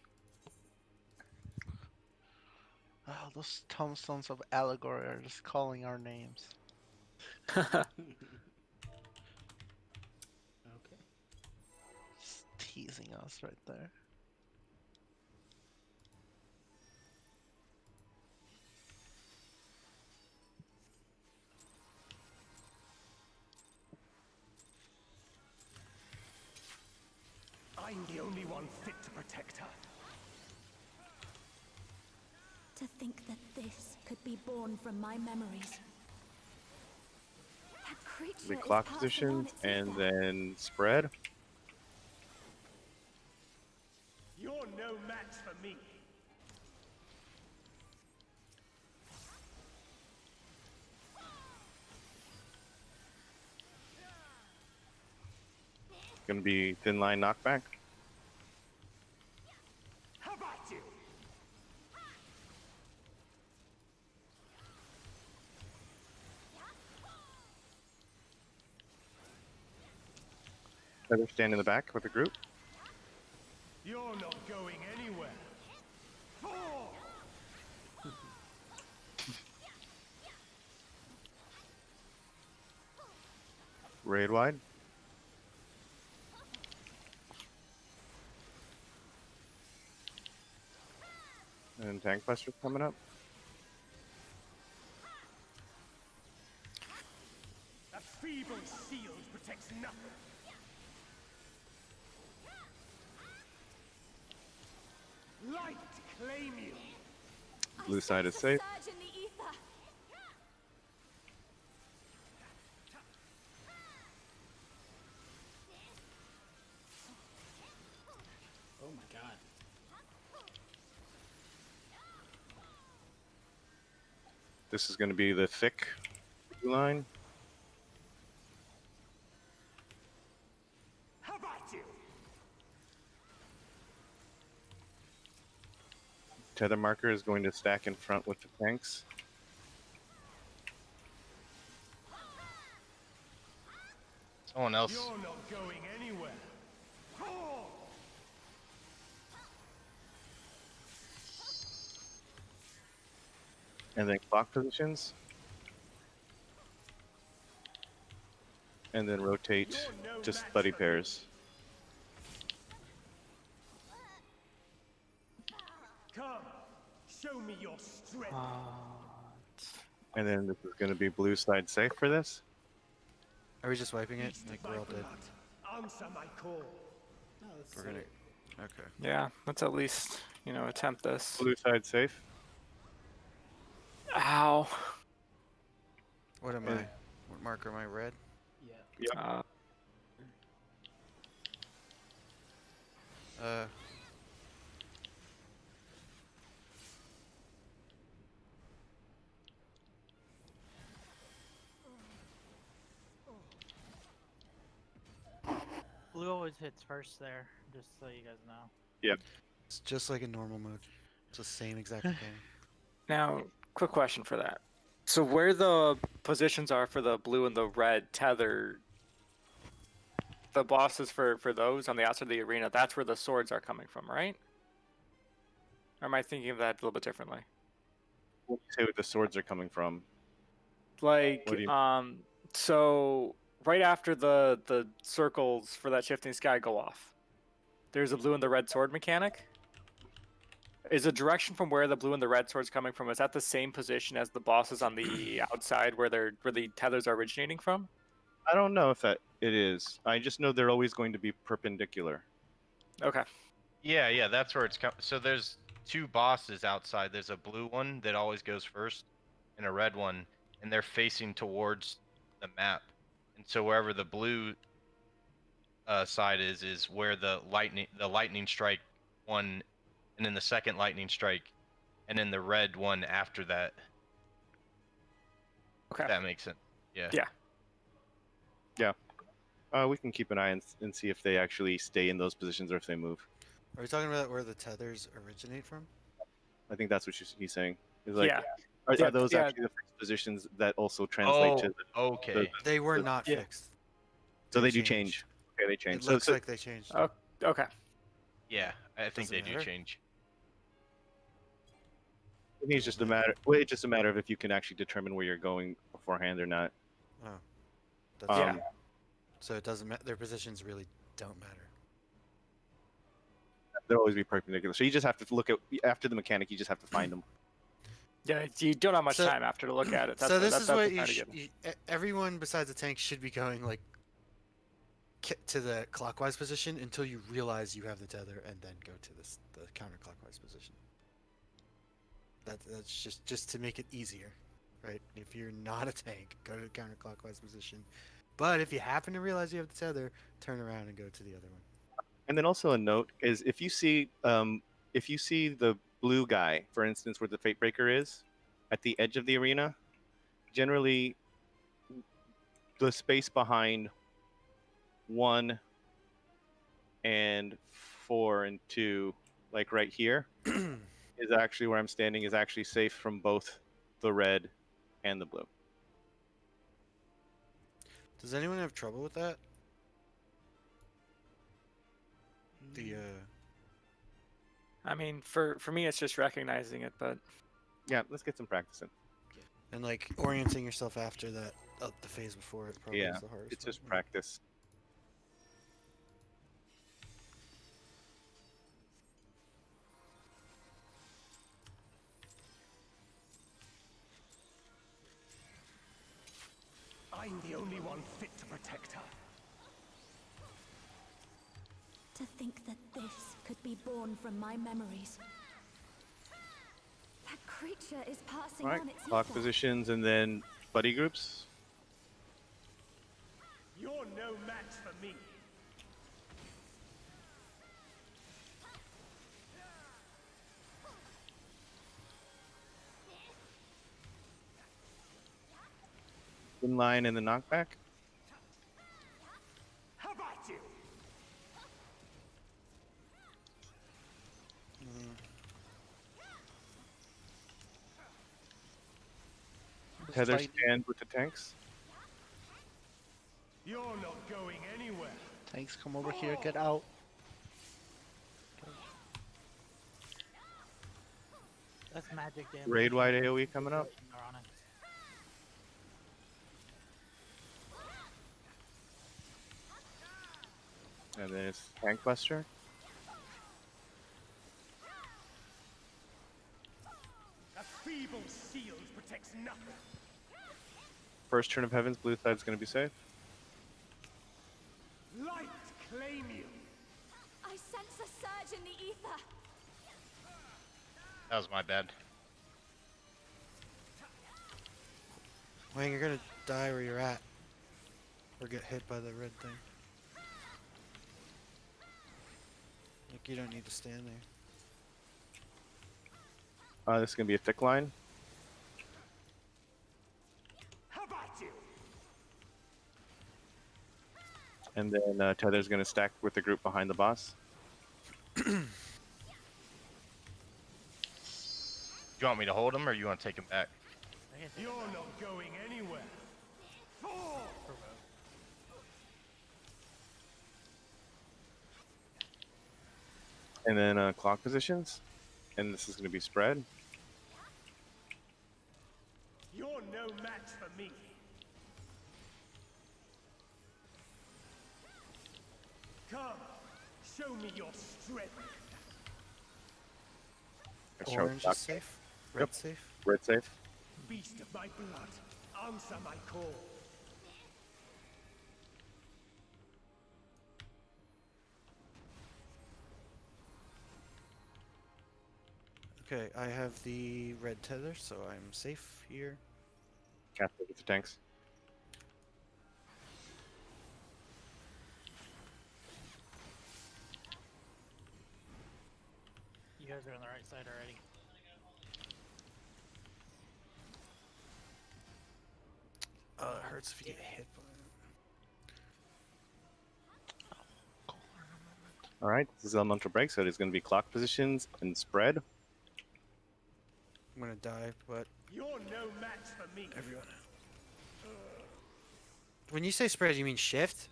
S7: Oh, those tombstones of allegory are just calling our names.
S4: Okay.
S7: Just teasing us right there.
S10: I'm the only one fit to protect her.
S8: To think that this could be born from my memories. That creature
S1: The
S8: is
S1: clock
S8: passing on
S1: position
S8: its
S1: and
S8: ether.
S1: then spread.
S10: You're no match for me.
S1: Gonna be thin line knockback.
S10: How about you?
S1: Feather stand in the back with the group.
S10: You're not going anywhere. Four.
S1: Raid wide. And tank buster coming up.
S10: A feeble shield protects nothing. I claim you.
S1: Blue side is safe.
S8: Surge in the ether.
S4: Oh my god.
S1: This is going to be the thick blue line.
S10: How about you?
S1: Tether marker is going to stack in front with the tanks.
S9: Someone else.
S10: You're not going anywhere.
S1: And then clock positions. And then rotate just buddy pairs.
S10: Come, show me your strength.
S1: And then this is going to be blue side safe for this.
S2: Are we just wiping it?
S10: Feast
S2: Like
S10: my
S2: we're all dead.
S10: blood. Answer my call.
S4: No, let's
S2: We're
S4: see.
S2: gonna. Okay.
S5: Yeah, let's at least, you know, attempt this.
S1: Blue side safe.
S5: Ow.
S2: What am I? What marker am I? Red.
S4: Yeah.
S5: Uh,
S6: Blue always hits first there, just so you guys know.
S2: It's just like in normal mode. It's the same exact thing.
S5: now, quick question for that. So where the positions are for the blue and the red tether, the bosses for those on the outside of the arena, that's where the swords are coming from, right? Or am I thinking of that a little bit differently?
S1: What do you say where the swords are coming from?
S5: Like,
S1: What do you-
S5: so right after the circles for that shifting sky go off, there's a blue and the red sword mechanic. Is the direction from where the blue and the red sword's coming from, is that the same position as the bosses on the outside where the tethers are originating from?
S1: I don't know if it is. I just know they're always going to be perpendicular.
S5: Okay.
S9: Yeah, that's where it's coming. So there's two bosses outside. There's a blue one that always goes first, and a red one, and they're facing towards the map. And so wherever the blue side is where the lightning strike one, and then the second lightning strike, and then the red one after that.
S5: Okay.
S9: If that makes sense. Yeah.
S5: Yeah.
S1: We can keep an eye and see if they actually stay in those positions or if they move.
S2: Are we talking about where the tethers originate from?
S1: I think that's what he's saying. He's like,
S5: Yeah.
S1: are those actually the fixed positions that also translate to the...
S9: Okay.
S2: They were not
S5: Yeah.
S2: fixed.
S1: So they do
S2: changed.
S1: change. Okay, they change.
S2: It looks like they changed.
S5: Oh, okay.
S9: Yeah, I think
S2: Doesn't
S9: they do
S2: matter.
S9: change.
S1: I think it's just a matter. Well, it's just a matter of if you can actually determine where you're going beforehand or not.
S2: Oh. That's
S5: Yeah.
S2: So it doesn't matter. Their positions really don't matter.
S1: They'll always be perpendicular. So you just have to look at after the mechanic. You just have to find them.
S5: Yeah, you don't have much
S2: So-
S5: time after to look at it. That's
S2: So
S5: what-
S2: this
S5: that's
S2: is
S5: what
S2: what
S5: I'm
S2: you,
S5: trying to get.
S2: everyone besides the tank should be going like to the clockwise position until you realize you have the tether, and then go to the counterclockwise position. That's just to make it easier, right? If you're not a tank, go to the counterclockwise position. But if you happen to realize you have the tether, turn around and go to the other one.
S1: And then also a note is if you see the blue guy, for instance, where the Fate Breaker is, at the edge of the arena, generally the space behind 1 and 4 and 2, like right here, is actually where I'm standing, is actually safe from both the red and the blue.
S2: Does anyone have trouble with that?
S5: I mean, for me, it's just recognizing it, but
S1: Yeah, let's get some practice in.
S2: And like orienting yourself after that, the phase before it probably
S1: Yeah,
S2: is the hardest.
S1: it's
S2: one.
S1: just practice.
S10: I'm the only one fit to protect her.
S8: To think that this could be born from my memories. creature is passing
S1: All right,
S8: on its
S1: clock
S8: ether.
S1: positions and then buddy groups.
S10: You're no match for me.
S1: In line and the knockback.
S10: How about you?
S1: Tether
S7: Fight.
S1: stand with the tanks.
S10: You're not going anywhere.
S7: Tanks, come over here. Get out.
S6: That's magic damage.
S1: Raid wide AoE coming up.
S6: Ignore on it.
S1: And then it's tank buster.
S10: A feeble shield protects nothing.
S1: First turn of heavens, blue side's gonna be safe.
S10: Light claim you.
S8: I sense a surge in the ether.
S9: That was my bad.
S2: Wang, you're gonna die where you're at. Or get hit by the red thing. Like, you don't need to stand there.
S1: This is gonna be a thick line.
S10: How about you?
S1: And then Tether's gonna stack with the group behind the boss.
S9: You want me to hold him or you want to take him back?
S10: You're not going anywhere. Fall.
S1: And then clock positions. And this is gonna be spread.
S10: You're no match for me. Come, show me your strength.
S1: Let's show
S2: Orange
S1: clock.
S2: is safe. Red safe.
S1: Red safe.
S10: Beast of my blood, answer my call.
S2: Okay, I have the red tether, so I'm safe here.
S1: Casper with the tanks.
S6: You guys are on the right side already.
S2: It hurts if you get hit by it.
S1: All right, this is elemental break, so it is going to be clock positions and spread.
S2: I'm gonna die, but
S10: You're no match for me.
S2: everyone. When you say spread, you mean shift?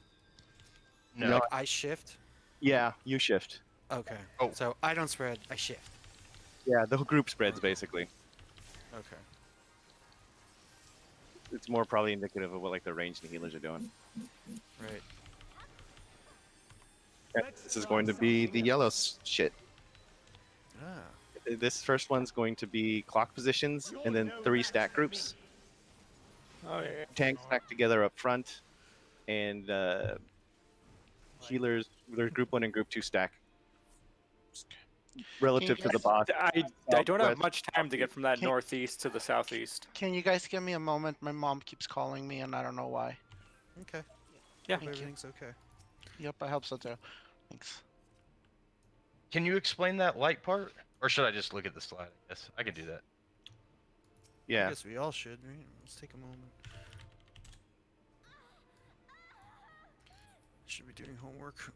S9: No.
S2: Like I shift?
S1: Yeah, you shift.
S2: Okay.
S9: Oh.
S2: So I don't spread, I shift.
S1: Yeah, the whole group spreads basically.
S2: Okay.
S1: It's more probably indicative of what like the ranged and healers are doing.
S2: Right.
S1: Yeah, this is going to be the yellow shit.
S2: Ah.
S1: This first one's going to be clock positions and then 3 stack groups.
S5: Oh yeah.
S1: Tanks stacked together up front, and healers, there's group 1 and group 2 stack. Relative to the boss.
S5: I don't have
S1: Southwest.
S5: much time to get from that
S7: Can-
S5: northeast to the southeast.
S7: Can you guys give me a moment? My mom keeps calling me, and I don't know why.
S2: Okay.
S5: Yeah.
S2: Hope everything's okay.
S7: Yep, I hope so too. Thanks.
S9: Can you explain that light part? Or should I just look at the slide? I guess I could do that.
S2: I
S1: Yeah,
S2: guess we all should, right? Let's take a moment. Should be doing homework.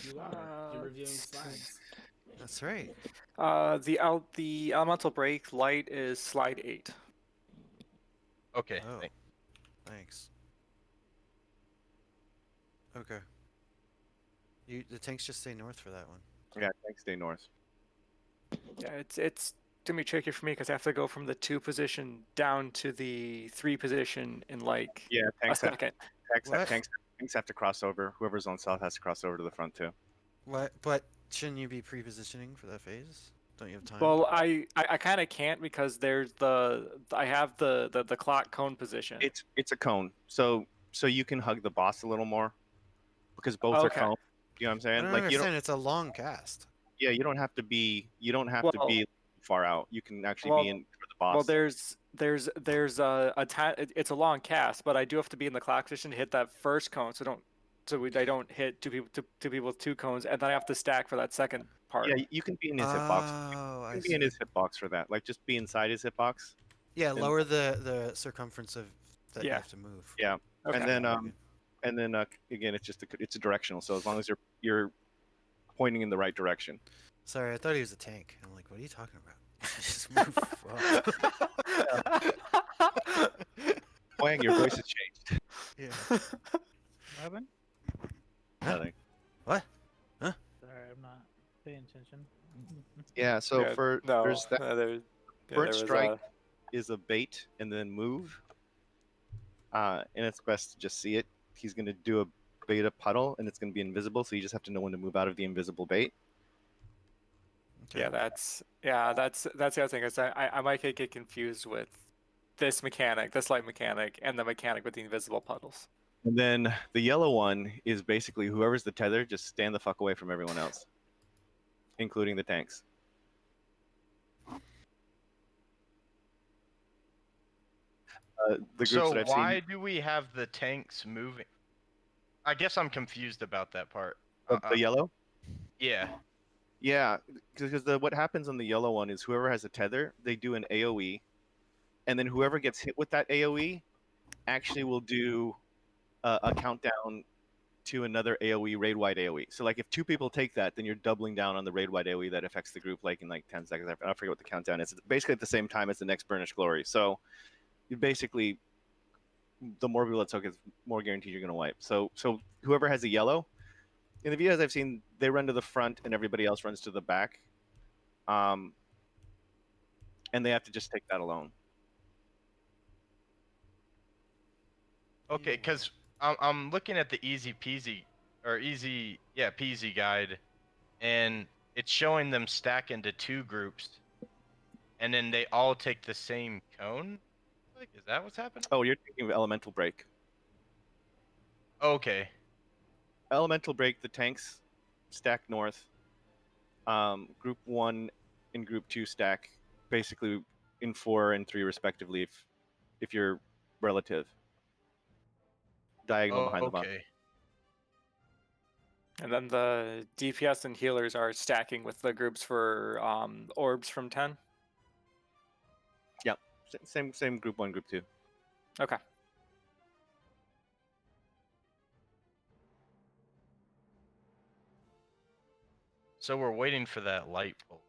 S4: You are. You're reviewing slides.
S2: That's right.
S5: The elemental break light is slide 8.
S9: Okay.
S2: Oh.
S9: thank-
S2: Thanks. Okay. The tanks just stay north for that one.
S1: yeah, tanks stay north.
S5: Yeah, it's gonna be tricky for me because I have to go from the 2 position down to the 3 position in like
S1: Yeah,
S5: a
S1: tanks have,
S5: second.
S2: What?
S1: tanks have to cross over. Whoever's on south has to cross over to the front too.
S2: What? But shouldn't you be pre-positioning for that phase? Don't you have time?
S5: Well, I kind of can't because there's I have the clock cone position.
S1: It's a cone, so you can hug the boss a little more, because both are
S5: Okay.
S1: cone. You know what I'm
S2: I
S1: saying?
S2: don't
S1: Like you
S2: understand.
S1: don't.
S2: It's a long cast.
S1: Yeah, you don't have to be. You don't have to
S5: Well-
S1: be far out. You can actually
S5: Well,
S1: be in for the boss.
S5: Well, there's it's a long cast, but I do have to be in the clock position to hit that first cone, I don't hit two people with 2 cones, and then I have to stack for that second part.
S1: Yeah, you can be in his hitbox.
S2: Oh,
S1: You
S2: I
S1: can be
S2: see.
S1: in his hitbox for that. Like just be inside his hitbox.
S2: Yeah,
S1: and-
S2: lower the circumference of that you
S5: Yeah.
S2: have to move.
S1: Yeah,
S5: Okay.
S1: and then
S2: Okay.
S1: again, it's a directional. So as long as you're pointing in the right direction.
S2: Sorry, I thought he was a tank. I'm like, what are you talking about? Just move up.
S1: Wang, your voice has changed.
S2: Yeah.
S6: What happened?
S1: Nothing.
S2: What?
S6: Sorry, I'm not paying attention.
S1: Yeah. So
S5: Yeah,
S1: for
S5: no,
S1: there's that
S5: there
S1: burnt
S5: was,
S1: strike is a bait and then move. And it's best to just see it. He's gonna do a beta puddle and it's gonna be invisible, so you just have to know when to move out of the invisible bait.
S2: Okay.
S5: Yeah, that's the other thing is I might get confused with this light mechanic, and the mechanic with the invisible puddles.
S1: And then the yellow one is basically whoever's the tether, just stand the fuck away from everyone else, including the tanks. The groups
S9: So
S1: that I've
S9: why
S1: seen,
S9: do we have the tanks moving? I guess I'm confused about that part.
S1: the yellow.
S9: Yeah.
S1: Yeah, because what happens on the yellow one is whoever has a tether, they do an AOE, and then whoever gets hit with that AOE actually will do a countdown to another AOE, raid-wide AOE. So like if 2 people take that, then you're doubling down on the raid-wide AOE that affects the group like in like 10 seconds. I forget what the countdown is. It's basically at the same time as the next Burnished Glory. So you basically, the more people that took it, more guaranteed you're going to wipe. So whoever has a yellow, in the videos I've seen, they run to the front and everybody else runs to the back. And they have to just take that alone.
S9: Okay, because I'm looking at the easy peasy peasy guide, and it's showing them stack into 2 groups, and then they all take the same cone. Like, is that what's happening?
S1: Oh, you're thinking of Elemental Break.
S9: Okay.
S1: Elemental Break, the tanks stack north. Group 1 and Group 2 stack basically in 4 and 3 respectively if you're relative. Diagonal behind the box.
S9: Okay.
S5: And then the DPS and healers are stacking with the groups for orbs from 10.
S1: Yeah, same Group 1, Group 2.
S5: Okay.
S9: So we're waiting for that light pulse.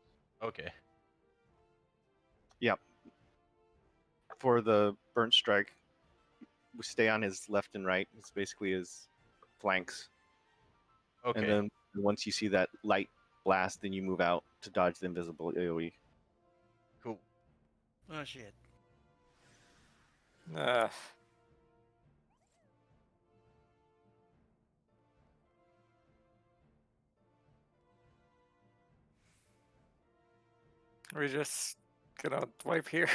S9: Okay.
S1: Yep. For the burnt strike, we stay on his left and right. It's basically his flanks.
S9: Okay.
S1: And then once you see that light blast, then you move out to dodge the invisible AoE.
S9: Cool.
S2: Oh shit.
S5: We're just gonna wipe here.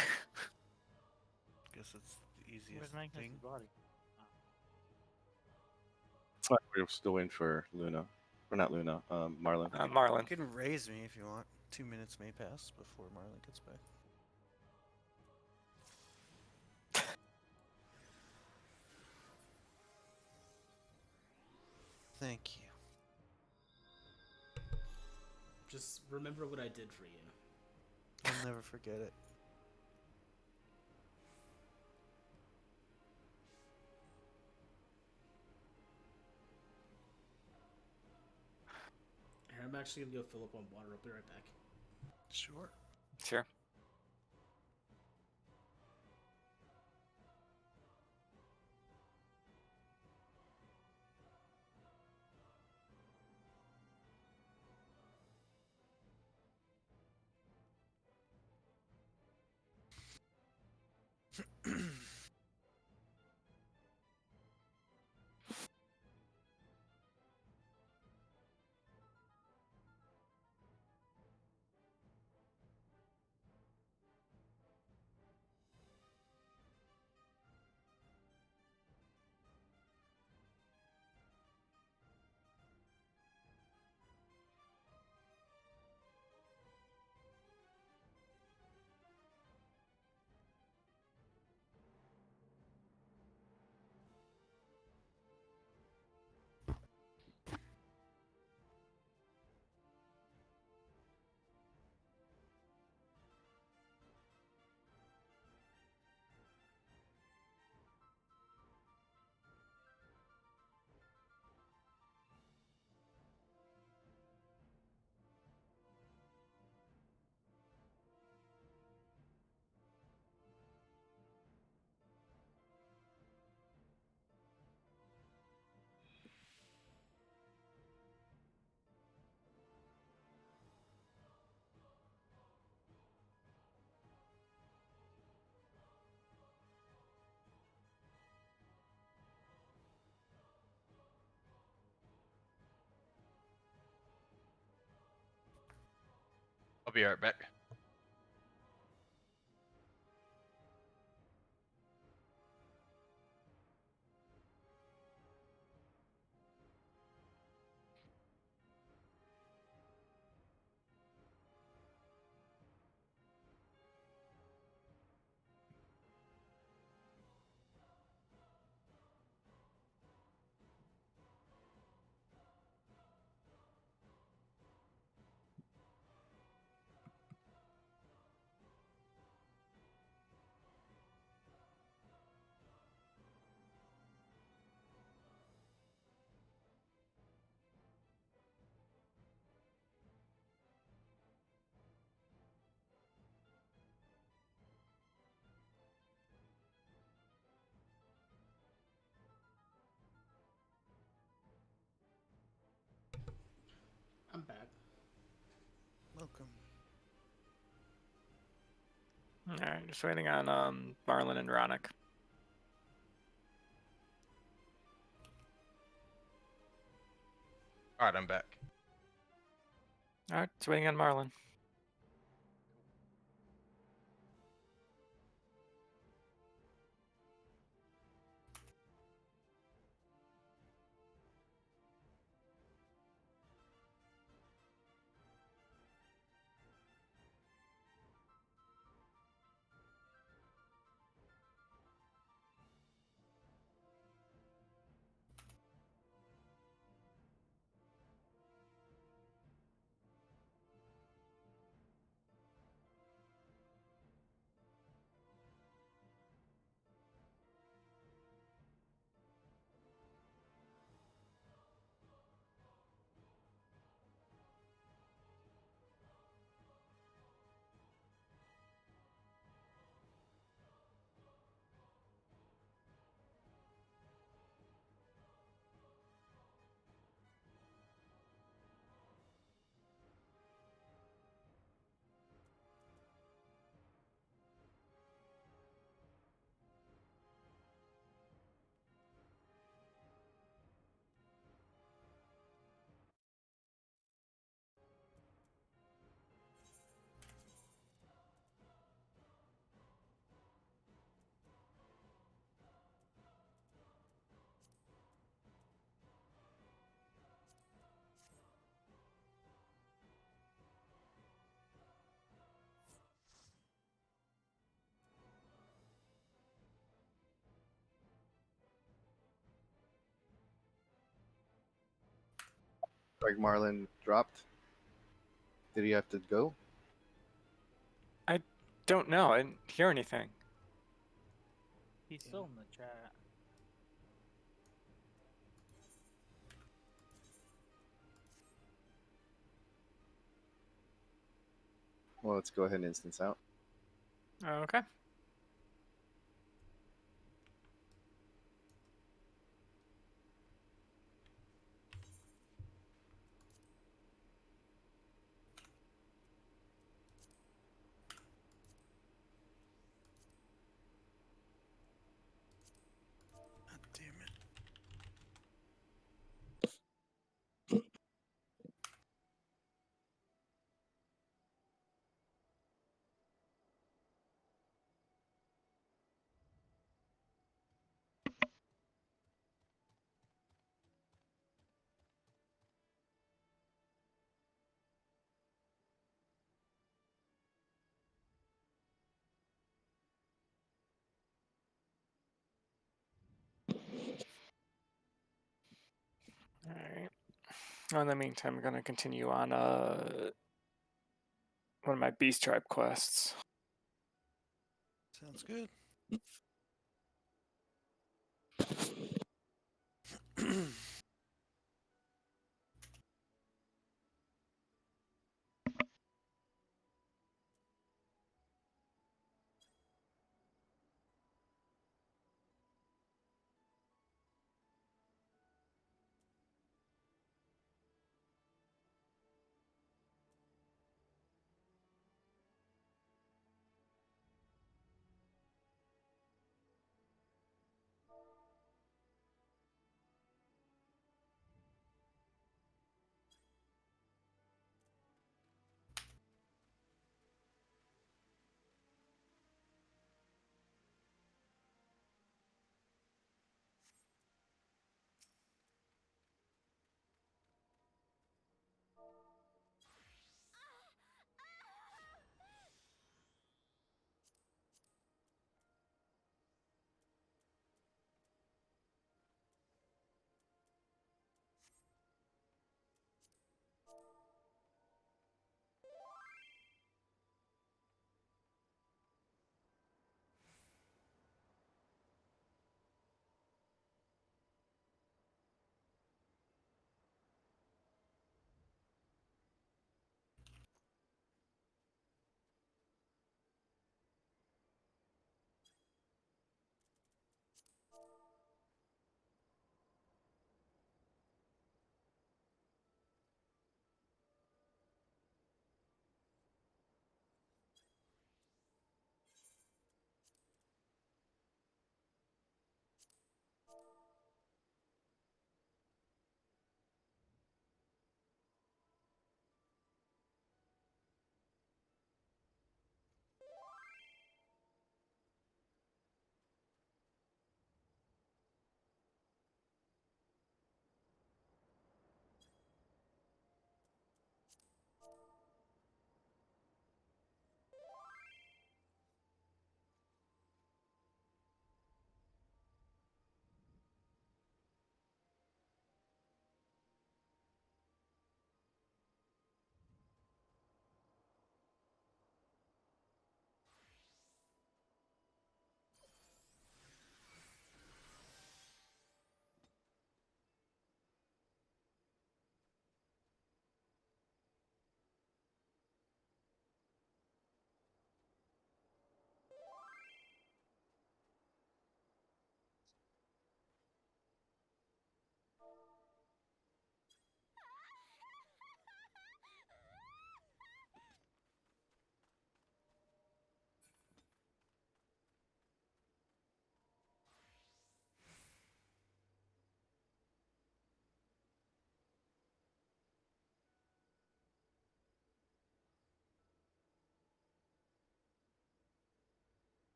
S2: Guess it's the easiest
S6: Where's Magnus'
S2: thing.
S6: body?
S1: We're still waiting for Luna. Or not Luna, Marlon.
S5: Marlon.
S2: You can raise me if you want. 2 minutes may pass before Marlon gets back. Thank you.
S4: Just remember what I did for you.
S2: I'll never forget it.
S4: Here, I'm actually gonna go fill up on water. I'll be right back.
S2: Sure.
S5: Sure.
S9: I'll be right back.
S4: I'm back.
S2: Welcome.
S5: All right, just waiting on Marlon and Ronick.
S9: All right, I'm back.
S5: All right, just waiting on Marlon.
S1: Like Marlon dropped. Did he have to go?
S5: I don't know. I didn't hear anything.
S6: He's still in the chat.
S1: Well, let's go ahead and instance out.
S5: Okay.
S2: God damn it.
S5: All right. Well, in the meantime, I'm gonna continue on one of my Beast Tribe quests.
S2: Sounds good.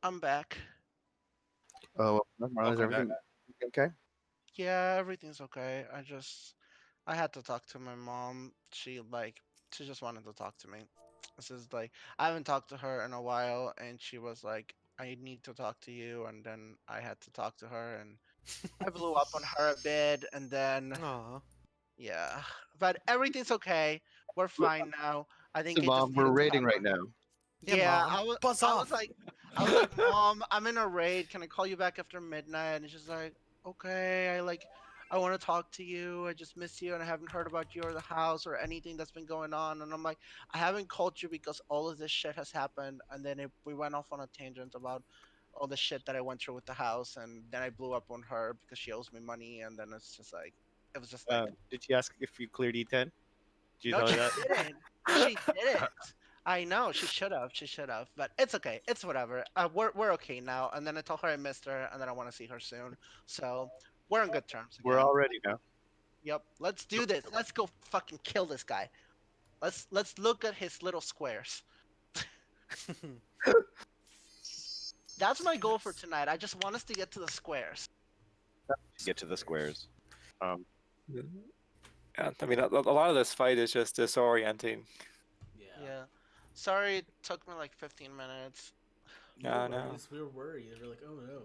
S7: I'm back.
S1: Oh, well, Marlon, is
S9: Welcome back.
S1: everything okay?
S7: Yeah, everything's okay. I had to talk to my mom. She just wanted to talk to me. This is like I haven't talked to her in a while, and she was like, "I need to talk to you," and then I had to talk to her, and I blew up on her a bit, and then
S2: Aw.
S7: yeah, but everything's okay. We're fine now. I think
S1: So,
S7: I just
S1: Mom, we're
S7: needed to
S1: raiding
S7: have
S1: right
S7: a
S1: now.
S2: Yeah,
S7: yeah.
S2: Mom. Buzz
S7: I was
S2: off.
S7: like, I was like, Mom, I'm in a raid. Can I call you back after midnight? And she's like, okay. I want to talk to you. I just miss you, and I haven't heard about you or the house or anything that's been going on. And I'm like, I haven't called you because all of this shit has happened. And then we went off on a tangent about all the shit that I went through with the house, and then I blew up on her because she owes me money. And then it's just like, it was just like,
S1: Did she ask if you cleared E10? Did you
S7: no,
S1: tell her
S7: she
S1: that?
S7: didn't. She didn't. I know she should have. She should have. But it's okay. It's whatever. We're okay now. And then I told her I missed her, and then I want to see her soon. So we're on good terms
S1: We're
S7: again.
S1: all ready now.
S7: Yep. Let's do this. Let's go fucking kill this guy. Let's look at his little squares. That's my goal for tonight. I just want us to get to the squares.
S1: Get to the squares.
S5: Yeah, I mean, a lot of this fight is just disorienting.
S4: Yeah.
S7: Yeah. Sorry, it took me like 15 minutes.
S5: No,
S4: No
S5: no.
S4: worries. We were worried. We were like, oh no.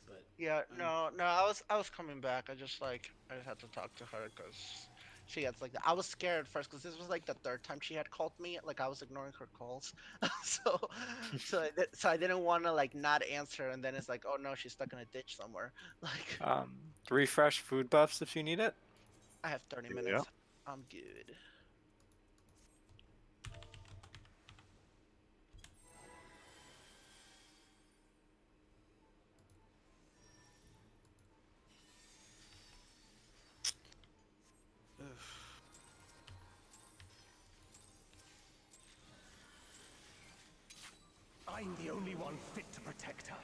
S4: But
S7: Yeah,
S4: I'm-
S7: no, I was coming back. I just had to talk to her because she gets like I was scared at first because this was like the third time she had called me. Like I was ignoring her calls, so so I didn't want to like not answer, and then it's like, oh no, she's stuck in a ditch somewhere. Like
S5: Refresh food buffs if you need it.
S7: I have 30
S1: Yeah.
S7: minutes. I'm good.
S10: I'm the only one fit to protect her.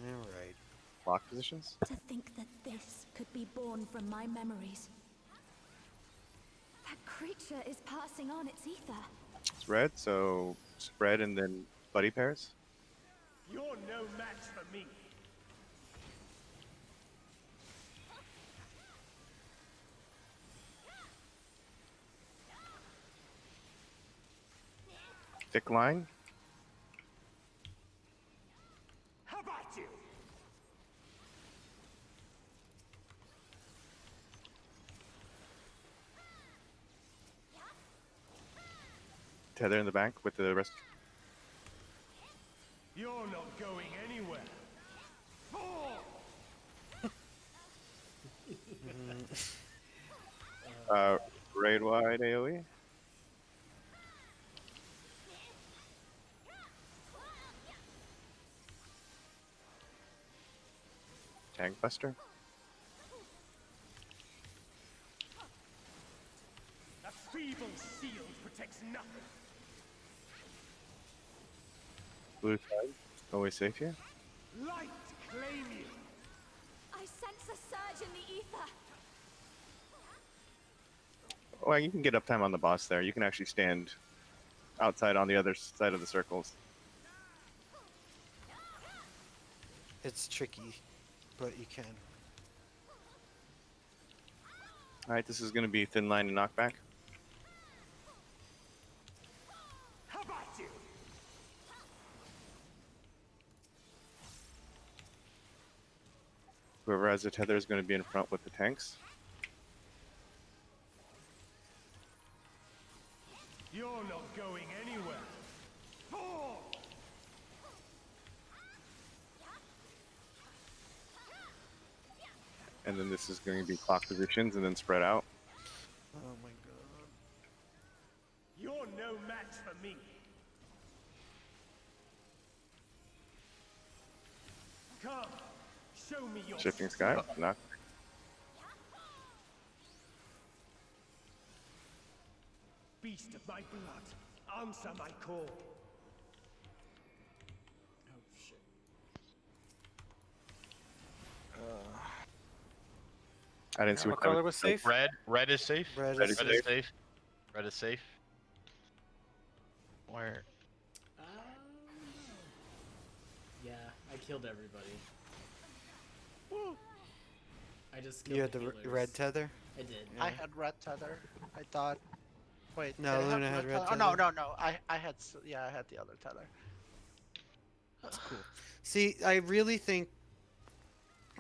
S2: All right.
S1: Lock positions?
S8: To think that this could be born from my memories. That creature is passing on its ether.
S1: It's red, so spread and then buddy pairs.
S10: You're no match for me.
S1: Thick line.
S10: How about you?
S1: Tether in the back with the rest.
S10: You're not going anywhere.
S1: Raid wide AoE. Tank buster.
S10: A feeble shield protects nothing.
S1: Blue side. Always safe here.
S10: Light claim you.
S8: I sense a surge in the ether.
S1: Well, you can get uptime on the boss there. You can actually stand outside on the other side of the circles.
S2: It's tricky, but you can.
S1: Alright, this is going to be thin line and knockback.
S10: How about you?
S1: Whoever has the tether is going to be in front with the tanks.
S10: You're not going anywhere.
S1: And then this is going to be clock positions and then spread out.
S2: Oh my god.
S10: You're no match for me. Come, show me your
S1: Shifting sky. Knock.
S10: beast of my blood. Answer my call.
S4: oh shit.
S1: I didn't see
S5: What
S1: what
S5: color was safe?
S9: Red is safe.
S2: Red
S1: Red
S2: is
S1: is
S9: Red is safe. Red is safe. Where?
S4: killed everybody. I just killed
S2: You had the
S4: healers.
S2: red tether?
S4: I did.
S7: I had red tether. I thought. Wait.
S2: No,
S7: did I have
S2: Luna had red
S7: tether? Oh no,
S2: tether.
S7: no, no. I had. Yeah, I had the other tether.
S2: That's cool. See, I really think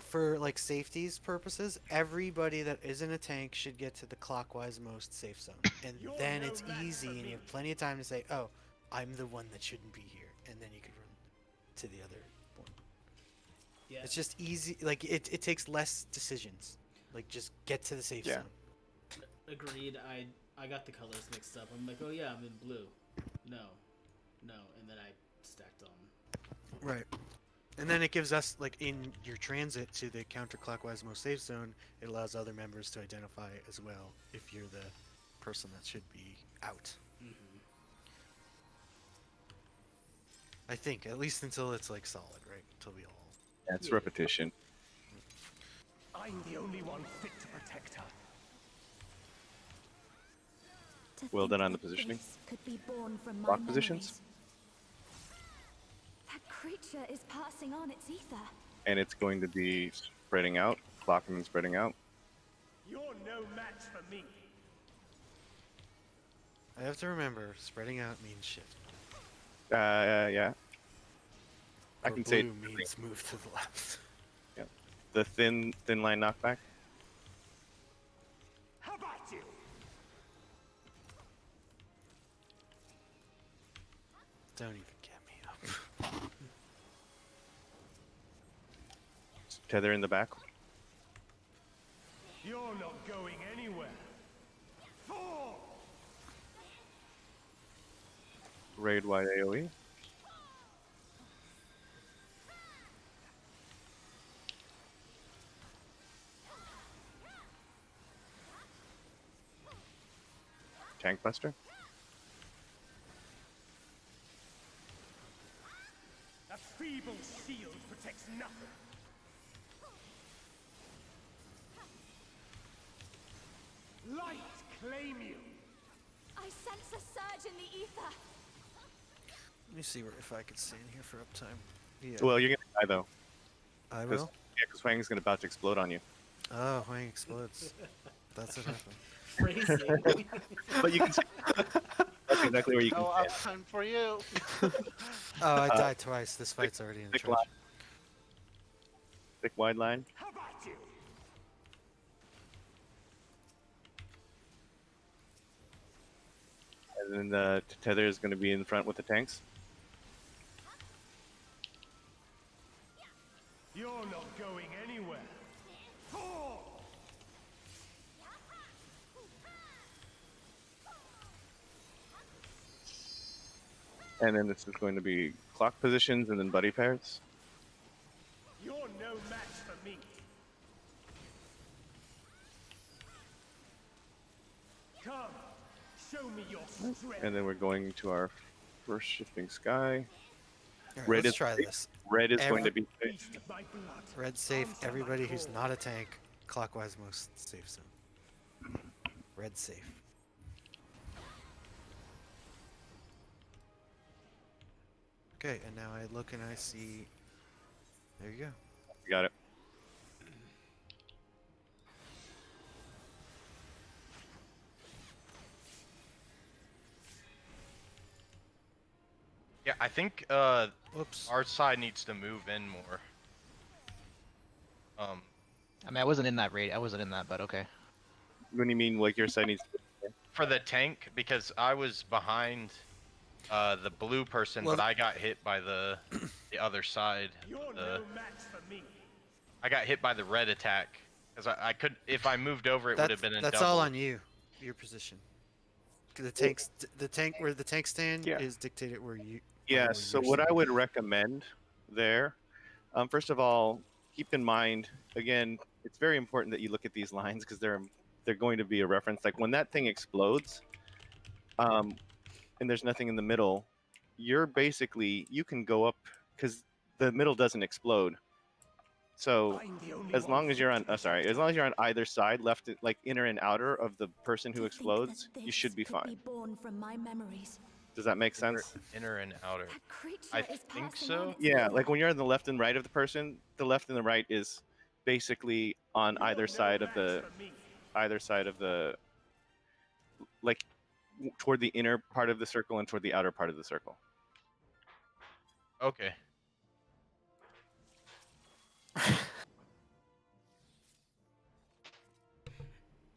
S2: for like safety's purposes, everybody that isn't a tank should get to the clockwise most safe zone. And then it's easy and you have plenty of time to say, oh, I'm the one that shouldn't be here. And then you could run to the other one.
S4: Yeah.
S2: It's just easy. Like, it takes less decisions. Like, just get to the safe
S5: Yeah.
S2: zone.
S4: Agreed. I got the colors mixed up. I'm like, oh yeah, I'm in blue. No, and then I stacked on.
S2: Right. And then it gives us, like, in your transit to the counterclockwise most safe zone, it allows other members to identify as well if you're the person that should be out.
S4: Mm-hmm.
S2: I think, at least until it's, like, solid, right? Until we all...
S1: That's repetition.
S10: I'm the only one fit to protect her.
S8: To
S1: Well
S8: think
S1: done on the
S8: that
S1: positioning.
S8: this could be born from my
S1: Lock positions.
S8: memories. That creature is passing on its ether.
S1: And it's going to be spreading out, clocking and spreading out.
S10: You're no match for me.
S2: I have to remember, spreading out means shift.
S1: Yeah. I
S2: Or
S1: can say
S2: blue means move to the left.
S1: the thin line knockback.
S10: How about you?
S2: Don't even get me up.
S1: Tether in the back.
S10: You're not going anywhere. Fall!
S1: Raid wide AoE. Tank buster.
S10: A feeble shield protects nothing. Light claim you.
S8: I sense a surge in the ether.
S2: Let me see if I can stand here for uptime. Yeah.
S1: Well, you're gonna die though.
S2: I
S1: 'cause-
S2: will?
S1: Yeah, because Wang's gonna about to explode on you.
S2: Oh, Huang explodes. That's what happened.
S4: Phrasing.
S1: But you can. That's exactly where you can.
S7: No
S1: stand.
S7: uptime for you.
S2: Oh, I died twice. This fight's already in the
S1: Thick
S2: trench.
S1: line. Thick wide line.
S10: How about you?
S1: And then the tether is going to be in front with the tanks.
S10: You're not going anywhere. Fall!
S1: And then this is going to be clock positions and then buddy pairs.
S10: You're no match for me. Come, show me your strength.
S1: And then we're going to our first shifting sky.
S2: Alright,
S1: Red
S2: let's
S1: is
S2: try
S1: safe.
S2: this.
S1: Red is going to
S2: Every-
S1: be safe.
S10: Feast of my blood.
S2: Red safe.
S10: Answer my
S2: Everybody who's
S10: call.
S2: not a tank, clockwise most safe zone. Red safe. Okay, and now I look and I see. There you go.
S1: You got it.
S9: Yeah, I think
S2: Whoops.
S9: our side needs to move in more.
S3: I mean, I wasn't in that raid. I wasn't in that, but okay.
S1: What do you mean, like your side needs to...
S9: For the tank, because I was behind the blue person,
S2: Well,
S9: but I got hit by the other side.
S10: You're
S9: The,
S10: no match for me.
S9: I got hit by the red attack. Because I could, if I moved over, it would have been a
S2: That's
S9: double.
S2: all on you. Your position. The tanks, the tank where the tank stand
S1: Yeah.
S2: is dictated where you.
S1: Yeah,
S2: where
S1: so
S2: you're
S1: what I
S2: standing.
S1: would recommend there, first of all, keep in mind, again, it's very important that you look at these lines because they're going to be a reference. Like when that thing explodes, and there's nothing in the middle, you can go up because the middle doesn't explode. So
S10: I'm the only
S1: as
S10: one
S1: long as you're on,
S10: fit to
S1: as
S10: protect
S1: long as you're on either side, left, like inner and outer of the person
S8: To
S1: who
S8: think that
S1: explodes, you
S8: this
S1: should be
S8: could
S1: fine.
S8: Be born from my memories.
S1: Does that make
S9: Inner,
S1: sense?
S9: inner and outer.
S8: That creature
S9: I
S8: is
S9: think
S8: passing
S9: so.
S8: on its
S1: Yeah,
S8: ether.
S1: like when you're on the left and right of the person, the left and the right is basically on either side of the like toward the inner part of the circle and toward the outer part of the circle.
S9: Okay.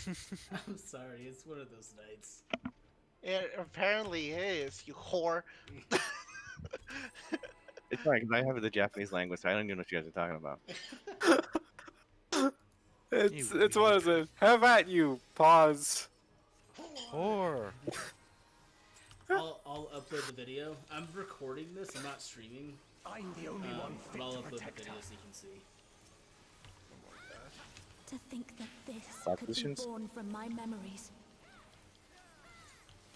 S4: I'm sorry, it's one of those nights.
S7: It apparently is, you whore.
S1: It's fine because I have the Japanese language, so I don't even know what you guys are talking about.
S5: It's what is it? Have at you. Pause.
S2: Or
S4: I'll upload the video. I'm recording this. I'm not streaming.
S10: I'm the only one
S4: But
S10: fit
S4: I'll
S10: to
S4: upload the
S10: protect
S4: video
S10: her.
S4: so you can see.
S8: To think that this
S1: Five
S8: could be
S1: positions.
S8: born from my memories.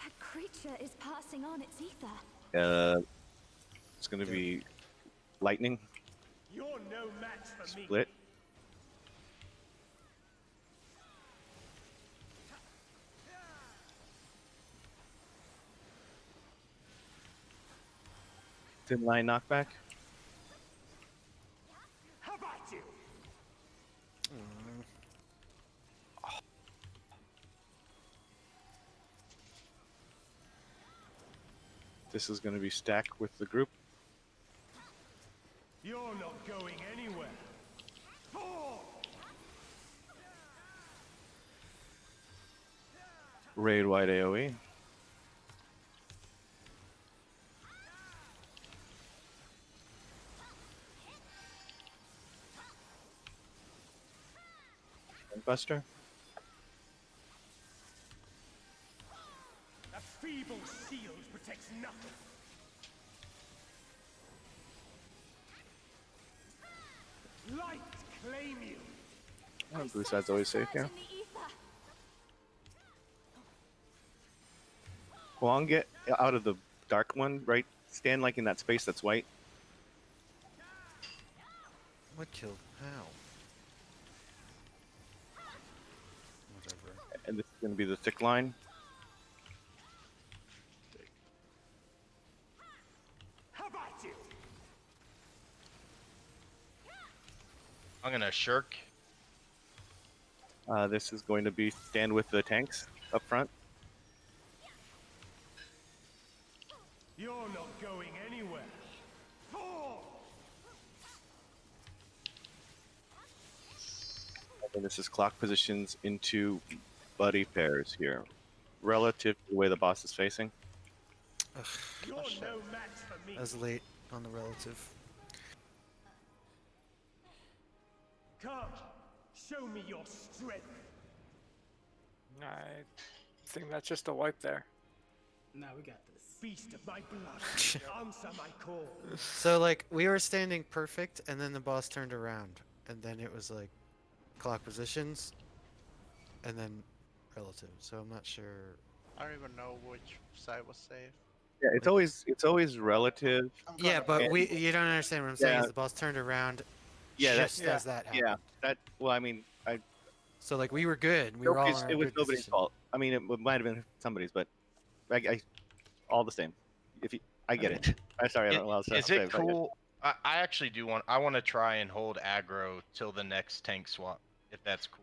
S8: That creature is passing on its ether.
S1: It's going to be lightning
S10: You're no match for me.
S1: split. Thin line knockback.
S10: How about you?
S1: This is going to be stacked with the group.
S10: You're not going anywhere. Fall!
S1: Raid wide AoE. Buster.
S10: A feeble shield protects nothing. Light claim you.
S1: Oh, blue side's always safe, yeah.
S8: In the ether.
S1: Huang, get out of the dark one, right? Stand like in that space that's white.
S2: what killed? How? Whatever.
S1: And this is going to be the thick line.
S10: How about you?
S9: I'm gonna shirk.
S1: This is going to be stand with the tanks up front.
S10: You're not going anywhere. Fall!
S1: And this is clock positions into buddy pairs here, relative to the way the boss is facing.
S10: You're no match for me.
S2: As late on the relative.
S10: Come, show me your strength.
S5: I think that's just a wipe there.
S4: Nah, we got this.
S10: Beast of my blood, answer my call.
S2: So like we were standing perfect, and then the boss turned around, and then it was like clock positions, and then relative. So I'm not sure.
S7: I don't even know which side was safe.
S1: Yeah, it's always relative.
S7: I'm
S2: Yeah,
S7: gonna-
S2: but you don't understand what I'm saying.
S1: Yeah.
S2: Is the boss turned around
S1: Yeah,
S2: just as that happened.
S1: Yeah, that. Well, I mean,
S2: So like we were good. We were all in our
S1: it was
S2: good
S1: nobody's
S2: position.
S1: fault. I mean, it might have been somebody's, but I all the same. If you, I get it. I'm sorry, I don't know what else to
S9: Is
S1: say,
S9: it
S1: but I get
S9: cool? I actually do want. I want to try and hold aggro till the next tank swap, if that's cool.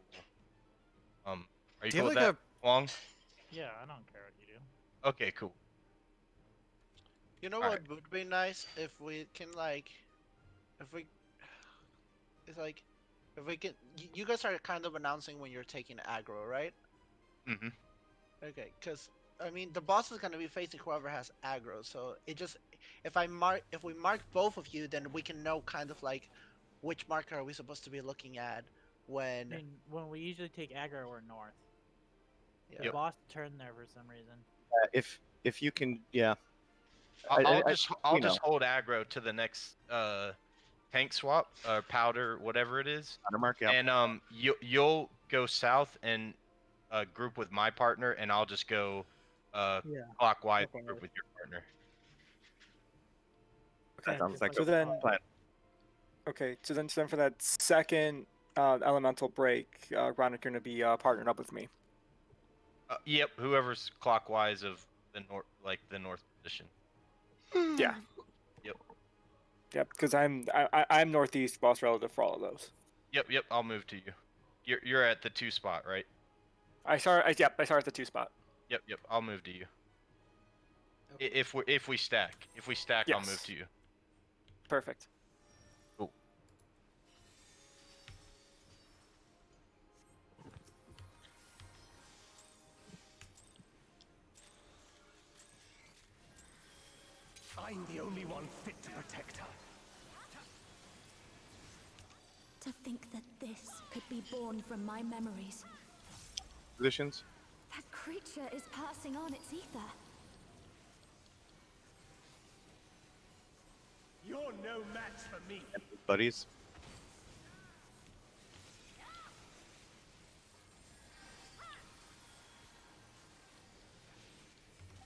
S9: Are you
S2: Do you
S9: cool
S2: have
S9: with
S2: like
S9: that, Long?
S6: Yeah, I don't care what you do.
S9: Okay, cool.
S7: You know
S9: Alright.
S7: what would be nice if we can like, if we, it's like, if we can. You guys are kind of announcing when you're taking aggro, right?
S9: Mm-hmm.
S7: Okay, because I mean the boss is gonna be facing whoever has aggro, so it just if we mark both of you, then we can know kind of like which marker are we supposed to be looking at when.
S6: I mean, when we usually take aggro, we're north.
S7: Yeah.
S6: The
S9: Yep.
S6: boss turned there for some reason.
S1: if you can, yeah.
S9: I'll
S1: I-
S9: just
S1: you know.
S9: hold aggro to the next tank swap or powder, whatever it is,
S1: Watermark, yeah.
S9: and you'll go south and group with my partner, and I'll just go
S6: Yeah.
S9: clockwise
S6: Okay.
S9: group with your partner.
S1: That sounds like
S5: So
S1: a
S5: then,
S1: plan.
S5: okay. So then for that second elemental break, Ron is going to be partnered up with me.
S9: Yep, whoever's clockwise of the north, like the north position.
S5: Yeah.
S9: Yep.
S5: Yep. Because I'm northeast boss relative for all of those.
S9: Yep. I'll move to you. You're at the 2 spot, right?
S5: I start at the 2 spot.
S9: Yep. I'll move to you.
S4: Okay.
S9: If we stack, I'll move
S5: Yes.
S9: to you.
S5: Perfect.
S9: Cool.
S10: I'm the only one fit to protect her.
S8: To think that this could be born from my memories.
S1: Positions.
S8: That creature is passing on its ether.
S10: You're no match for me.
S1: Buddies.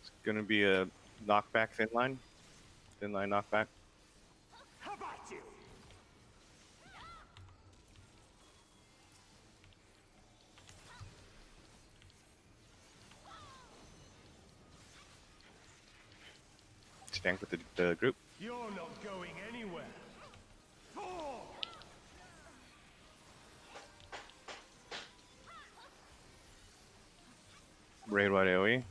S1: It's gonna be a knockback thin line. Thin line knockback.
S10: How about you?
S1: Stank with the group.
S10: You're not going anywhere. Four.
S1: Raid wide AoE.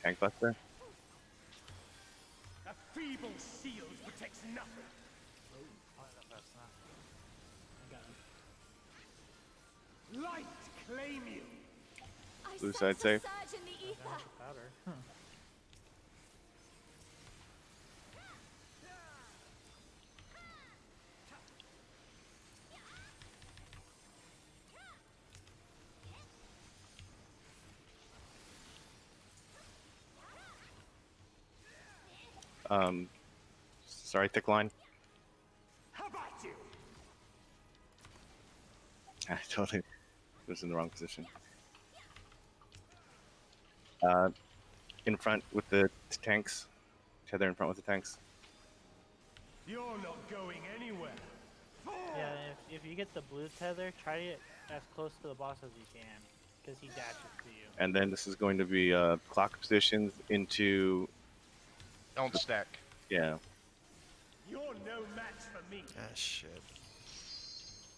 S1: Tank buster.
S10: A feeble shield protects nothing.
S4: I got him.
S10: Light claim you.
S8: I
S1: Blue
S8: sense
S1: side
S8: a
S1: safe.
S8: surge in the ether.
S6: Powder.
S1: Sorry, thick line.
S10: How about you?
S1: I totally was in the wrong position. In front with the tanks. Tether in front with the tanks.
S10: You're not going anywhere. Four.
S6: Yeah, if you get the blue tether, try to get as close to the boss as you can, because he dashes to you.
S1: And then this is going to be clock positions into,
S9: Don't stack.
S1: yeah.
S10: You're no match for me.
S2: Ah, shit.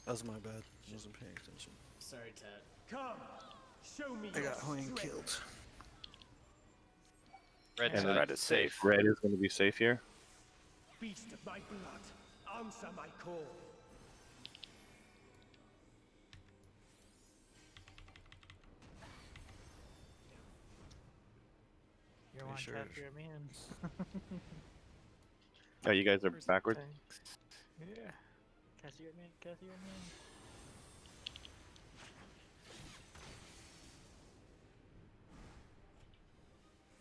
S2: That was my bad. Wasn't paying attention.
S4: Sorry, Tat.
S10: Come, show me
S2: I
S10: your
S2: got Hoying
S10: strength.
S2: killed.
S9: Red
S1: And
S9: side.
S1: then
S5: Red is safe.
S1: Red is going to be safe here.
S10: Beast of my blood, answer my call.
S6: You're one
S2: sure.
S6: tap, you're immune.
S1: Oh, you guys are backwards.
S5: Yeah.
S6: Cassie, you're immune. Cassie, you're immune.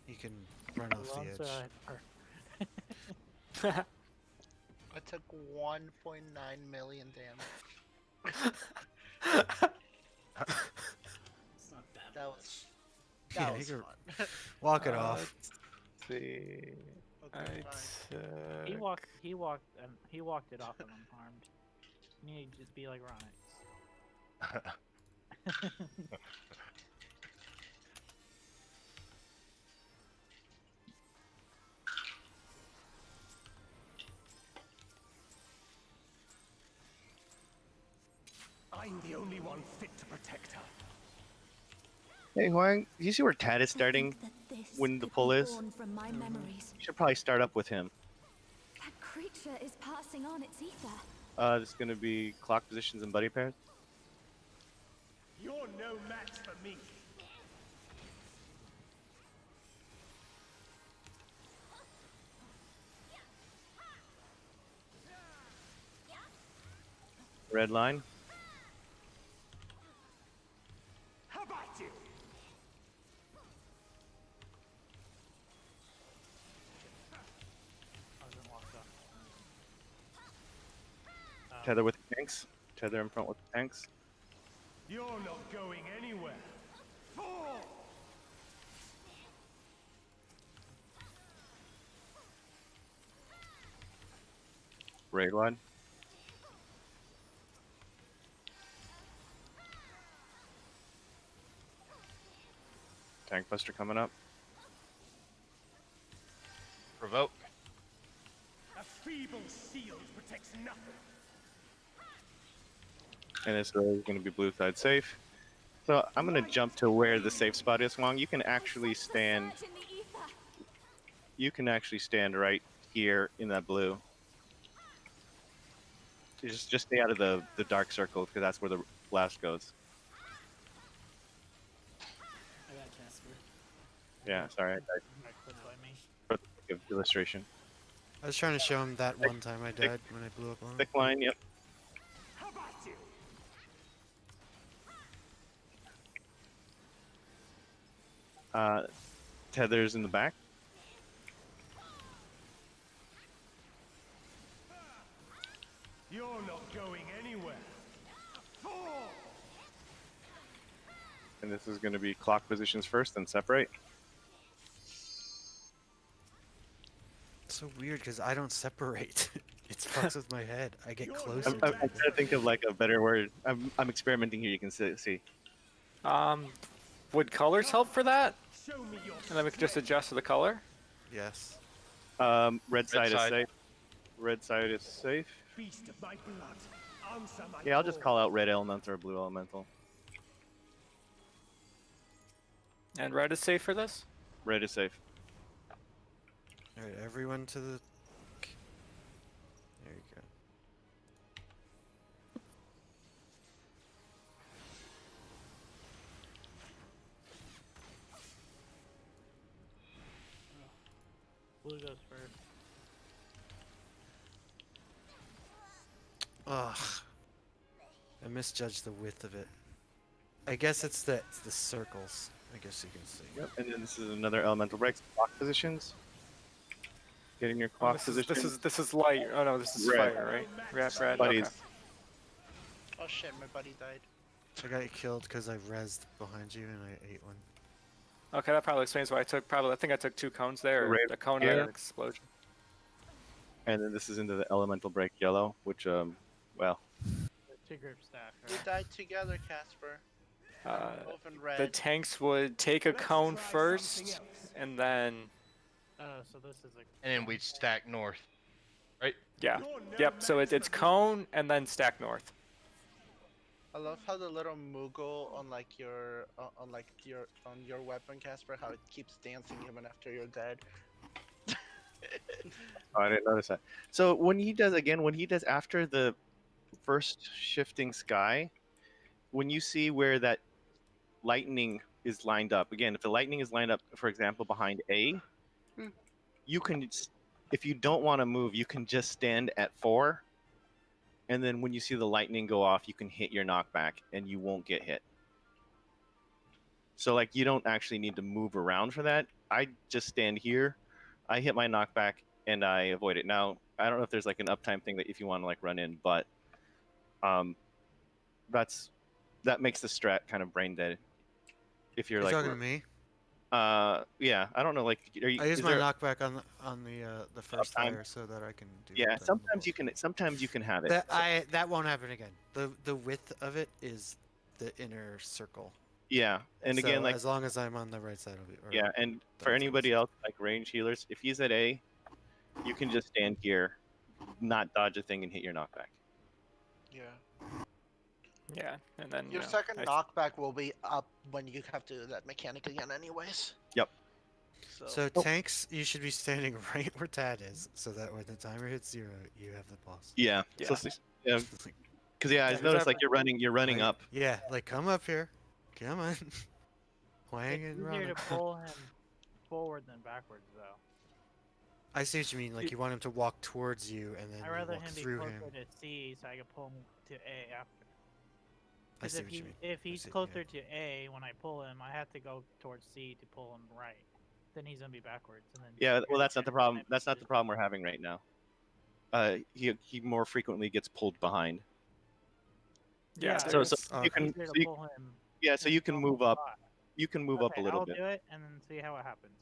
S2: He can run off the edge.
S6: Alongside her.
S7: I took 1.9 million damage.
S4: It's not that,
S7: That
S4: much.
S7: was
S2: Yeah,
S7: that
S2: he
S7: was
S2: could
S7: fun.
S2: walk it off.
S5: Let's see.
S7: Okay, fine.
S6: He walked it off unharmed. You need to just be like Ronix.
S10: I'm the only one fit to protect her.
S1: Hey, Huang, you see where Tad is
S8: To
S1: starting?
S8: think that this
S1: when the
S8: could
S1: pull
S8: be
S1: is?
S8: born from my memories.
S1: You should probably start up with him.
S8: That creature is passing on its ether.
S1: This is going to be clock positions and buddy pairs.
S10: You're no match for me.
S1: Red line.
S10: How about you?
S6: I wasn't walked off.
S1: Tether with the tanks. Tether in front with the tanks.
S10: You're not going anywhere. Four.
S1: Raid line. Tank Buster coming up.
S9: Provoke.
S10: A feeble shield protects nothing.
S1: And this is going to be blue side safe. So I'm going to jump to where the safe spot is, Wong. You can actually stand. You can actually stand right here in that blue. You just stay out of the dark circle because that's where the blast goes.
S4: I got Casper.
S1: Yeah, sorry, I
S6: Right click by me.
S1: for the sake of illustration.
S2: I was trying to show him that one time I died when I blew up on him.
S1: Thick line, yep.
S10: How about you?
S1: Tethers in the back.
S10: You're not going anywhere. Fall!
S1: And this is going to be clock positions first, then separate.
S2: It's so weird because I don't separate. It fucks with my head. I get closer.
S1: I'm trying to think of like a better word. I'm experimenting here. You can see.
S5: Would colors help for that?
S10: Show me your
S5: And then we could just adjust to the color.
S2: Yes.
S1: Red side is
S9: side.
S1: safe. Red side is safe.
S10: beast of my blood. Answer my
S1: Yeah, I'll just call out red elemental or blue elemental.
S5: And red is safe for this?
S1: Red is safe.
S2: All right, everyone to the. There you go.
S6: Blue goes first.
S2: Ugh. I misjudged the width of it. I guess it's the circles. I guess you can see.
S1: Yep. And then this is another elemental break. Clock positions. Getting your
S5: Oh,
S1: clock
S5: this
S1: position.
S5: is light. Oh no, this is
S1: Red.
S5: fire, right? Red.
S1: Buddies.
S5: Okay.
S7: Oh shit, my buddy died.
S2: I got killed because I rezzed behind you and I ate one.
S5: Okay, that probably explains why I took I think I took 2 cones there.
S1: Red
S5: A cone
S1: here.
S5: and an explosion.
S1: And then this is into the elemental break yellow, which well,
S6: The 2 group stack,
S7: We
S6: right?
S7: died together, Casper. Both in
S5: The
S7: red.
S5: tanks would take a
S10: Let's
S5: cone
S10: try
S5: first,
S10: something else.
S5: and then
S6: Oh, so this is a.
S9: And then we stack north. Right?
S5: yeah,
S10: You're no
S5: yep. So
S10: match
S5: it's
S10: for me.
S5: cone and then stack north.
S7: I love how the little Moogle on like your on your weapon, Casper, how it keeps dancing even after you're dead.
S1: oh, I didn't notice that. So when he does after the first shifting sky, when you see where that lightning is lined up, again, if the lightning is lined up, for example, behind A, you can, if you don't want to move, you can just stand at 4. And then when you see the lightning go off, you can hit your knockback and you won't get hit. So like you don't actually need to move around for that. I just stand here, I hit my knockback, and I avoid it. Now, I don't know if there's like an uptime thing that if you want to like run in, but that makes the strat kind of brain dead. If you're
S2: You're
S1: like
S2: talking to me?
S1: yeah, I don't know, like
S2: I use
S1: is
S2: my
S1: there-
S2: knockback on the first
S1: Uptime?
S2: fire so that I can do.
S1: yeah,
S2: the
S1: sometimes you can have it.
S2: That won't happen again. The width of it is the inner circle.
S1: Yeah, and again,
S2: So
S1: like
S2: as long as I'm on the right side of it. or
S1: yeah, and for
S2: dark
S1: anybody
S2: side.
S1: else like range healers, if he's at A, you can just stand here, not dodge a thing, and hit your knockback.
S7: Yeah.
S5: Yeah, and then
S7: Your
S5: you know,
S7: second
S5: I-
S7: knockback will be up when you have to do that mechanic again, anyways.
S1: Yep.
S2: So tanks, you should be standing right where Tad is, so that when the timer hits 0, you have the boss.
S1: Yeah.
S5: Yeah.
S1: So, yeah, because yeah, I
S5: Yeah,
S1: noticed like
S5: exactly.
S1: you're running
S2: Right?
S1: up.
S2: Yeah, like come up here, come on, Wang
S6: It's
S2: and
S6: easier
S2: run.
S6: to pull him forward than backwards, though.
S2: I see what you mean. Like you want him to walk towards you, and then
S6: I'd
S2: you
S6: rather
S2: walk
S6: him be
S2: through
S6: closer
S2: him.
S6: to C so I can pull him to A after.
S2: I
S6: 'Cause
S2: see
S6: if
S2: what you mean.
S6: if
S2: I
S6: he's
S2: see, yeah.
S6: closer to A when I pull him, I have to go towards C to pull him right. Then he's gonna be backwards, and then.
S1: Yeah, well, that's not the problem.
S6: Time
S1: That's not the
S6: decision.
S1: problem we're having right now. He more frequently gets pulled behind.
S5: yeah.
S6: So-
S5: there's-
S2: Oh,
S1: you can
S6: Easier to
S1: so you-
S6: pull him.
S1: yeah, so
S6: in
S1: you can
S6: normal
S1: move up.
S6: spot.
S1: You can move up a
S6: Okay,
S1: little
S6: I'll
S1: bit.
S6: do it and then see how it happens.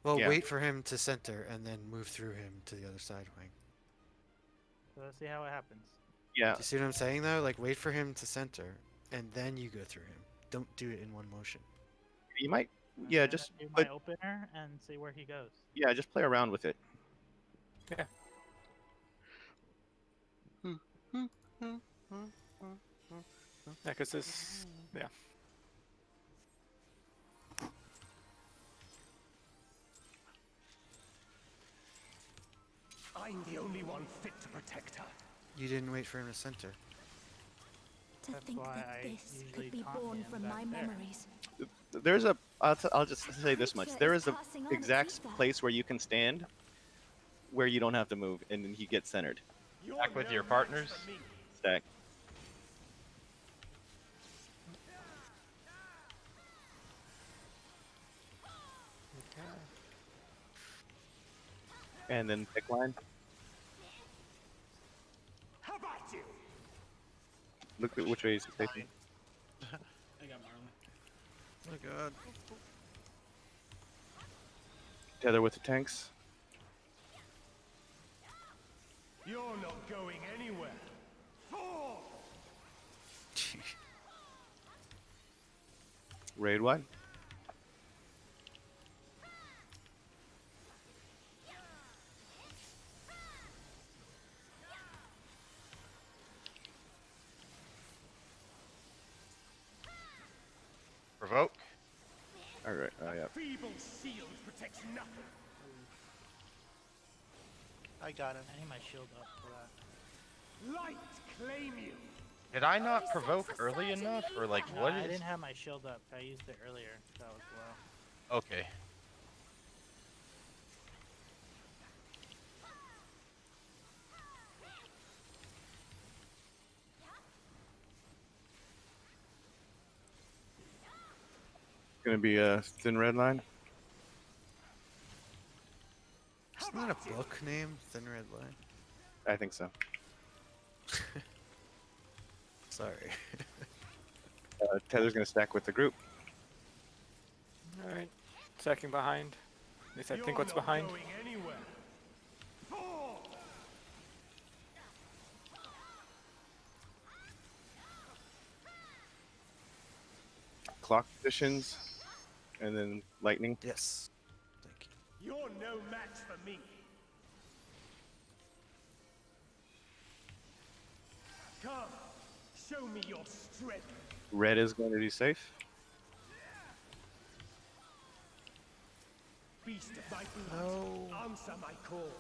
S2: Well,
S1: Yeah.
S2: wait for him to center, and then move through him to the other side, Wang.
S6: So let's see how it happens.
S1: Yeah,
S2: Do you see what I'm saying though? Like wait for him to center, and then you go through him. Don't do it in one motion.
S1: you might
S6: And
S1: Yeah,
S6: then
S1: just
S6: I do my
S1: put,
S6: opener and see where he goes.
S1: yeah, just play around with it.
S5: Yeah, because this. Yeah.
S10: I'm the only one fit to protect her.
S2: You didn't wait for him to center.
S8: To
S6: That's
S8: think
S6: why
S8: that
S6: I
S8: this
S6: usually
S8: could be
S6: taunt
S8: born
S6: him
S8: from
S6: back
S8: my
S6: there.
S8: memories.
S1: There's a. I'll just say this much.
S8: Creature
S1: There
S8: is
S1: is a
S8: passing on its
S1: exact
S8: ether.
S1: place where you can stand, where you don't have to move, and then he gets centered.
S10: You're
S9: Back with
S10: no
S9: your
S10: match
S9: partners.
S10: for me.
S1: Stack. And then pick line.
S10: How about you?
S1: Look at which way he's facing.
S4: I got Marley.
S2: Oh my god.
S1: Tether with the tanks.
S10: You're not going anywhere. Fall!
S1: Raid wide.
S9: Provoke.
S1: All right. Yeah.
S10: Feeble shield protects nothing.
S7: I got him.
S6: I need my shield up for that.
S10: Light claim you.
S9: Did I not provoke early enough, or like
S6: No,
S9: what
S6: I
S9: is?
S6: didn't have my shield up. I used it earlier. That was low.
S9: Okay.
S1: Gonna be a thin red line.
S2: Isn't that a book name? Thin Red Line?
S1: I think so.
S2: Sorry.
S1: Tether's gonna stack with the group.
S5: All right. Stacking behind. At least I think what's behind.
S10: Going anywhere. Fall!
S1: Clock positions, and then lightning.
S2: Yes. Thank you.
S10: You're no match for me. Come, show me your strength.
S1: Red is going to be safe.
S10: Beast of my blood,
S2: No.
S10: answer my call.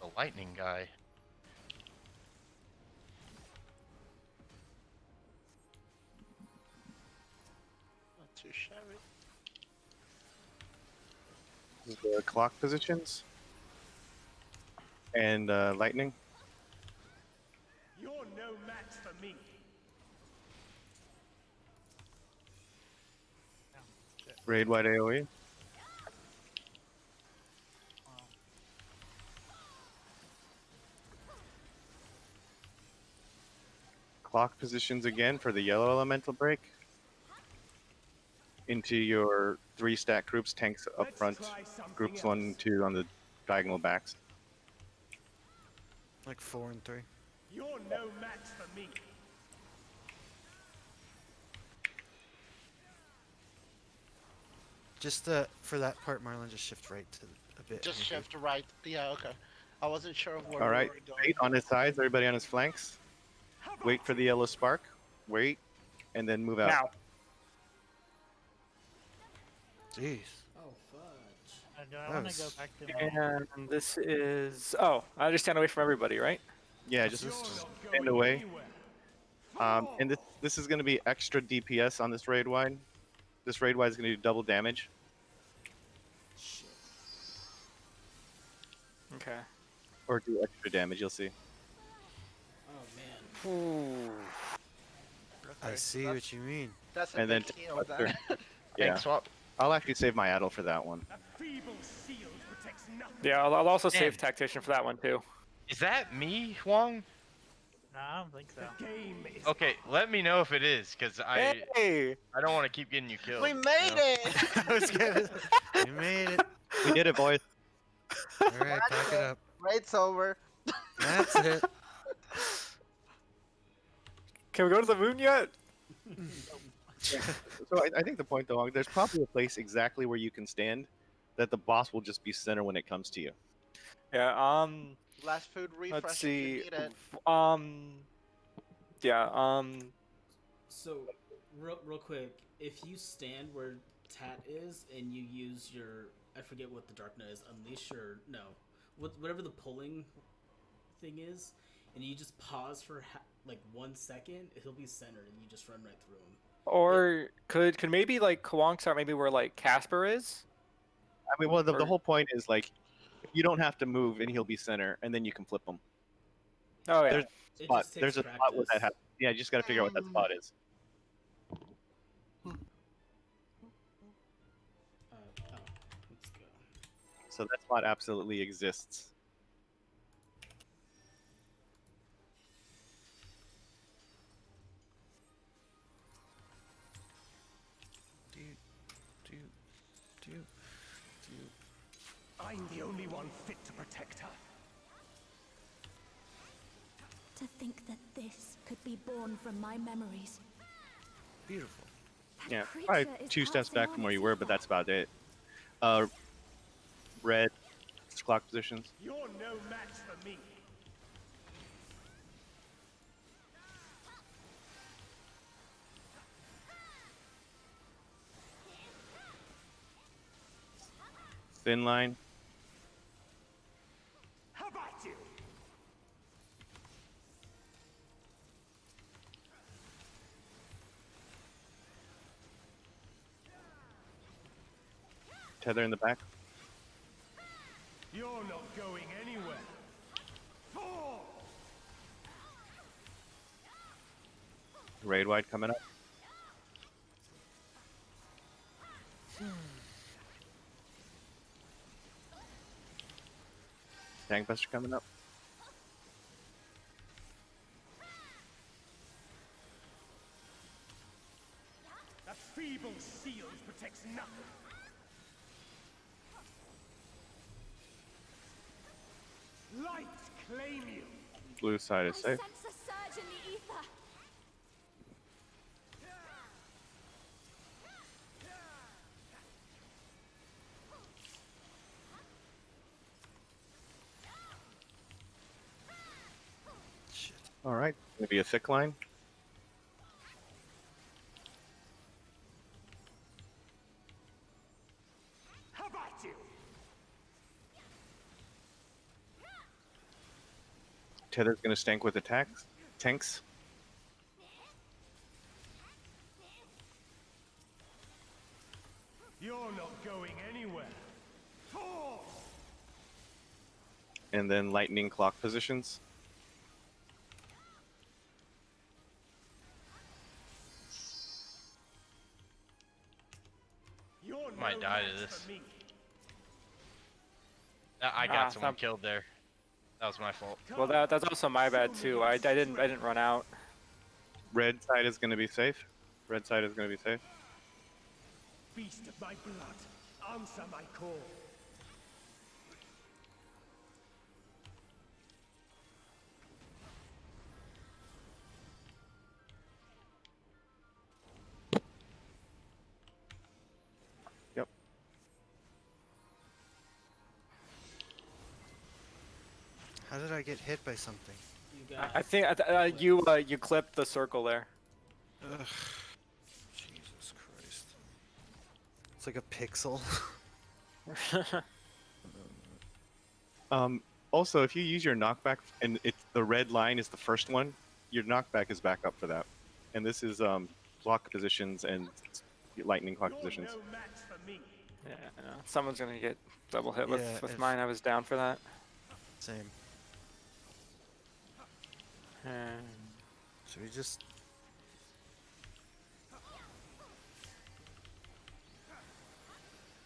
S9: The lightning guy.
S7: Not too shabby.
S1: The clock positions. And lightning.
S10: You're no match for me.
S1: Raid wide AoE. Clock positions again for the yellow elemental break. Into your 3 stack groups, tanks up
S10: Let's
S1: front,
S10: try something
S1: groups
S10: else.
S1: 1 and 2 on the diagonal backs.
S2: Like 4 and 3.
S10: You're no match for me.
S2: Just for that part, Marlon, just shift right to a bit.
S7: Just
S2: maybe.
S7: shift right. Yeah, okay. I wasn't sure of where
S1: All
S7: we
S1: right,
S7: were going.
S1: wait on his sides, everybody on his flanks. Wait for the yellow spark. Wait, and then move out.
S5: Now.
S2: Jeez.
S4: Oh fudge.
S6: Do I
S2: That
S6: want
S2: was-
S6: to go back to my...
S5: And this is. Oh, I just stand away from everybody, right?
S1: Yeah, just
S10: You're not
S1: stand
S10: going
S1: away.
S10: anywhere.
S1: And this is going to be extra DPS on this raid wide. This raid wide is going to do double damage.
S4: Shit.
S5: Okay.
S1: Or do extra damage, you'll see.
S4: Oh man.
S5: Ooh.
S2: I
S7: Okay,
S2: see
S7: that's-
S2: what you mean.
S7: That's a
S1: And then
S7: big heal then.
S1: Yeah,
S9: Tank swap.
S1: I'll actually save my idle for that one.
S10: A feeble shield protects nothing.
S5: Yeah, I'll also save
S9: Man.
S5: Tactician for that one too.
S9: Is that me, Huang?
S6: No, I don't think so.
S10: The game is
S9: Okay, let me know if it is, cause
S5: Hey!
S9: I don't want to keep getting you killed.
S7: We
S9: you
S7: made
S9: know?
S7: it!
S2: I was gonna. You made it.
S1: We did it, boys.
S2: All right, pack it up.
S7: Raid's over.
S2: That's it.
S5: Can we go to the moon yet?
S1: So I think the point, though, there's probably a place exactly where you can stand that the boss will just be center when it comes to you.
S5: Yeah,
S7: Last food refresh
S5: let's
S7: if you
S5: see.
S7: need it.
S5: Yeah,
S4: So, real quick, if you stand where Tat is and you use your, I forget what the Dark Knight is, Unleash or no, whatever the pulling thing is, and you just pause for like 1 second, he'll be centered and you just run right through him.
S5: or could maybe like Kwong start maybe where like Casper is?
S1: I mean, well, the
S5: Or-
S1: whole point is like you don't have to move and he'll be center, and then you can flip him.
S5: Oh yeah.
S1: There's
S4: It
S1: spot.
S4: just takes
S1: There's a
S4: practice.
S1: spot where that happens. Yeah, you just got to figure out what that spot is.
S4: Let's go.
S1: So that spot absolutely exists.
S10: I'm the only one fit to protect her.
S8: To think that this could be born from my memories.
S2: Beautiful.
S8: That
S1: Yeah,
S8: creature
S1: probably
S8: is
S1: 2 steps
S8: passing
S1: back
S8: on
S1: from where
S8: its
S1: you were, but
S8: ether.
S1: that's about it. Red clock positions.
S10: You're no match for me.
S1: Thin line.
S10: How about you?
S1: Tether in the back.
S10: You're not going anywhere. Fall!
S1: Raid wide coming up. Tank buster coming up.
S10: A feeble shield protects nothing. Lights claim you.
S1: Blue side
S8: I
S1: is safe.
S8: sense a surge in the ether.
S2: Shit.
S1: All right, gonna be a thick line.
S10: How about you?
S1: Tether's gonna stank with attacks. Tanks.
S10: You're not going anywhere. Fall!
S1: And then lightning clock positions.
S10: You're
S9: Might
S10: no
S9: die to
S10: match
S9: this.
S10: for me.
S9: I got
S5: Ah,
S9: someone
S5: some-
S9: killed there. That was my fault.
S5: Well, that's also my bad too. I didn't run out.
S1: Red side is gonna be safe. Red side is gonna be safe.
S10: Beast of my blood, answer my call.
S1: Yep.
S2: How did I get hit by something?
S4: You got.
S5: I think you clipped the circle there.
S2: Ugh. Jesus Christ. It's like a pixel.
S1: Also, if you use your knockback and the red line is the first one, your knockback is back up for that. And this is clock positions and lightning clock
S10: You're
S1: positions.
S10: no match for me.
S5: Yeah, I know. Someone's gonna get double hit
S2: Yeah,
S5: with
S2: if-
S5: mine. I was down for that.
S2: Same.
S5: And
S2: Should we just...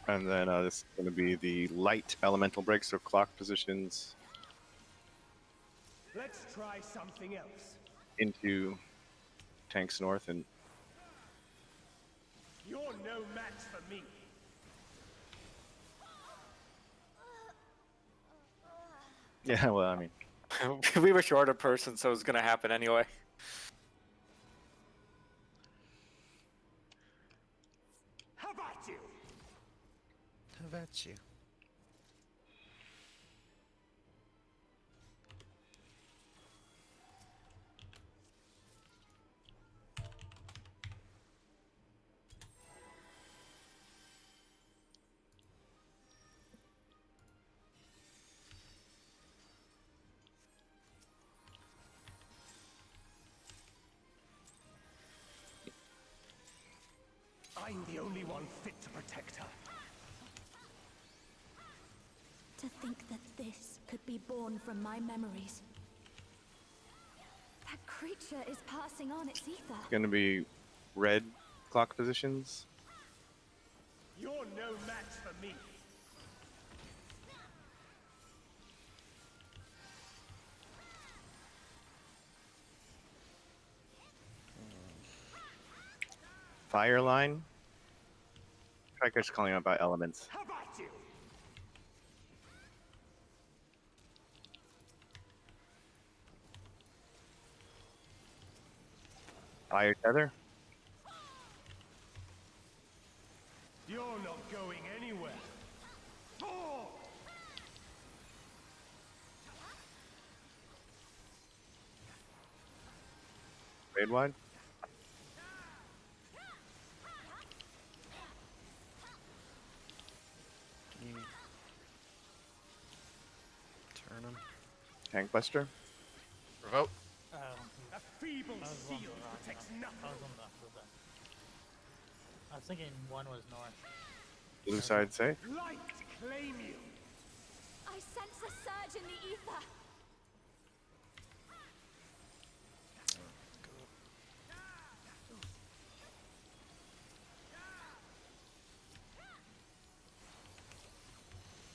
S1: And then this is going to be the light elemental break, so clock positions.
S10: Let's try something else.
S1: into tanks north, and
S10: You're no match for me.
S1: yeah, well, I mean,
S5: We were short a person, so it was gonna happen anyway.
S10: How about you?
S2: How about you?
S10: I'm the only one fit to protect her.
S8: To think that this could be born from my memories. That creature is passing on its ether.
S1: it's going to be red clock positions.
S10: You're no match for me.
S1: Fire line. Tracker's calling out about elements.
S10: How about you?
S1: Fire tether.
S10: You're not going anywhere. Oh!
S1: Raid wide.
S2: Can you turn him?
S1: Tank buster.
S9: Revoke.
S10: A feeble
S6: I was on
S10: shield
S6: the wrong
S10: protects
S6: one.
S10: nothing.
S6: I was on the I was thinking one was north.
S1: Blue side safe.
S10: Light claim you.
S8: I sense a surge in the ether.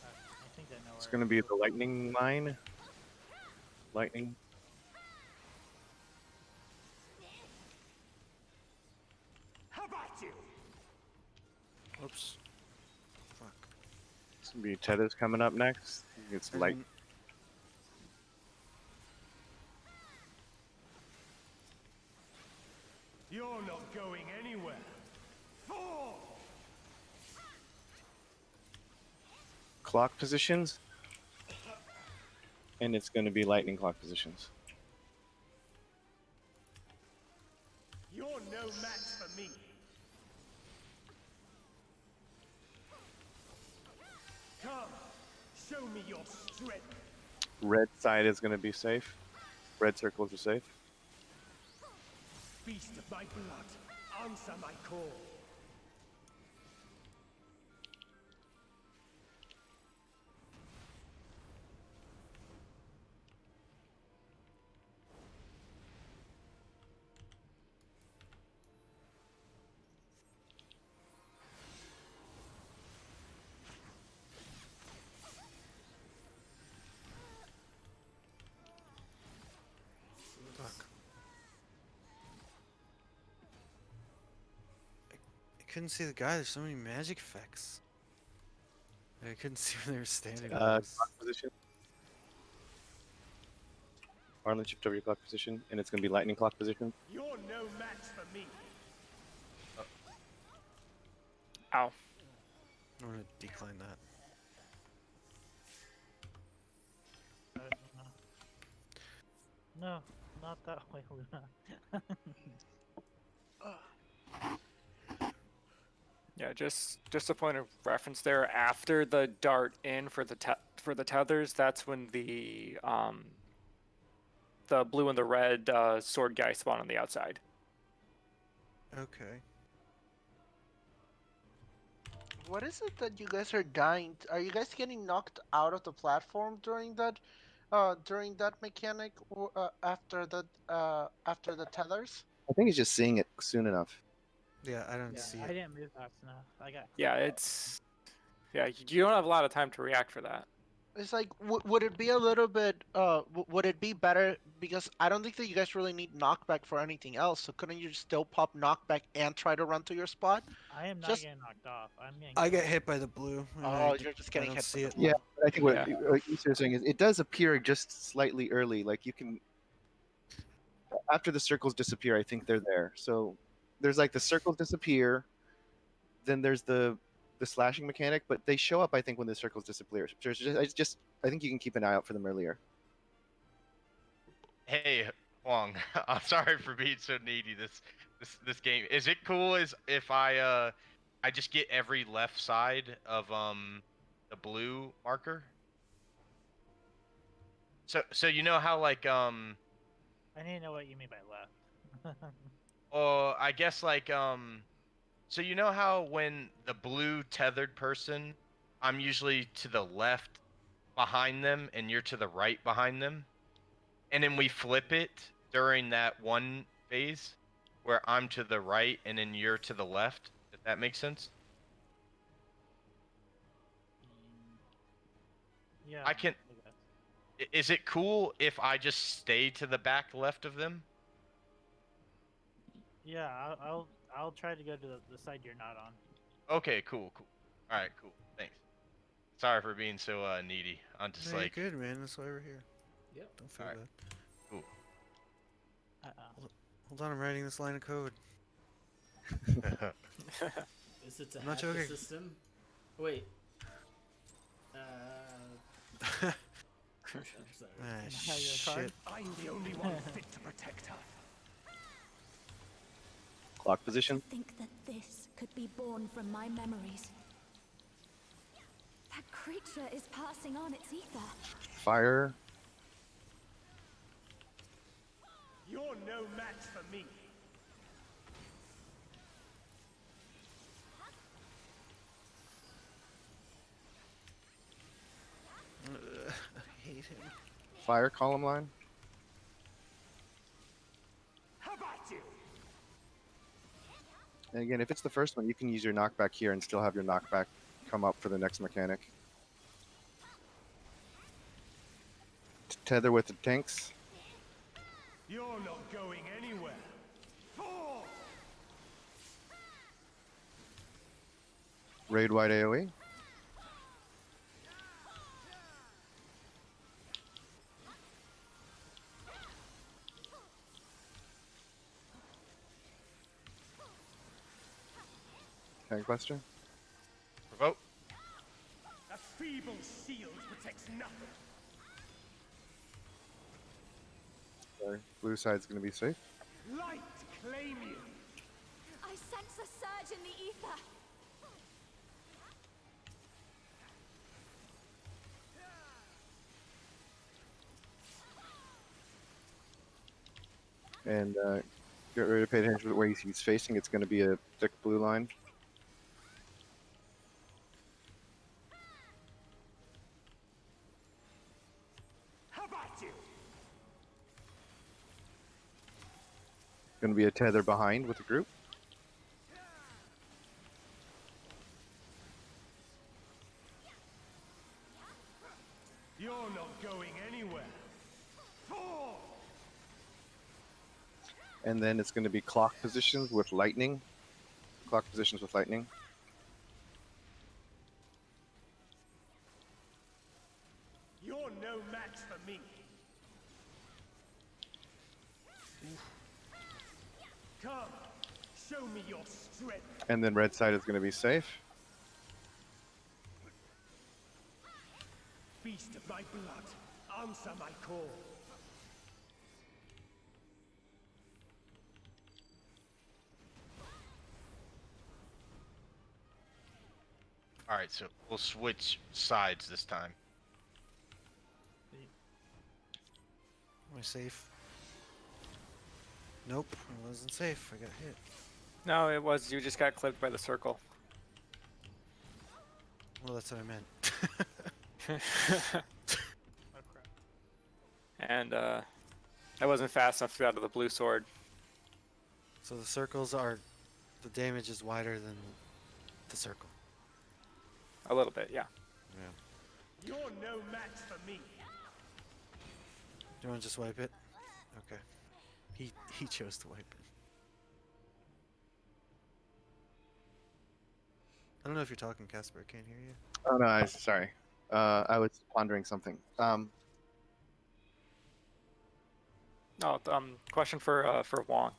S6: I think I know
S1: It's
S6: where.
S1: going to be the lightning line. Lightning.
S10: How about you?
S2: Oops. Fuck.
S1: It's going to be tethers coming up next. It's light.
S2: Didn't-
S10: You're not going anywhere. Fall!
S1: Clock positions. And it's going to be lightning clock positions.
S10: You're no match for me. Come, show me your strength.
S1: Red side is going to be safe. Red circles are safe.
S10: Beast of my blood, answer my call.
S2: Fuck. I couldn't see the guy. There's so many magic effects. I couldn't see where they were standing.
S1: Clock position. Arlen, shift over your clock position, and it's going to be lightning clock position.
S10: You're no match for me.
S5: Ow.
S2: I'm gonna decline that.
S6: No, not that way, Luna.
S5: Yeah, just a point of reference there. After the dart in for the tethers, that's when the blue and the red sword guy spawn on the outside.
S2: Okay.
S7: What is it that you guys are dying? Are you guys getting knocked out of the platform during that mechanic after the tethers?
S1: I think he's just seeing it soon enough.
S2: Yeah, I don't
S6: Yeah,
S2: see
S6: I
S2: it.
S6: didn't move fast enough. I got.
S5: Yeah, you don't have a lot of time to react for that.
S7: It's like, would it be a little bit, would it be better? Because I don't think that you guys really need knockback for anything else. So couldn't you still pop knockback and try to run to your spot?
S6: I am not
S7: Just,
S6: getting knocked off. I'm getting
S2: I get
S6: killed.
S2: hit by the blue. and
S7: oh,
S2: d-
S7: you're just
S2: I
S7: getting
S2: don't
S7: hit by
S2: see
S7: the
S2: it.
S7: blue.
S1: Yeah, but I think what,
S5: Yeah.
S1: what you're saying is it does appear just slightly early. Like you can after the circles disappear, I think they're there. So there's like the circles disappear, then there's the slashing mechanic, but they show up I think when the circles disappear. So I think you can keep an eye out for them earlier.
S9: Hey, Huang, I'm sorry for being so needy this game. Is it cool as if I just get every left side of the blue marker? So you know how like
S6: I need to know what you mean by left.
S9: oh, I guess like so you know how when the blue tethered person, I'm usually to the left behind them and you're to the right behind them? And then we flip it during that one phase where I'm to the right and then you're to the left, if that makes sense.
S6: Yeah.
S9: I can
S6: guess.
S9: Is it cool if I just stay to the back left of them?
S6: Yeah, I'll try to go to the side you're not on.
S9: Okay, cool. All right, cool. Thanks. Sorry for being so needy. I'm just
S2: No,
S9: like,
S2: you're good, man. That's why we're here.
S4: Yep.
S2: Don't feel
S9: Alright.
S2: bad.
S9: cool.
S2: Hold on, I'm writing this line of code.
S4: Is it to
S2: I'm not
S4: hack the
S2: joking.
S4: system? Wait. I'm sorry.
S2: Ah,
S6: Can I have your card?
S2: shit.
S10: I'm the only one fit to protect her.
S1: Clock position.
S8: Think that this could be born from my memories. That creature is passing on its ether.
S1: Fire.
S10: You're no match for me.
S2: I hate him.
S1: Fire column line.
S10: How about you?
S1: And again, if it's the first one, you can use your knockback here and still have your knockback come up for the next mechanic. Tether with the tanks.
S10: You're not going anywhere. Four.
S1: Raid wide AoE. Tank Buster.
S9: Provoke.
S10: A feeble shield protects nothing.
S1: Sorry. Blue side's gonna be safe.
S10: Light claim you.
S8: I sense a surge in the ether.
S1: And get ready to pay attention to where he's facing. It's going to be a thick blue line.
S10: How about you?
S1: Going to be a tether behind with the group.
S10: You're not going anywhere. Four.
S1: And then it's going to be clock positions with lightning. Clock positions with lightning.
S10: You're no match for me. Come, show me your strength.
S1: And then red side is going to be safe.
S10: Beast of my blood, answer my call.
S9: All right, so we'll switch sides this time.
S2: Am I safe? Nope, I wasn't safe. I got hit.
S5: No, it was. You just got clipped by the circle.
S2: Well, that's what I meant.
S6: Oh crap.
S5: And I wasn't fast enough to get out of the blue sword.
S2: So the circles are, the damage is wider than the circle.
S5: A little bit, yeah.
S2: Yeah.
S10: You're no match for me.
S2: Do you want to just wipe it? Okay. He chose to wipe it. I don't know if you're talking, Casper. I can't hear you.
S1: Oh no, sorry. I was pondering something.
S5: Question for Wong.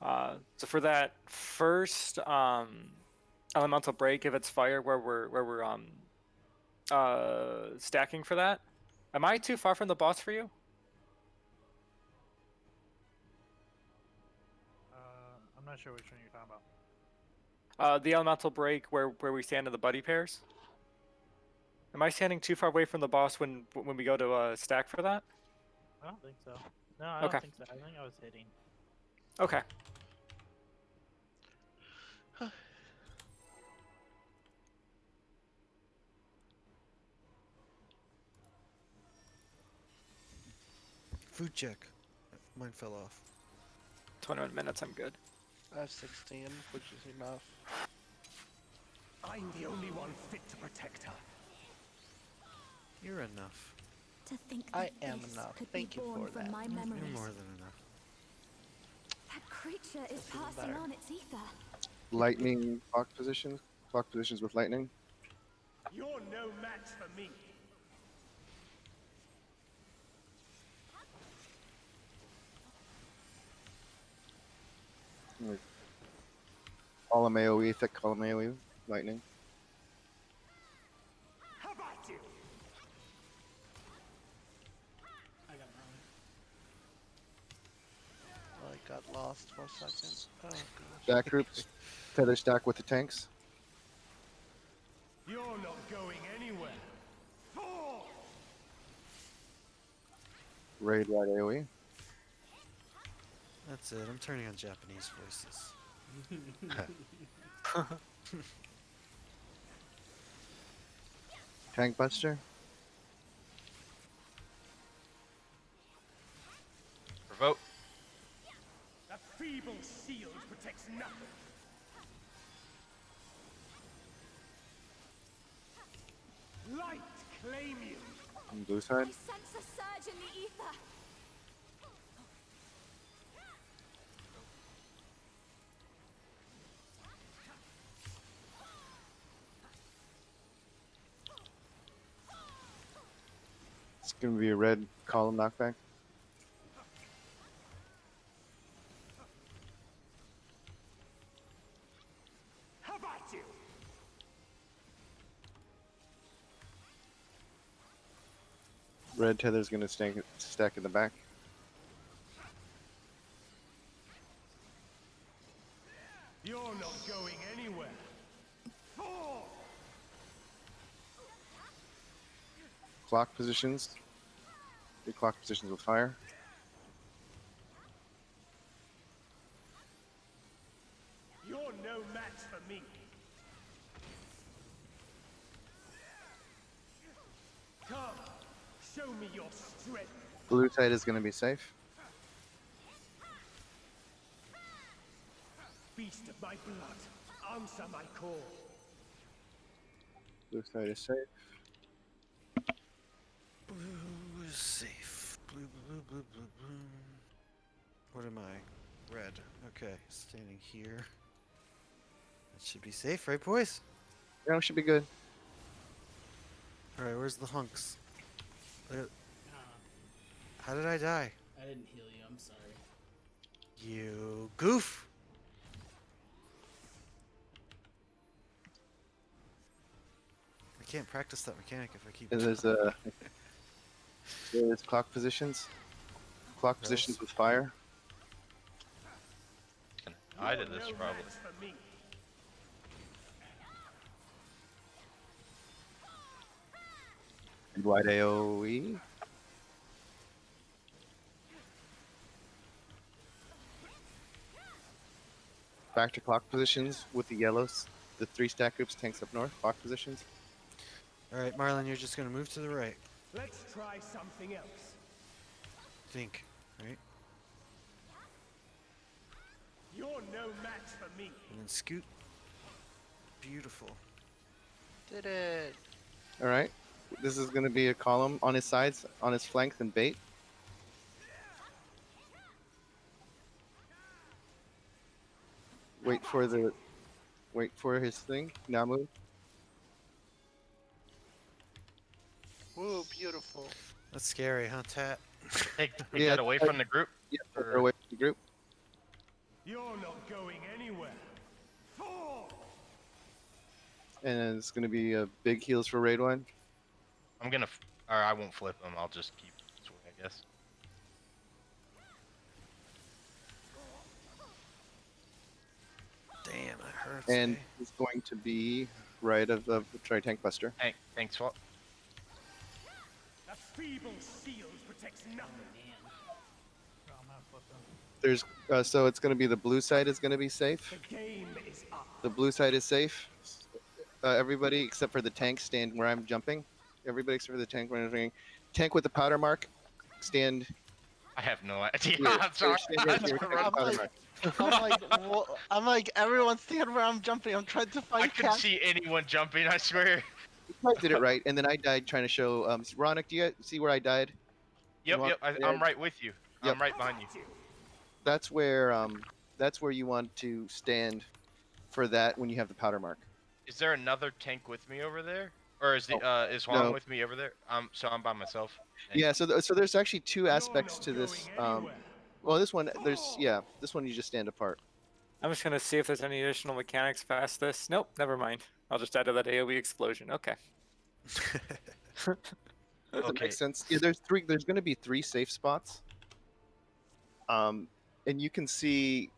S5: So for that first elemental break, if it's fire, where we're stacking for that, am I too far from the boss for you?
S6: I'm not sure which one you're talking about.
S5: The elemental break where we stand in the buddy pairs. Am I standing too far away from the boss when we go to stack for that?
S6: I don't think so. No, I
S5: Okay.
S6: don't think so. I think I was hitting.
S5: Okay.
S2: Food check. Mine fell off.
S5: 21 minutes, I'm good.
S7: I have 16, which is enough.
S10: I'm the only one fit to protect her.
S2: You're enough.
S8: To think
S7: I
S8: that
S7: am
S8: this
S7: enough.
S8: could
S7: Thank
S8: be
S7: you
S8: born
S7: for
S8: from
S7: that.
S8: my
S2: You're
S8: memories.
S2: more than enough.
S8: That creature is
S7: even
S8: passing
S7: better.
S8: on its ether.
S1: Lightning clock positions. Clock positions with lightning.
S10: You're no match for me.
S1: Column AoE, thick column AoE, lightning.
S10: How about you?
S4: I got Marlon.
S7: I got lost for a second. Oh gosh.
S1: Stack groups. Tether stack with the tanks.
S10: You're not going anywhere. Thor!
S1: Raid ride AoE.
S2: That's it. I'm turning on Japanese voices.
S1: Tank buster.
S9: Revoke.
S10: A feeble shield protects nothing. Light claim you.
S1: On blue
S8: I
S1: side.
S8: sense a surge in the ether.
S1: It's gonna be a red column knockback.
S10: How about you?
S1: Red tether's gonna stack in the back.
S10: You're not going anywhere. Thor!
S1: Clock positions. Your clock positions with fire.
S10: You're no match for me. Come, show me your strength.
S1: Blue side is gonna be safe.
S10: Beast of my blood, answer my call.
S1: Blue side is safe.
S2: Blue is safe. Blue, blue, blue, blue, blue. What am I? Red. Okay, standing here. That should be safe, right, boys?
S1: Yeah, we should be good.
S2: Alright, where's the hunks?
S4: Uh,
S2: How did I die?
S4: I didn't heal you. I'm sorry.
S2: You goof! I can't practice that mechanic if I keep.
S1: There's clock positions. Clock positions with fire.
S9: I did this
S10: No
S9: probably.
S10: match for me.
S1: And wide AoE. Back to clock positions with the yellows. The 3 stack groups, tanks up north. Clock positions.
S2: Alright, Marlon, you're just gonna move to the right.
S10: Let's try something else.
S2: Think, right?
S10: You're no match for me.
S2: And then scoot. Beautiful.
S7: Did it.
S1: All right. This is going to be a column on his sides, on his flanks, and bait. Wait for his thing. Now move.
S7: Woo, beautiful.
S2: That's scary, huh, Tat?
S9: Take
S1: Yeah,
S9: that away from the group.
S1: Yeah,
S9: Or-
S1: away from the group.
S10: You're not going anywhere. Fall!
S1: And it's going to be big heals for raid one.
S9: I'm gonna, or I won't flip them. I'll just keep this way, I guess.
S2: Damn, that hurts.
S1: And
S2: eh?
S1: it's going to be right of the Tri-Tank Buster.
S9: Thanks, Swap.
S10: A feeble shield protects nothing.
S6: Oh, I'm gonna flip them.
S1: There's so it's going to be the blue side is going to be safe.
S10: The game is up.
S1: The blue side is safe. Everybody except for the tank stand where I'm jumping. Everybody except for the tank where I'm jumping. Tank with the powder mark, stand.
S9: I have no idea.
S1: Here,
S9: I'm sorry.
S1: stand right here,
S9: I'm
S1: tank with powder mark.
S7: I'm like, everyone's thinking where I'm jumping. I'm trying to
S9: I
S7: find
S9: couldn't
S7: Casper.
S9: see anyone jumping. I swear.
S1: I did it right, and then I died trying to show. Ronick, do you see where I died?
S9: Yep,
S1: walk
S9: yep.
S1: ahead.
S9: I'm right with you.
S1: Yep.
S9: I'm right behind you.
S1: That's where you want to stand for that when you have the powder mark.
S9: Is there another tank with me over there, or is the is Huang
S1: No.
S9: with me over there? So I'm by myself.
S1: Yeah, so there's actually two
S10: You're
S1: aspects
S10: not
S1: to this.
S10: going anywhere.
S1: Well, this one this one you just stand apart.
S5: I'm just gonna see if there's any additional mechanics past this. Nope, never mind. I'll just add to that AoE explosion. Okay.
S1: That
S9: Okay.
S1: makes sense. Yeah, there's going to be 3 safe spots. And you can see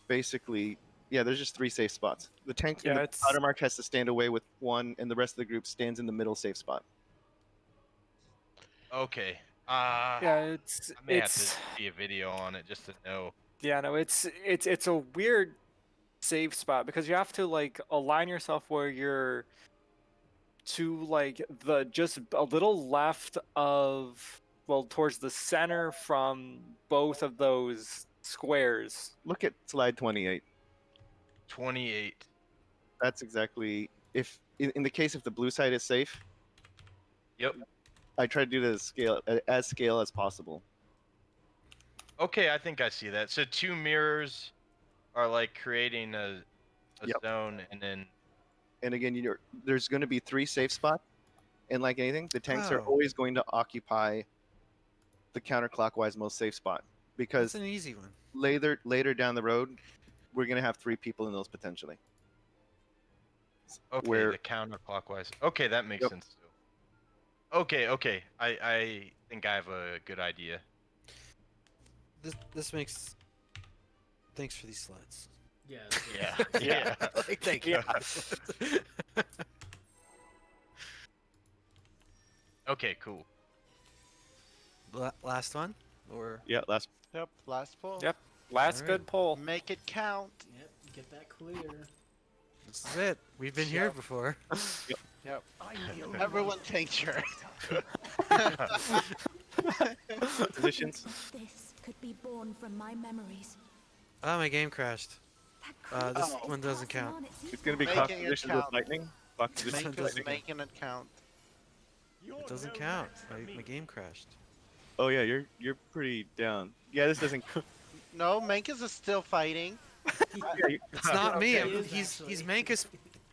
S1: basically, yeah, there's just 3 safe spots. The tank in
S5: Yeah,
S1: the
S5: it's-
S1: powder mark has to stand away with 1, and the rest of the group stands in the middle safe spot.
S9: Okay.
S5: Yeah, it's
S9: I may have
S5: it's
S9: to see a video on it just to know.
S5: yeah, no, it's a weird save spot because you have to like align yourself where you're to like the just a little left of towards the center from both of those squares.
S1: Look at slide 28.
S9: 28.
S1: That's exactly if in the case if the blue side is safe.
S9: Yep.
S1: I try to do it as scale as possible.
S9: Okay, I think I see that. So 2 mirrors are like creating a
S1: Yep.
S9: zone, and then
S1: And again, there's going to be 3 safe spots, and like anything, the tanks are
S2: Oh.
S1: always going to occupy the counterclockwise most safe spot because
S2: That's an easy one.
S1: later down the road, we're going to have 3 people in those potentially.
S9: okay,
S1: where-
S9: the counterclockwise. Okay, that makes
S1: Yep.
S9: sense too. Okay. I think I have a good idea.
S2: This makes. Thanks for these slides.
S4: Yeah.
S9: Yeah. Yeah.
S2: Like, thank you.
S9: Okay, cool.
S2: Last one, or
S1: Yeah, last.
S7: Yep, last pull.
S5: Yep. Last
S2: Alright.
S5: good pull.
S7: Make it count.
S4: Yep. Get that clear.
S2: this is it. We've been here before.
S7: Yep.
S10: I'm the only
S7: Everyone
S10: one
S7: take your.
S1: Positions.
S8: This could be born from my memories.
S2: Oh, my game crashed.
S8: That
S2: This
S8: creature
S2: one
S8: is
S2: doesn't
S8: passing
S2: count.
S8: on its
S1: It's going to be
S7: Making
S1: clock
S7: it
S1: positions with
S7: count.
S1: lightning. Clock positions
S2: Make
S1: with lightning.
S7: Making it count.
S10: You're
S2: It doesn't
S10: no
S2: count.
S10: match for
S2: My
S10: me.
S2: game crashed.
S1: Oh yeah, you're pretty down. Yeah, this doesn't.
S7: No, Mankus is still fighting.
S2: It's not me.
S4: It is
S2: He's
S4: actually.
S2: Mankus.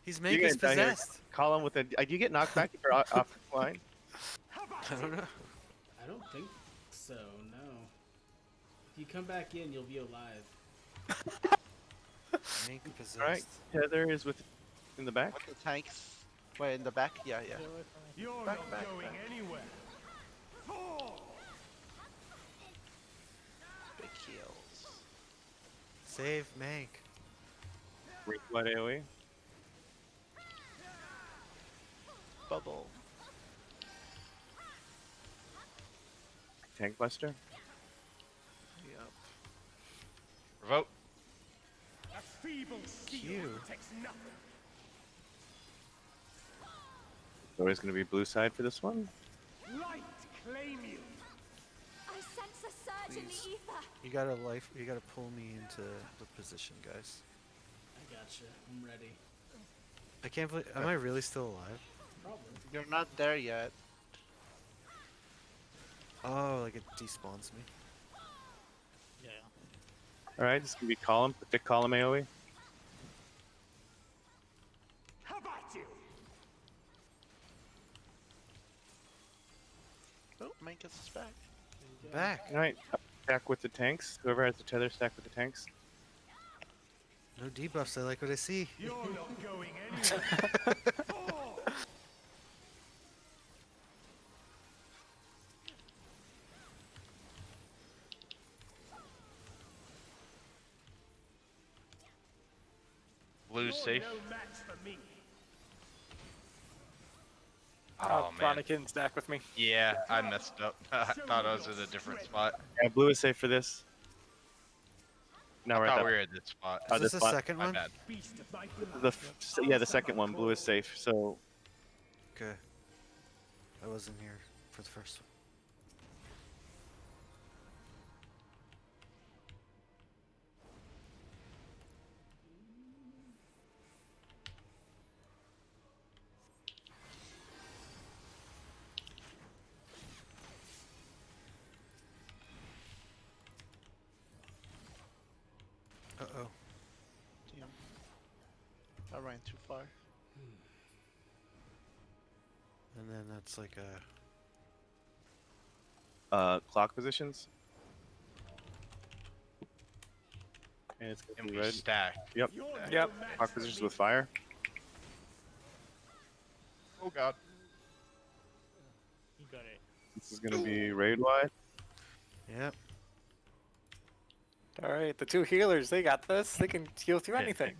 S2: He's
S1: You're
S2: Mankus
S1: gonna die here.
S2: possessed.
S1: Call him with a. Do you get knocked back if you're off the line?
S2: I don't know.
S4: I don't think so. No. If you come back in, you'll be alive.
S2: Mank possessed.
S1: All right, Heather is in the back.
S7: With the tanks. Wait, in the back? Yeah.
S6: Stay away from me.
S10: You're
S7: Back,
S10: not
S7: back,
S10: going
S7: back.
S10: anywhere. Fall!
S7: Big heals.
S2: Save Mank.
S1: What AOE?
S7: Bubble.
S1: Tank Buster.
S7: Yep.
S9: Revoke.
S10: A feeble
S2: Q.
S10: shield protects nothing.
S1: Always going to be blue side for this one.
S10: Light claim you.
S8: I sense a surge in the ether.
S2: You gotta You gotta pull me into the position, guys.
S4: I gotcha. I'm ready.
S2: I can't believe. Am I really still alive?
S4: Probably.
S7: You're not there yet.
S2: Oh, like it despawns me.
S6: Yeah.
S11: All right, this is gonna be column. Predict column AOE.
S10: How about you?
S7: Oh, Mike gets us back.
S2: Back.
S11: All right, stack with the tanks. Whoever has the tether, stack with the tanks.
S2: No debuffs. I like what I see.
S10: You're not going anywhere. Oh.
S9: Blue's safe.
S10: No match for me.
S9: Oh man.
S5: Bronikin, stack with me.
S9: Yeah, I messed up. I thought I was in a different spot.
S11: Yeah, blue is safe for this. Now
S9: I
S11: we're at
S9: thought
S11: that.
S9: we were at this spot.
S11: Oh,
S2: Is
S11: this
S2: this the
S11: spot?
S2: second
S9: My
S2: one?
S9: bad.
S10: Beast of my
S11: The second one, blue is safe. So
S2: Okay. I wasn't here for the first one. Uh-oh.
S7: Damn. I ran too far.
S2: And then that's like a...
S11: clock positions. And it's gonna
S9: And
S11: be
S9: we
S11: red.
S9: stack.
S11: Yep.
S5: Yep.
S11: Clock positions with fire.
S9: Oh god.
S6: You got it.
S11: This is gonna be raid wide.
S2: Yep.
S5: All right, the two healers, they got this. They can heal through anything.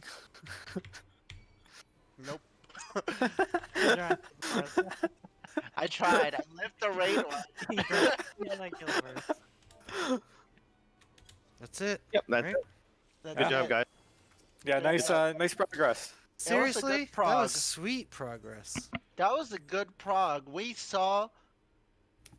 S7: Nope.
S6: You're not-
S7: I tried. I left the raid one.
S6: You're like Gilbert.
S2: That's it.
S11: Yep, that's
S2: Right?
S11: it.
S7: That's
S11: Good job,
S7: it.
S11: guys.
S5: Yeah, nice, nice progress.
S2: Seriously? That
S7: prog.
S2: was sweet progress.
S7: That was a good prog. We saw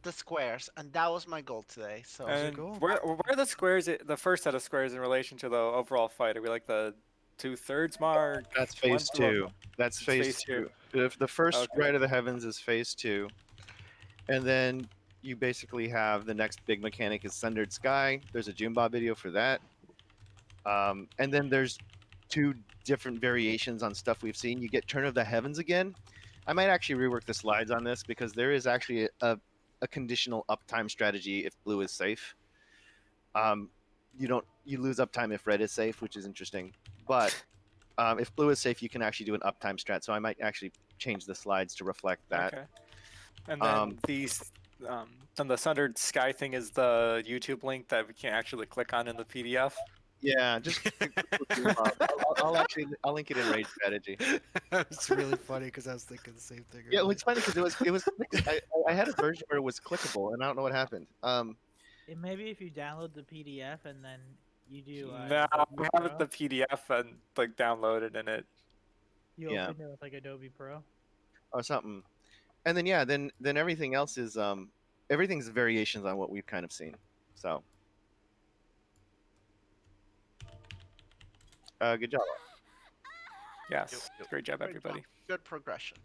S7: the squares, and that was my goal today. So
S5: And
S2: goal.
S5: where are the squares? The first set of squares in relation to the overall fight? Are we like the 2/3 mark?
S11: That's
S5: One
S11: phase
S5: below?
S11: two. That's phase
S5: phase two.
S11: two. If the first
S5: Okay.
S11: right of the heavens is phase two, and then you basically have the next big mechanic is Sundered Sky. There's a Jumba video for that. And then there's two different variations on stuff we've seen. You get Turn of the Heavens again. I might actually rework the slides on this because there is actually a conditional uptime strategy if blue is safe. You lose uptime if red is safe, which is interesting. But if blue is safe, you can actually do an uptime strat. So I might actually change the slides to reflect that.
S5: Okay. And then then the Sundered Sky thing is the YouTube link that we can't actually click on in the PDF.
S11: Yeah, just I'll link it in Raid Strategy.
S2: It's really funny because I was thinking the same thing.
S11: Yeah, well,
S2: earlier.
S11: it's funny because it was I had a version where it was clickable, and I don't know what happened.
S6: And maybe if you download the PDF and then you do.
S5: No,
S6: Adobe
S5: we have it
S6: Pro,
S5: the PDF and like downloaded in it.
S6: you
S11: yeah.
S6: open it with like Adobe Pro.
S11: Or something. And then then everything else is everything's variations on what we've kind of seen. So good job.
S5: Yes, great job, everybody.
S7: Good progression.